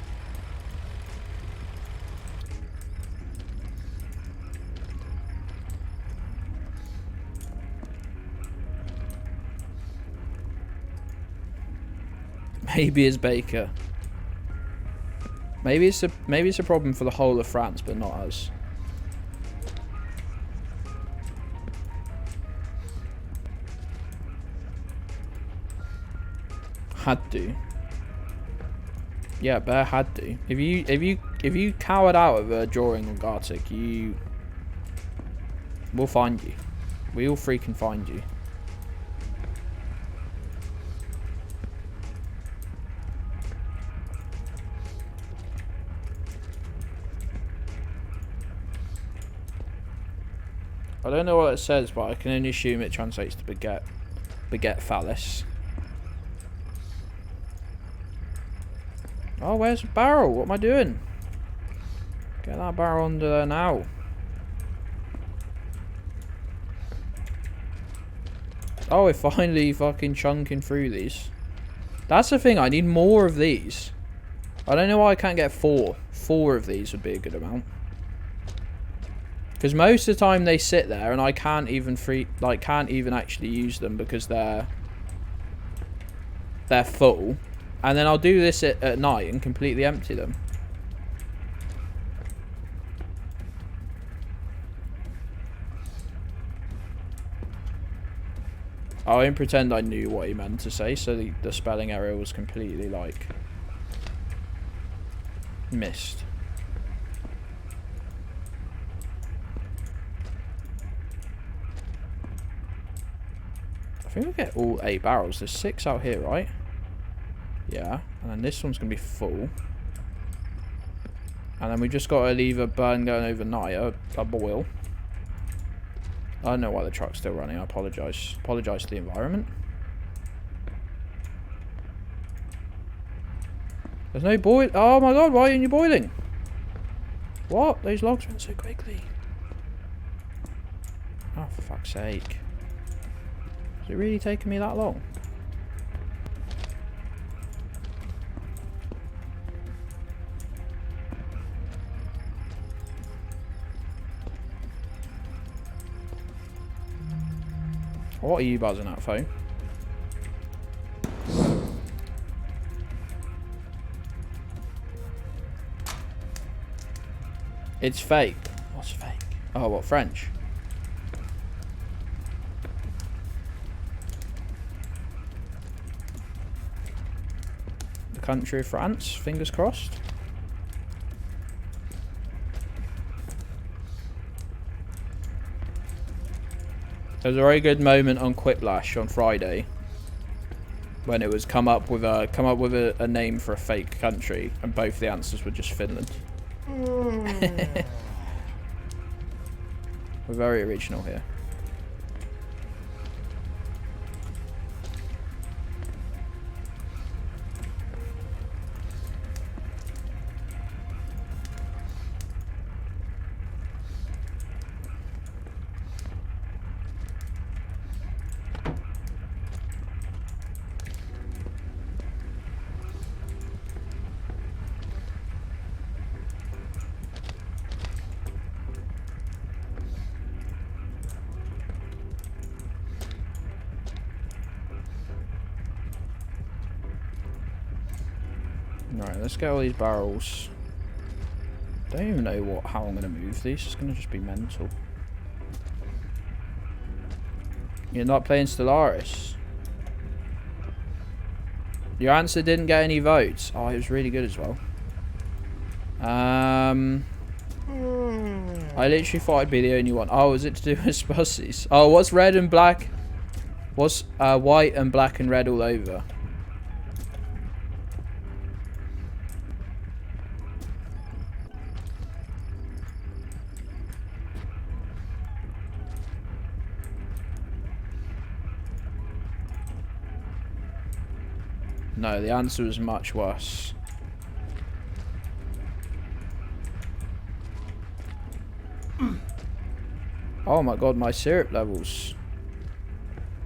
Maybe it's Baker. Maybe it's a problem for the whole of France, but not us. Had to. Yeah, Bear had to. If you cowered out of a drawing on Gartic, we'll find you. We'll freaking find you. I don't know what it says, but I can only assume it translates to baguette. Baguette phallus. Oh, where's the barrel? What am I doing? Get that barrel under there now. Oh, we're finally fucking chunking through these. That's the thing, I need more of these. I don't know why I can't get 4. 4 of these would be a good amount. Because most of the time they sit there and I can't even can't even actually use them because they're full. And then I'll do this at night and completely empty them. I won't pretend I knew what he meant to say, so the spelling error was completely, like, missed. I think we'll get all 8 barrels. There's 6 out here, right? Yeah. And then this one's going to be full. And then we just got to leave a burn going overnight, a boil. I don't know why the truck's still running. I apologise. Apologise to the environment. There's no boil. Oh my god, why aren't you boiling? What? Those logs went so quickly. Oh, for fuck's sake. Is it really taking me that long? What are you buzzing at, phone? It's fake. What's fake? Oh, what, French? The country of France, fingers crossed. There was a very good moment on Quiplash on Friday when it was come up with a name for a fake country, and both the answers were just Finland. We're very original here. Right, let's get all these barrels. Don't even know how I'm going to move these. It's going to just be mental. You're not playing Stellaris. Your answer didn't get any votes. Oh, it was really good as well. I literally thought I'd be the only one. Oh, is it to do with spussies? Oh, what's red and black? What's white and black and red all over? No, the answer was much worse. Oh my god, my syrup levels.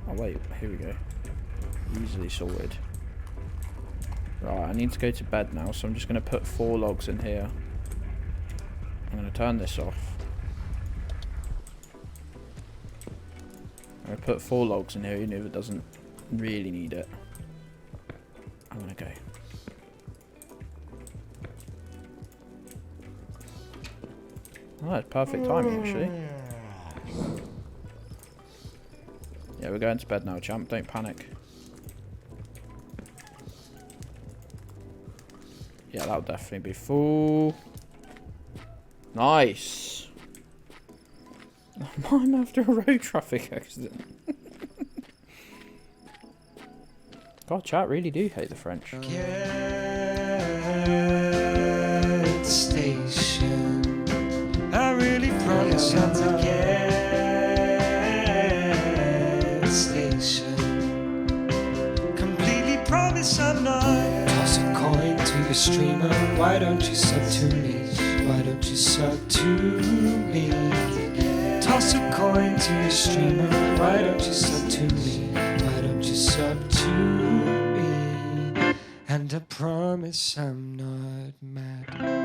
Oh wait, here we go. Easily sorted. Right, I need to go to bed now, so I'm just going to put 4 logs in here. I'm going to turn this off. I'm going to put 4 logs in here, even if it doesn't really need it. I'm gonna go. Oh, that's perfect timing, actually. Yeah, we're going to bed now, champ. Don't panic. Yeah, that'll definitely be full. Nice. I'm after a road traffic accident. God, chat really do hate the French. Getstation. I really promise not to get promise I'm not. Toss a coin to your streamer. Why don't you sub to me? Why don't you sub to me? Toss a coin to your streamer. Why don't you sub to me? Why don't you sub to me? And I promise I'm not mad.